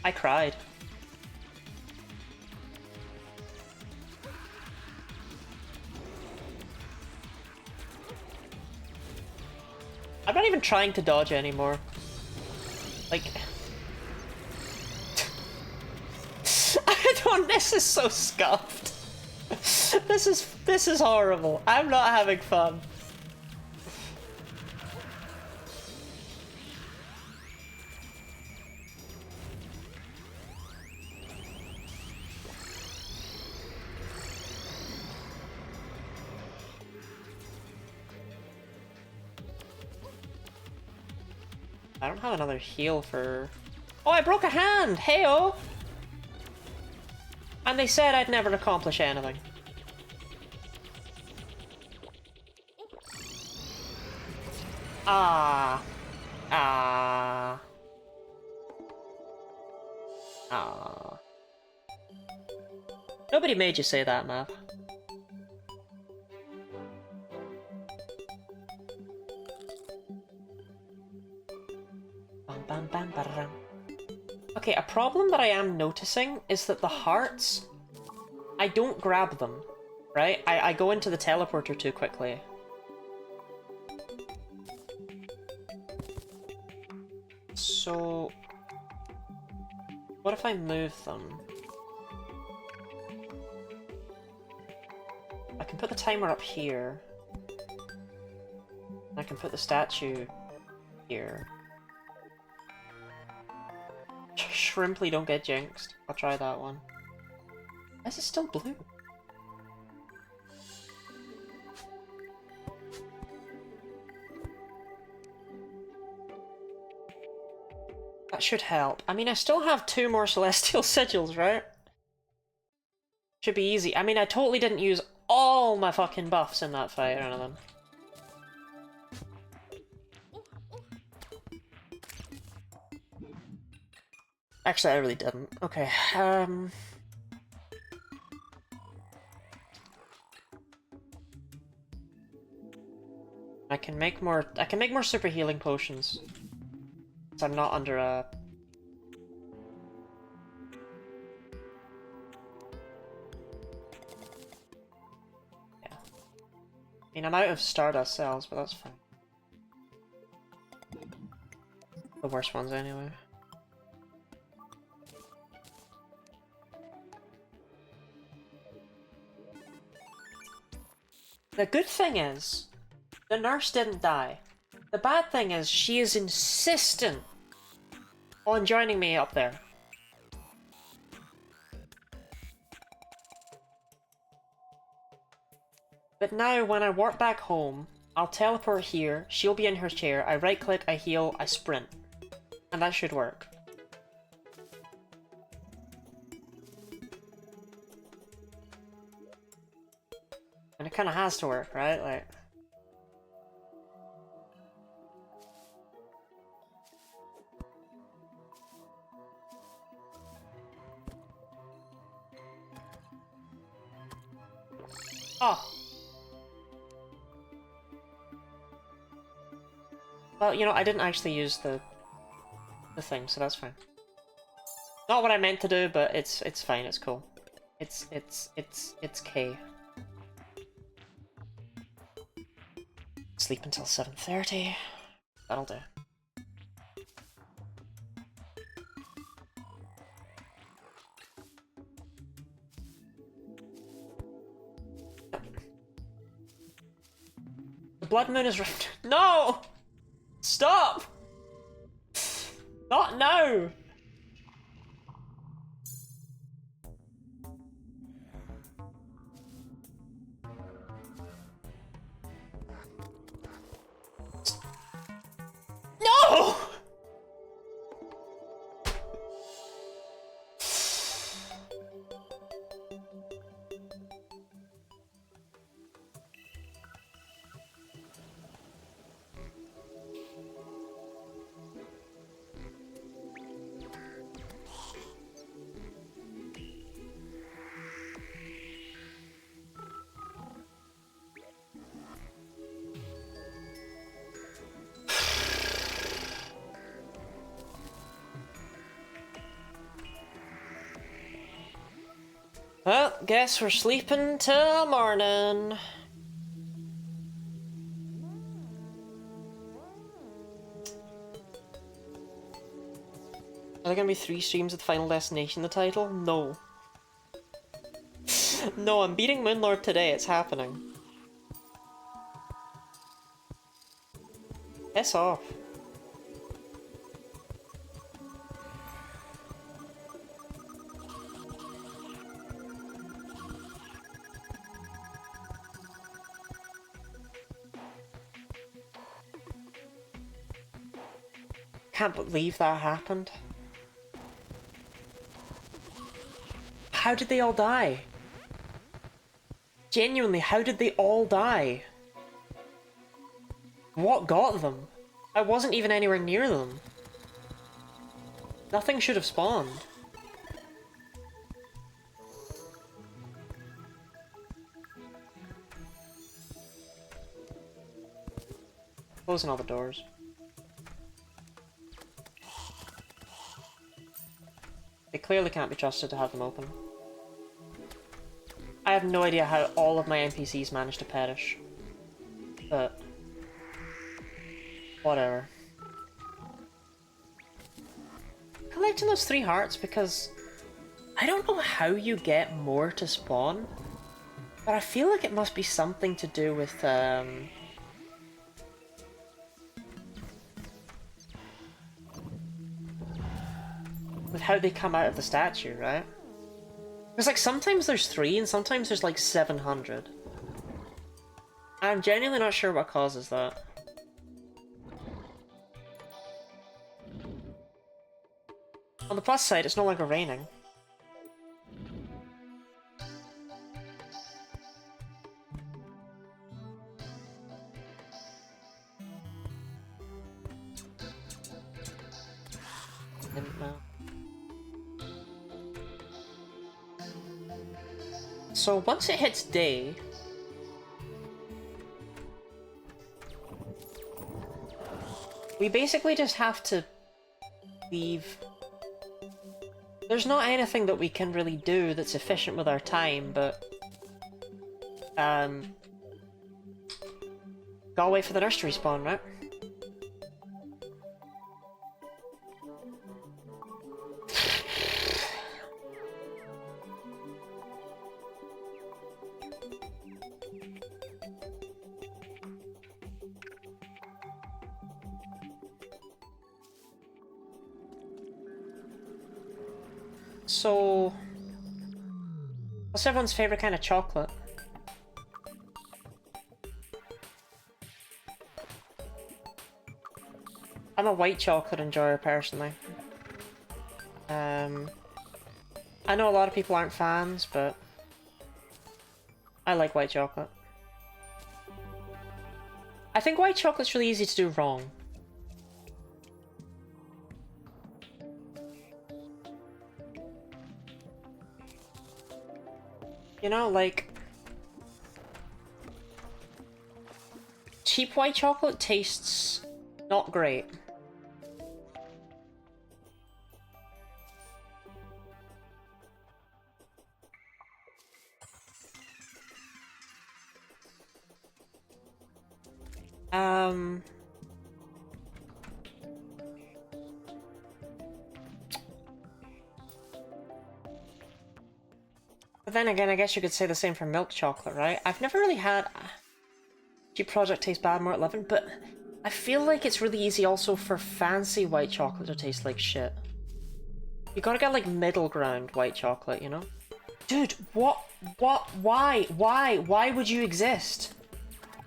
I cried. I'm not even trying to dodge anymore. Like... I don't— this is so scuffed. This is horrible. I'm not having fun. I don't have another heal for— oh, I broke a hand! Hey-oh! And they said I'd never accomplish anything. Ah. Ah. Ah. Nobody made you say that, Mav. Bam, bam, bam, ba-da-dam. Okay, a problem that I am noticing is that the hearts, I don't grab them, right? I go into the teleporter too quickly. So, what if I move them? I can put the timer up here. I can put the statue here. Shrimply don't get jinxed. I'll try that one. Why is it still blue? That should help. I mean, I still have 2 more celestial sigils, right? Should be easy. I mean, I totally didn't use all my fucking buffs in that fight or anything. Actually, I really didn't. Okay, can make more super healing potions. So I'm not under a... Yeah. I mean, I'm out of Stardust cells, but that's fine. The worst ones anyway. The good thing is, the nurse didn't die. The bad thing is, she is insistent on joining me up there. But now, when I warp back home, I'll teleport here, she'll be in her chair, I right-click, I heal, I sprint. And that should work. And it kinda has to work, right? Like... Oh! Well, you know, I didn't actually use the thing, so that's fine. Not what I meant to do, but it's fine, it's cool. It's K. Sleep until 7:30. That'll do. The blood moon is No! Stop! Not now! No! Well, guess we're sleeping till morning. Are there gonna be 3 streams of Final Destination, the title? No. No, I'm beating Moonlord today, it's happening. Piss off. Can't believe that happened. How did they all die? Genuinely, how did they all die? What got them? I wasn't even anywhere near them. Nothing should have spawned. Closing all the doors. They clearly can't be trusted to have them open. I have no idea how all of my NPCs managed to perish. But... whatever. Collecting those 3 hearts because... I don't know how you get more to spawn. But I feel like it must be something to do with, with how they come out of the statue, right? Because like sometimes there's 3 and sometimes there's like 700. I'm genuinely not sure what causes that. On the plus side, it's no longer raining. Didn't know. So once it hits day... We basically just have to leave. There's not anything that we can really do that's efficient with our time, but gotta wait for the nurse to respawn, right? So, what's everyone's favorite kind of chocolate? I'm a white chocolate enjoyer, personally. I know a lot of people aren't fans, but I like white chocolate. I think white chocolate's really easy to do wrong. You know, like, cheap white chocolate tastes not great. But then again, I guess you could say the same for milk chocolate, right? I've never really had cheap product taste bad more at 11, but I feel like it's really easy also for fancy white chocolate to taste like shit. You gotta get like middle ground white chocolate, you know? Dude, why would you exist?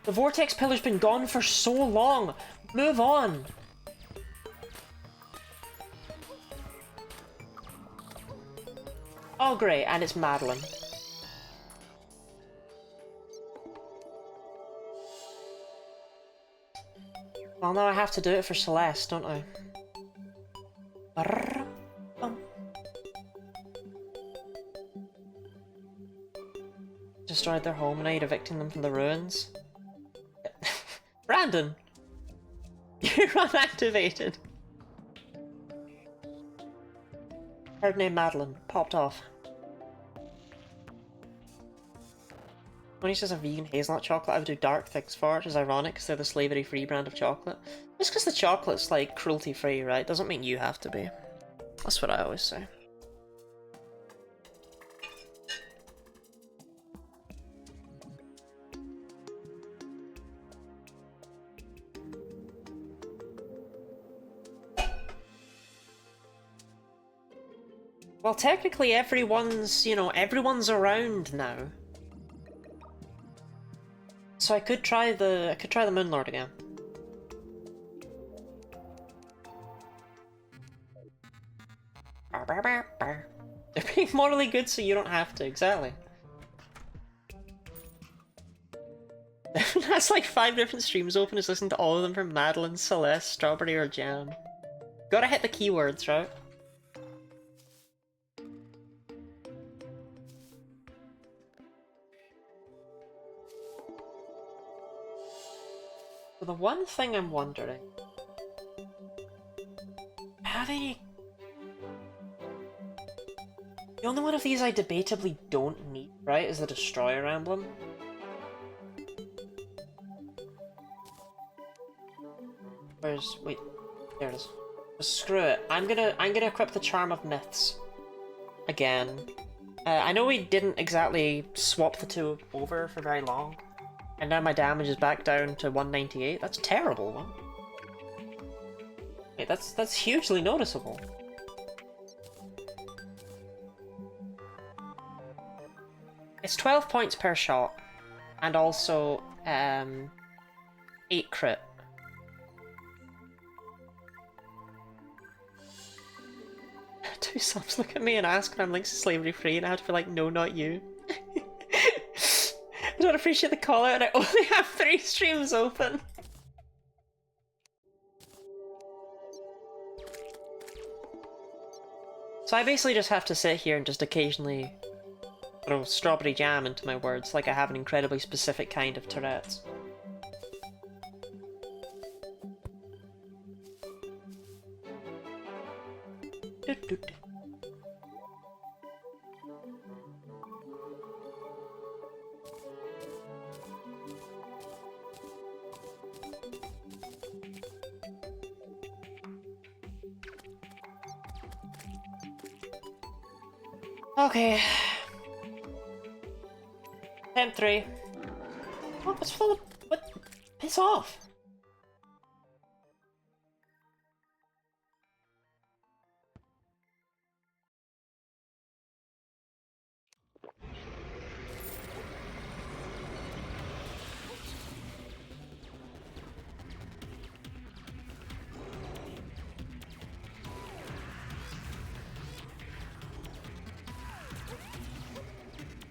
The vortex pillar's been gone for so long. Move on. Oh great, and it's Madeline. Well, now I have to do it for Celeste, don't I? Destroyed their home and now you're evicting them from the ruins. Brandon! You're unactivated. Herb named Madeline. Popped off. When he says a vegan hazelnut chocolate, I would do dark things for it, which is ironic because they're the slavery-free brand of chocolate. Just because the chocolate's, like, cruelty-free, right? Doesn't mean you have to be. That's what I always say. Well, technically everyone's, you know, everyone's around now. So I could try the Moonlord again. They're being morally good so you don't have to, exactly. That's like 5 different streams open, just listen to all of them from Madeline, Celeste, Strawberry, or Jam. Gotta hit the keywords, right? So the one thing I'm wondering... Have any... The only one of these I debatably don't need, right, is the Destroyer emblem. Where's... wait, there it is. But screw it, I'm gonna equip the Charm of Myths. Again. I know we didn't exactly swap the two over for very long. And now my damage is back down to 198. That's terrible, man. Wait, that's hugely noticeable. It's 12 points per shot. And also, 8 crit. Two subs look at me and ask when I'm linked to slavery free and I have to be like, no, not you. I don't appreciate the call out and I only have 3 streams open. So I basically just have to sit here and just occasionally throw strawberry jam into my words like I have an incredibly specific kind of Tourette's. Okay. Temp 3. Oh, what's full of... What? Piss off.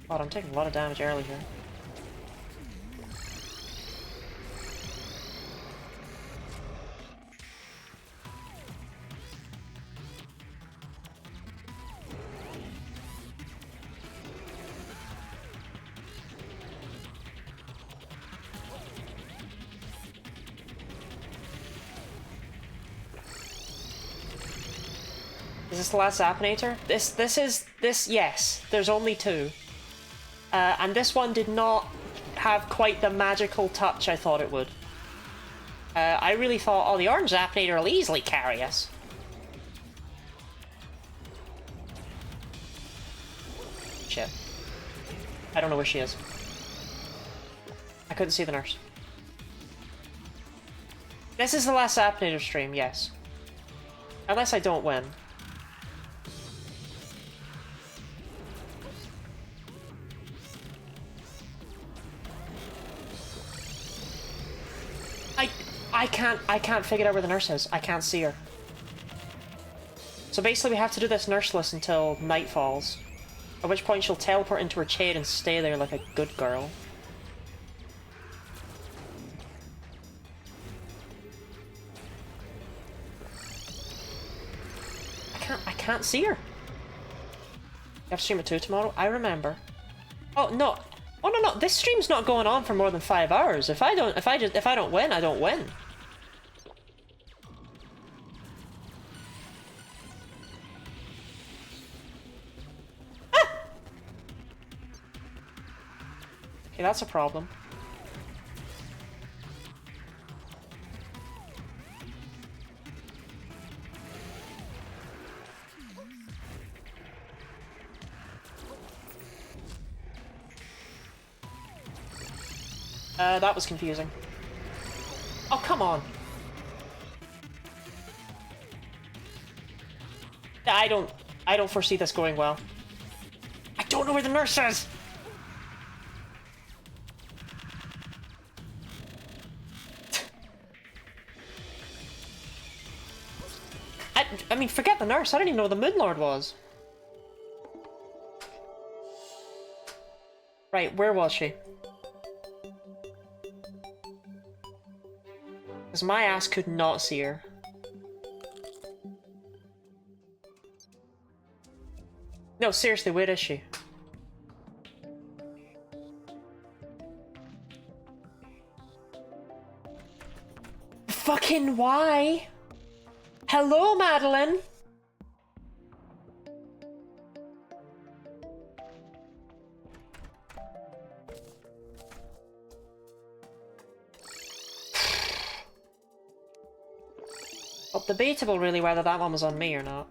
God, I'm taking a lot of damage early here. Is this the last Zapinator? Yes. There's only 2. And this one did not have quite the magical touch I thought it would. I really thought, oh, the orange Zapinator will easily carry us. Shit. I don't know where she is. I couldn't see the nurse. This is the last Zapinator stream, yes. Unless I don't win. I can't figure out where the nurse is. I can't see her. So basically we have to do this nurseless until night falls. At which point she'll teleport into her chair and stay there like a good girl. I can't see her. You have to stream at 2 tomorrow? I remember. Oh no. Oh no, this stream's not going on for more than 5 hours. If I don't win, I don't win. Ah! Okay, that's a problem. That was confusing. Oh, come on. I don't foresee this going well. I don't know where the nurse is! I mean, forget the nurse. I don't even know where the Moon Lord was. Right, where was she? Because my ass could not see her. No, seriously, where is she? Fucking why? Hello, Madeline! Well, debatable really whether that one was on me or not.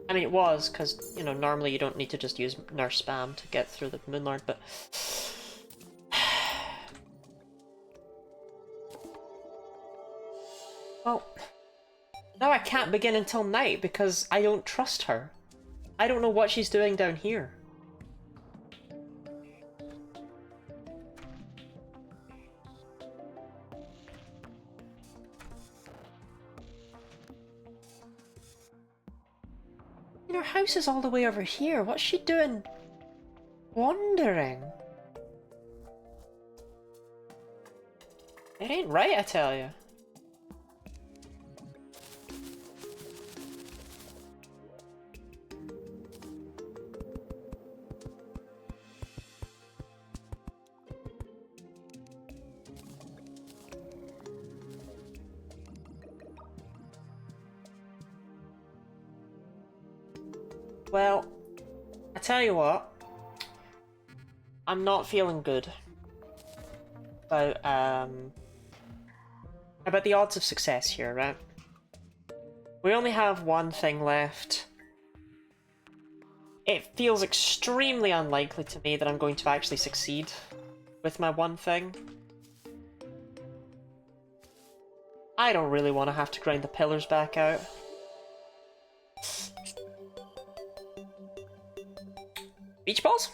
I mean, it was, because, you know, normally you don't need to just use nurse spam to get through the Moonlord, but... Well, now I can't begin until night because I don't trust her. I don't know what she's doing down here. You know, her house is all the way over here. What's she doing? Wandering? It ain't right, I tell you. Well, I tell you what, I'm not feeling good about the odds of success here, right? We only have one thing left. It feels extremely unlikely to me that I'm going to actually succeed with my one thing. I don't really want to have to grind the pillars back out. Beach balls?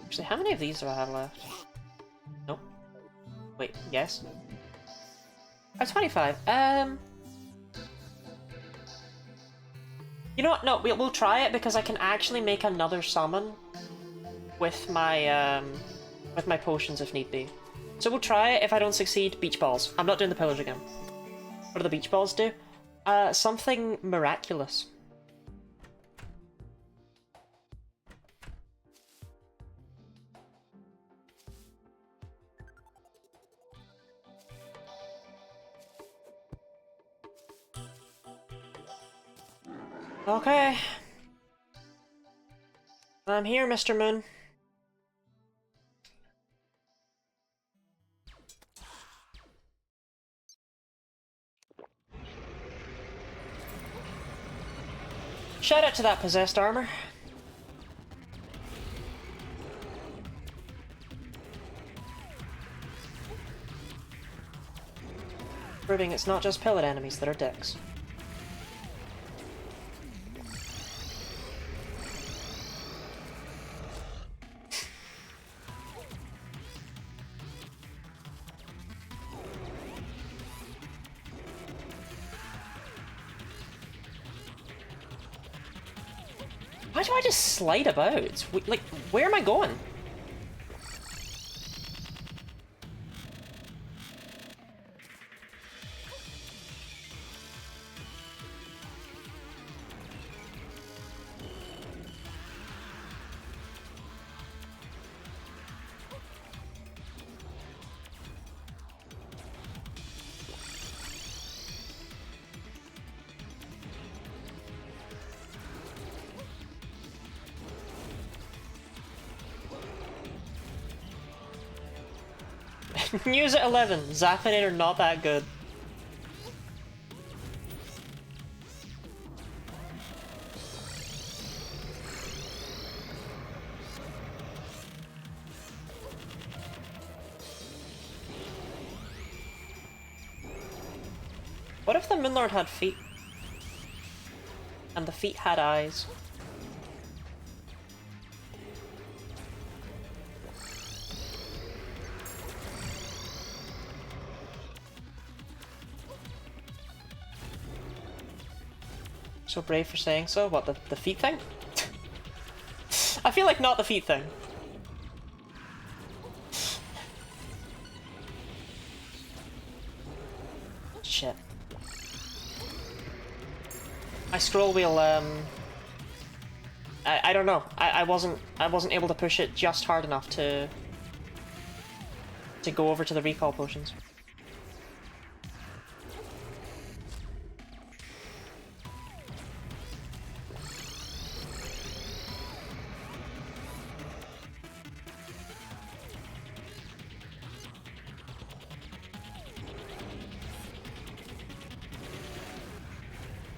Actually, how many of these do I have left? Nope. Wait, yes? Oh, 25. You know what? No, we'll try it because I can actually make another summon with my potions if need be. So we'll try it. If I don't succeed, beach balls. I'm not doing the pillars again. What do the beach balls do? Something miraculous. Okay. I'm here, Mr. Moon. Shout out to that possessed armor. Proving it's not just pillar enemies that are dicks. Why do I just slide about? Like, where am I going? News at 11. Zapinator not that good. What if the Moonlord had feet? And the feet had eyes? So brave for saying so? What, the feet thing? I feel like not the feet thing. Shit. My scroll wheel, I don't know. I wasn't able to push it just hard enough to go over to the recall potions.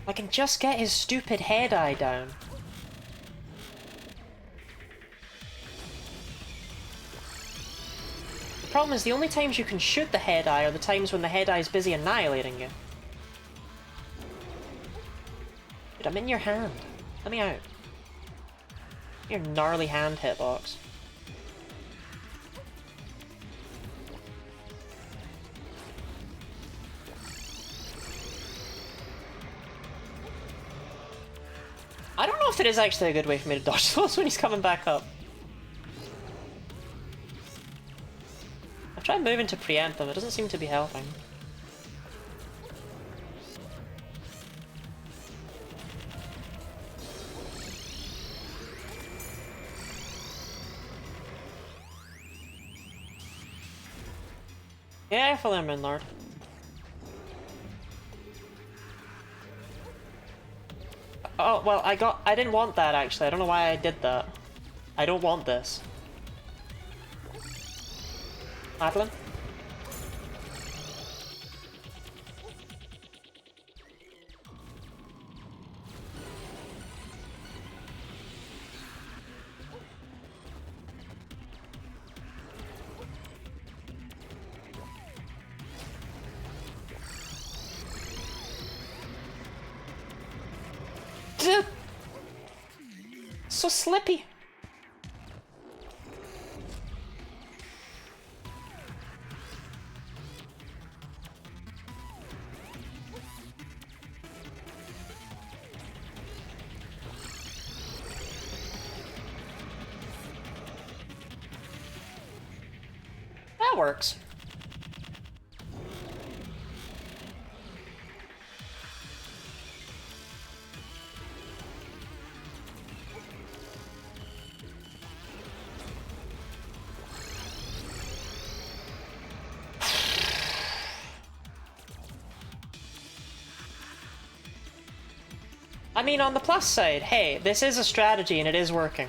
I can just get his stupid head eye down. The problem is the only times you can shoot the head eye are the times when the head eye is busy annihilating you. Dude, I'm in your hand. Let me out. Your gnarly hand hitbox. I don't know if it is actually a good way for me to dodge those when he's coming back up. I've tried moving to preempt them, it doesn't seem to be helping. Careful there, Moonlord. Oh, well, I didn't want that, actually. I don't know why I did that. I don't want this. Madeline? So slippy. That works. I mean, on the plus side, hey, this is a strategy and it is working.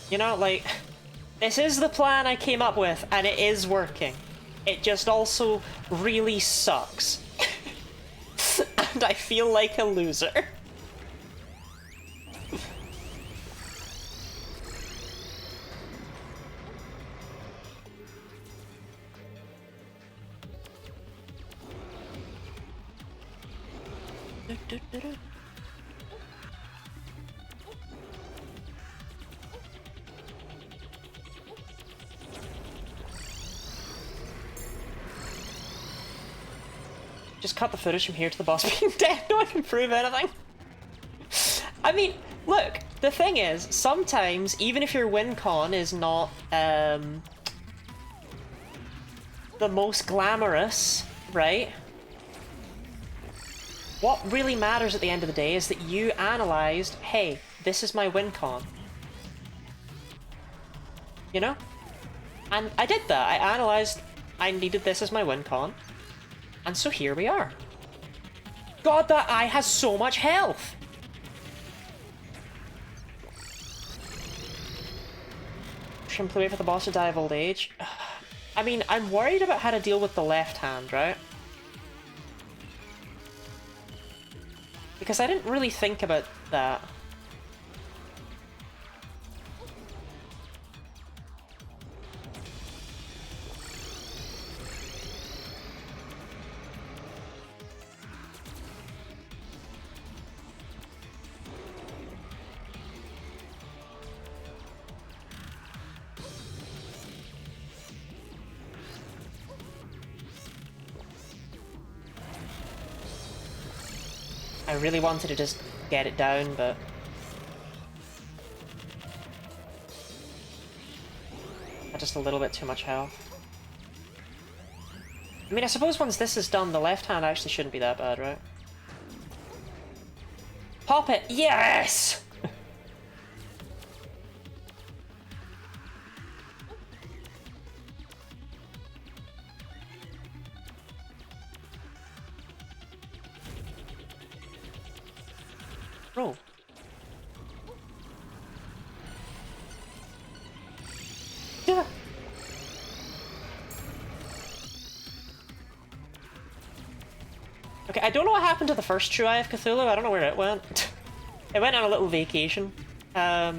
You know, like, this is the plan I came up with and it is working. It just also really sucks. And I feel like a loser. Just cut the footage from here to the boss being dead. No one can prove anything. I mean, look, the thing is, sometimes, even if your win con is not the most glamorous, right? What really matters at the end of the day is that you analysed, hey, this is my win con. You know? And I did that. I analysed, I needed this as my win con. And so here we are. God, that eye has so much health! Simply wait for the boss to die of old age. I mean, I'm worried about how to deal with the left hand, right? Because I didn't really think about that. I really wanted to just get it down, but... I had just a little bit too much health. I mean, I suppose once this is done, the left hand actually shouldn't be that bad, right? Pop it! Yes! Bro. Yeah. Okay, I don't know what happened to the first True Eye of Cthulhu. I don't know where it went. It went on a little vacation. Oh,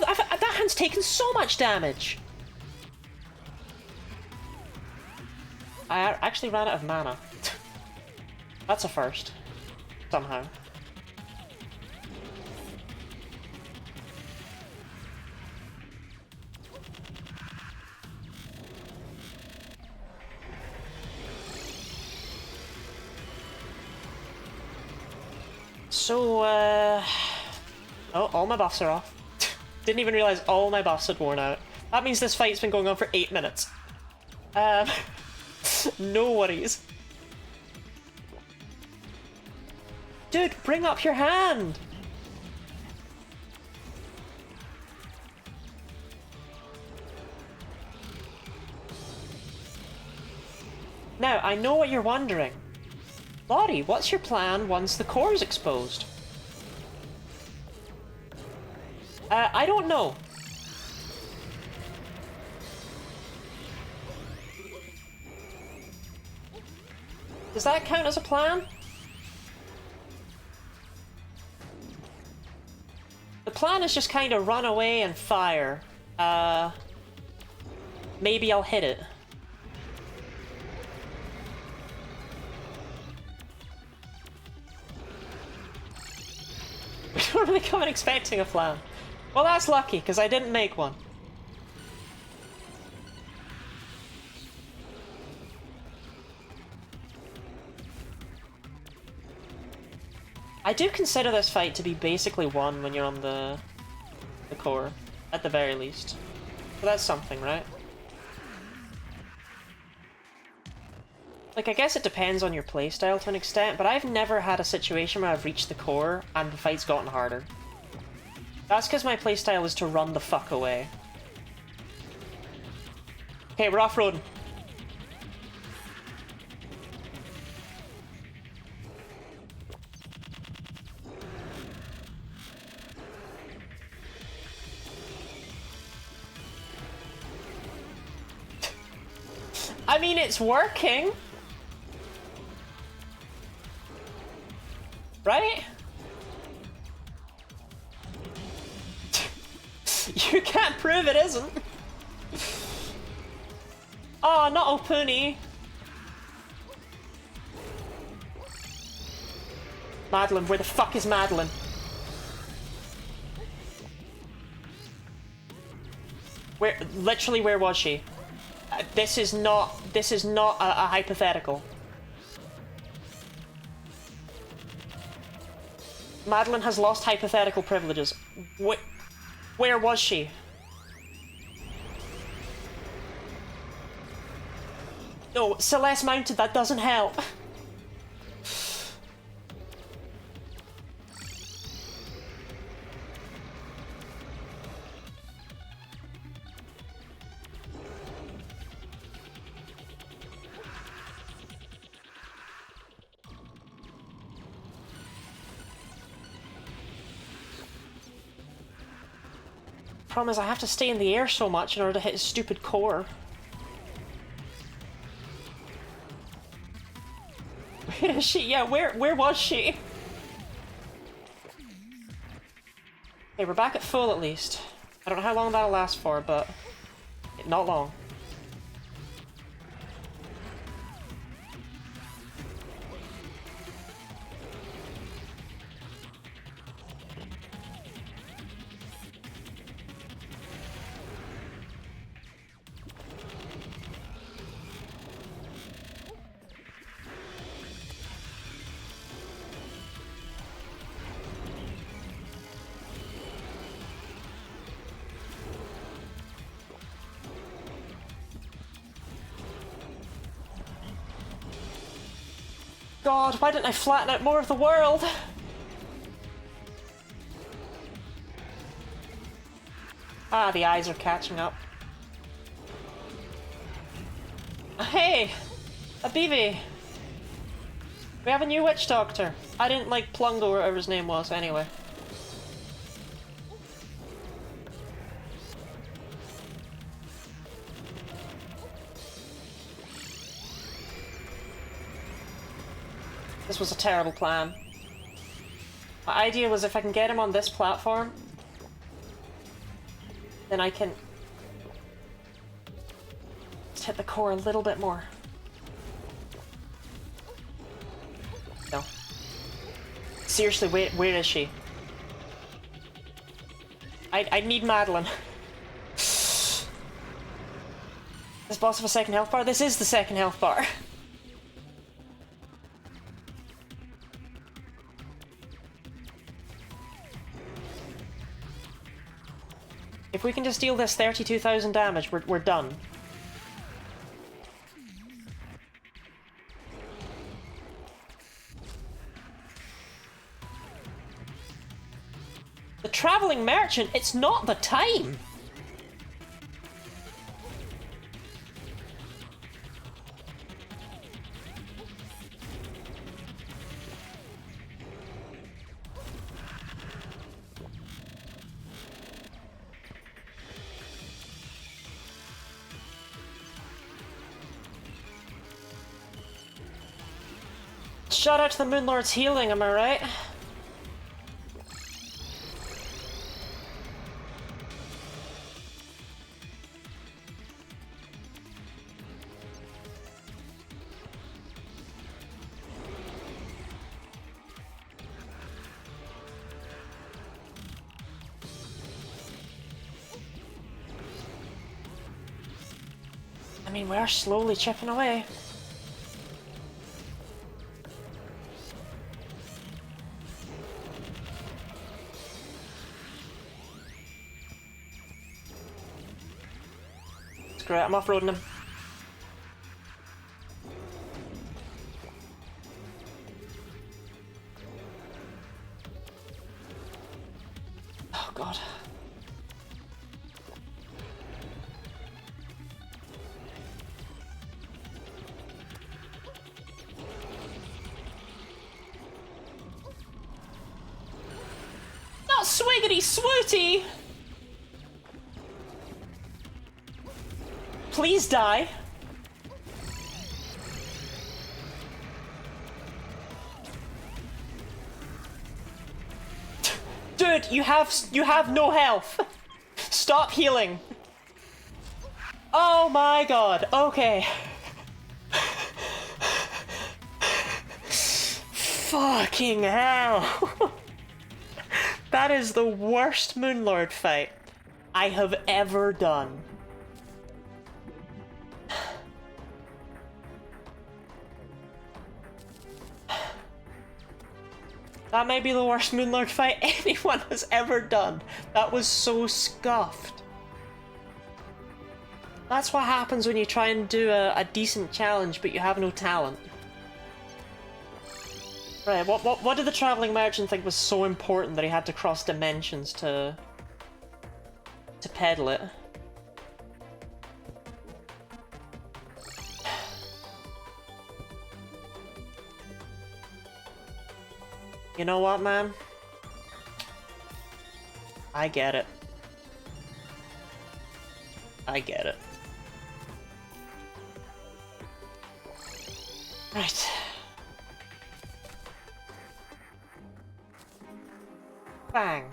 that hand's taken so much damage! I actually ran out of mana. That's a first. Somehow. So, oh, all my buffs are off. Didn't even realize all my buffs had worn out. That means this fight's been going on for 8 minutes. No worries. Dude, bring up your hand! Now, I know what you're wondering. Lottie, what's your plan once the core is exposed? I don't know. Does that count as a plan? The plan is just kind of run away and fire. Maybe I'll hit it. We don't really come in expecting a plan. Well, that's lucky, because I didn't make one. I do consider this fight to be basically won when you're on the core, at the very least. So that's something, right? Like, I guess it depends on your playstyle to an extent, but I've never had a situation where I've reached the core and the fight's gotten harder. That's because my playstyle is to run the fuck away. Okay, we're off-roading. I mean, it's working! Right? You can't prove it isn't! Oh, not Opuni! Madeline, where the fuck is Madeline? Where, literally, where was she? This is not a hypothetical. Madeline has lost hypothetical privileges. Where was she? No, Celeste mounted, that doesn't help. Problem is I have to stay in the air so much in order to hit his stupid core. Where is she? Yeah, where was she? Okay, we're back at full at least. I don't know how long that'll last for, but not long. God, why didn't I flatten out more of the world? Ah, the eyes are catching up. Hey! Abibi! We have a new witch doctor. I didn't like Plungo or whatever his name was, anyway. This was a terrible plan. My idea was if I can get him on this platform, then I can just hit the core a little bit more. No. Seriously, where is she? I need Madeline. This boss have a second health bar? This is the second health bar. If we can just deal this 32,000 damage, we're done. The traveling merchant, it's not the time! Shout out to the Moonlord's healing, am I right? I mean, we are slowly chipping away. Screw it, I'm off-roading him. Oh god. Not swiggity swooty! Please die. Dude, you have no health. Stop healing. Oh my god. Okay. Fucking hell. That is the worst Moonlord fight I have ever done. That may be the worst Moonlord fight anyone has ever done. That was so scuffed. That's what happens when you try and do a decent challenge but you have no talent. Right, what did the Traveling Merchant think was so important that he had to cross dimensions to peddle it? You know what, man? I get it. I get it. Right. Bang.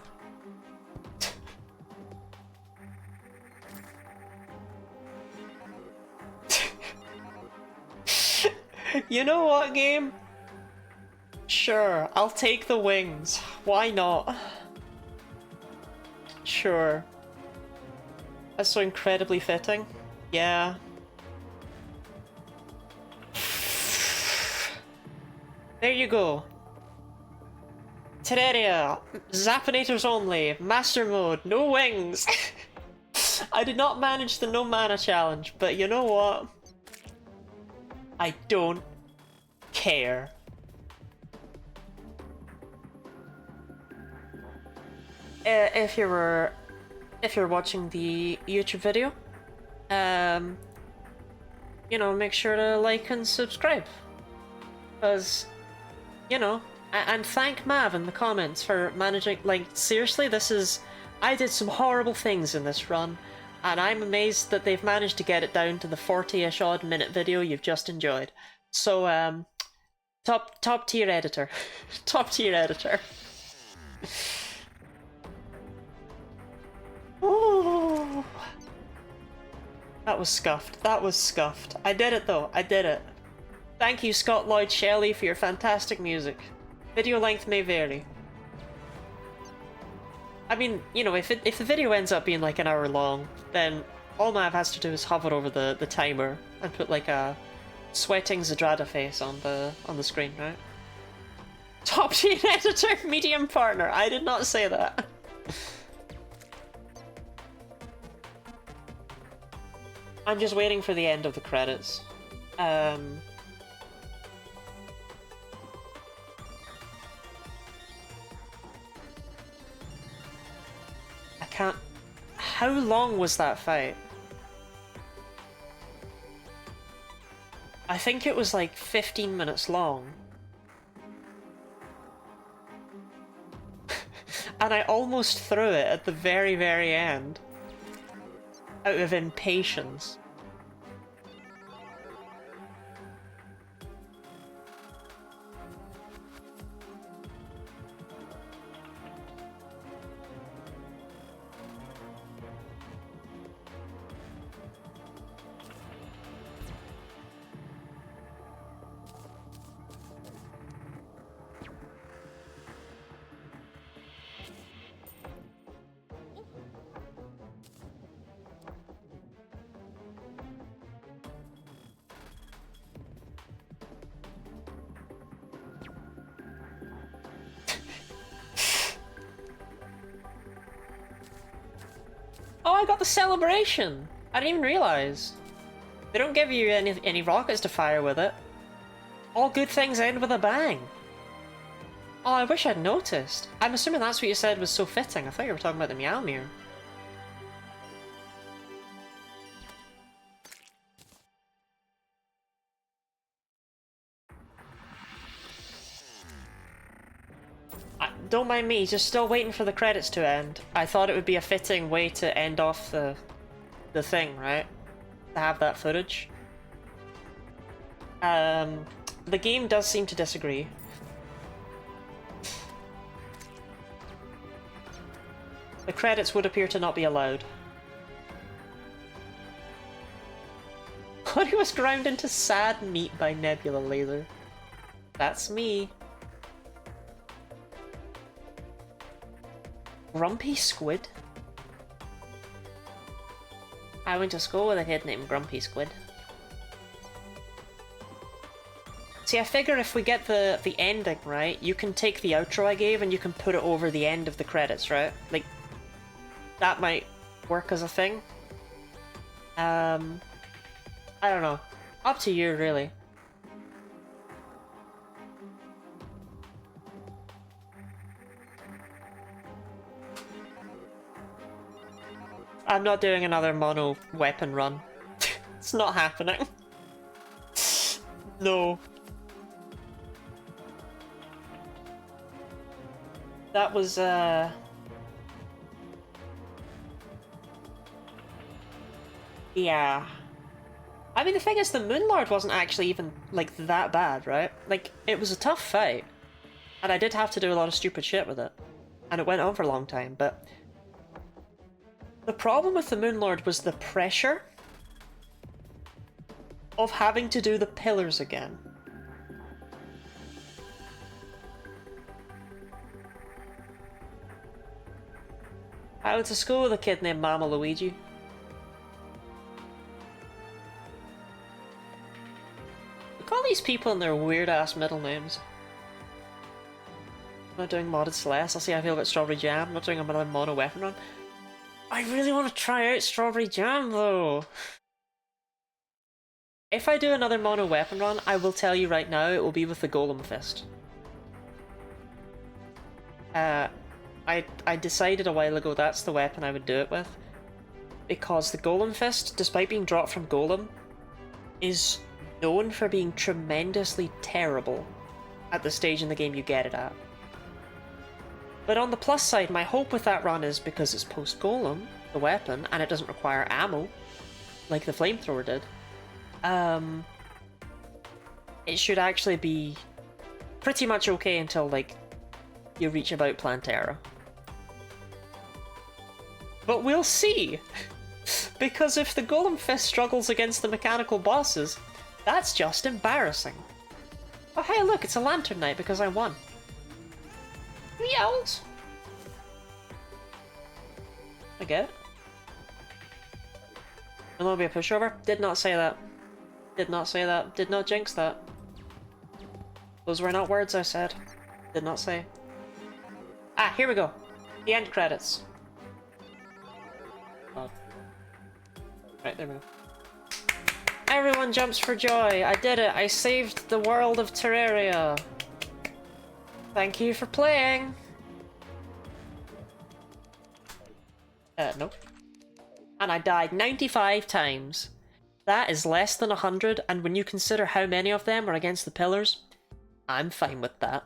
You know what, game? Sure, I'll take the wings. Why not? Sure. That's so incredibly fitting. Yeah. There you go. Terraria, Zapinators only, Master Mode, no wings. I did not manage the no mana challenge, but you know what? I don't care. If you're watching the YouTube video, you know, make sure to like and subscribe, because, you know, and thank Mav in the comments for managing. Like, seriously, I did some horrible things in this run, and I'm amazed that they've managed to get it down to the 40-ish odd minute video you've just enjoyed. So, top tier editor, top tier editor. Ooh. That was scuffed. That was scuffed. I did it though. I did it. Thank you, Scott Lloyd Shelley, for your fantastic music. Video length may vary. I mean, you know, if the video ends up being like an hour long, then all Mav has to do is hover over the timer and put like a sweating Zadrada face on the screen, right? Top tier editor, medium partner. I did not say that. I'm just waiting for the end of the credits. I can't... How long was that fight? I think it was like 15 minutes long. And I almost threw it at the very, very end. Out of impatience. Oh, I got the celebration! I didn't even realize. They don't give you any rockets to fire with it. All good things end with a bang. Oh, I wish I'd noticed. I'm assuming that's what you said was so fitting. I thought you were talking about the Meowmere. Don't mind me, just still waiting for the credits to end. I thought it would be a fitting way to end off the thing, right? To have that footage. The game does seem to disagree. The credits would appear to not be allowed. He was ground into sad meat by Nebula Laser. That's me. Grumpy Squid? I went to school with a kid named Grumpy Squid. See, I figure if we get the ending right, you can take the outro I gave and you can put it over the end of the credits, right? Like, that might work as a thing. I don't know. Up to you, really. I'm not doing another mono weapon run. It's not happening. No. That was, yeah. I mean, the thing is, the Moonlord wasn't actually even, like, that bad, right? Like, it was a tough fight. And I did have to do a lot of stupid shit with it. And it went on for a long time, but... The problem with the Moonlord was the pressure of having to do the pillars again. I went to school with a kid named Mama Luigi. Look at all these people and their weird-ass middle names. I'm not doing modded Celeste. I'll see how I feel about Strawberry Jam. I'm not doing another mono weapon run. I really want to try out Strawberry Jam, though. If I do another mono weapon run, I will tell you right now, it will be with the Golem Fist. I decided a while ago that's the weapon I would do it with. Because the Golem Fist, despite being dropped from Golem, is known for being tremendously terrible at the stage in the game you get it at. But on the plus side, my hope with that run is because it's post-Golem, the weapon, and it doesn't require ammo, like the flamethrower did, it should actually be pretty much okay until, like, you reach about Plantera. But we'll see! Because if the Golem Fist struggles against the mechanical bosses, that's just embarrassing. Oh hey look, it's a Lantern Knight because I won. Meows! I get it. Will there be a pushover? Did not say that. Did not say that. Did not jinx that. Those were not words I said. Did not say. Ah, here we go. The end credits. Oh. Right, there we go. Everyone jumps for joy. I did it. I saved the world of Terraria. Thank you for playing. Nope. And I died 95 times. That is less than 100, and when you consider how many of them are against the pillars, I'm fine with that.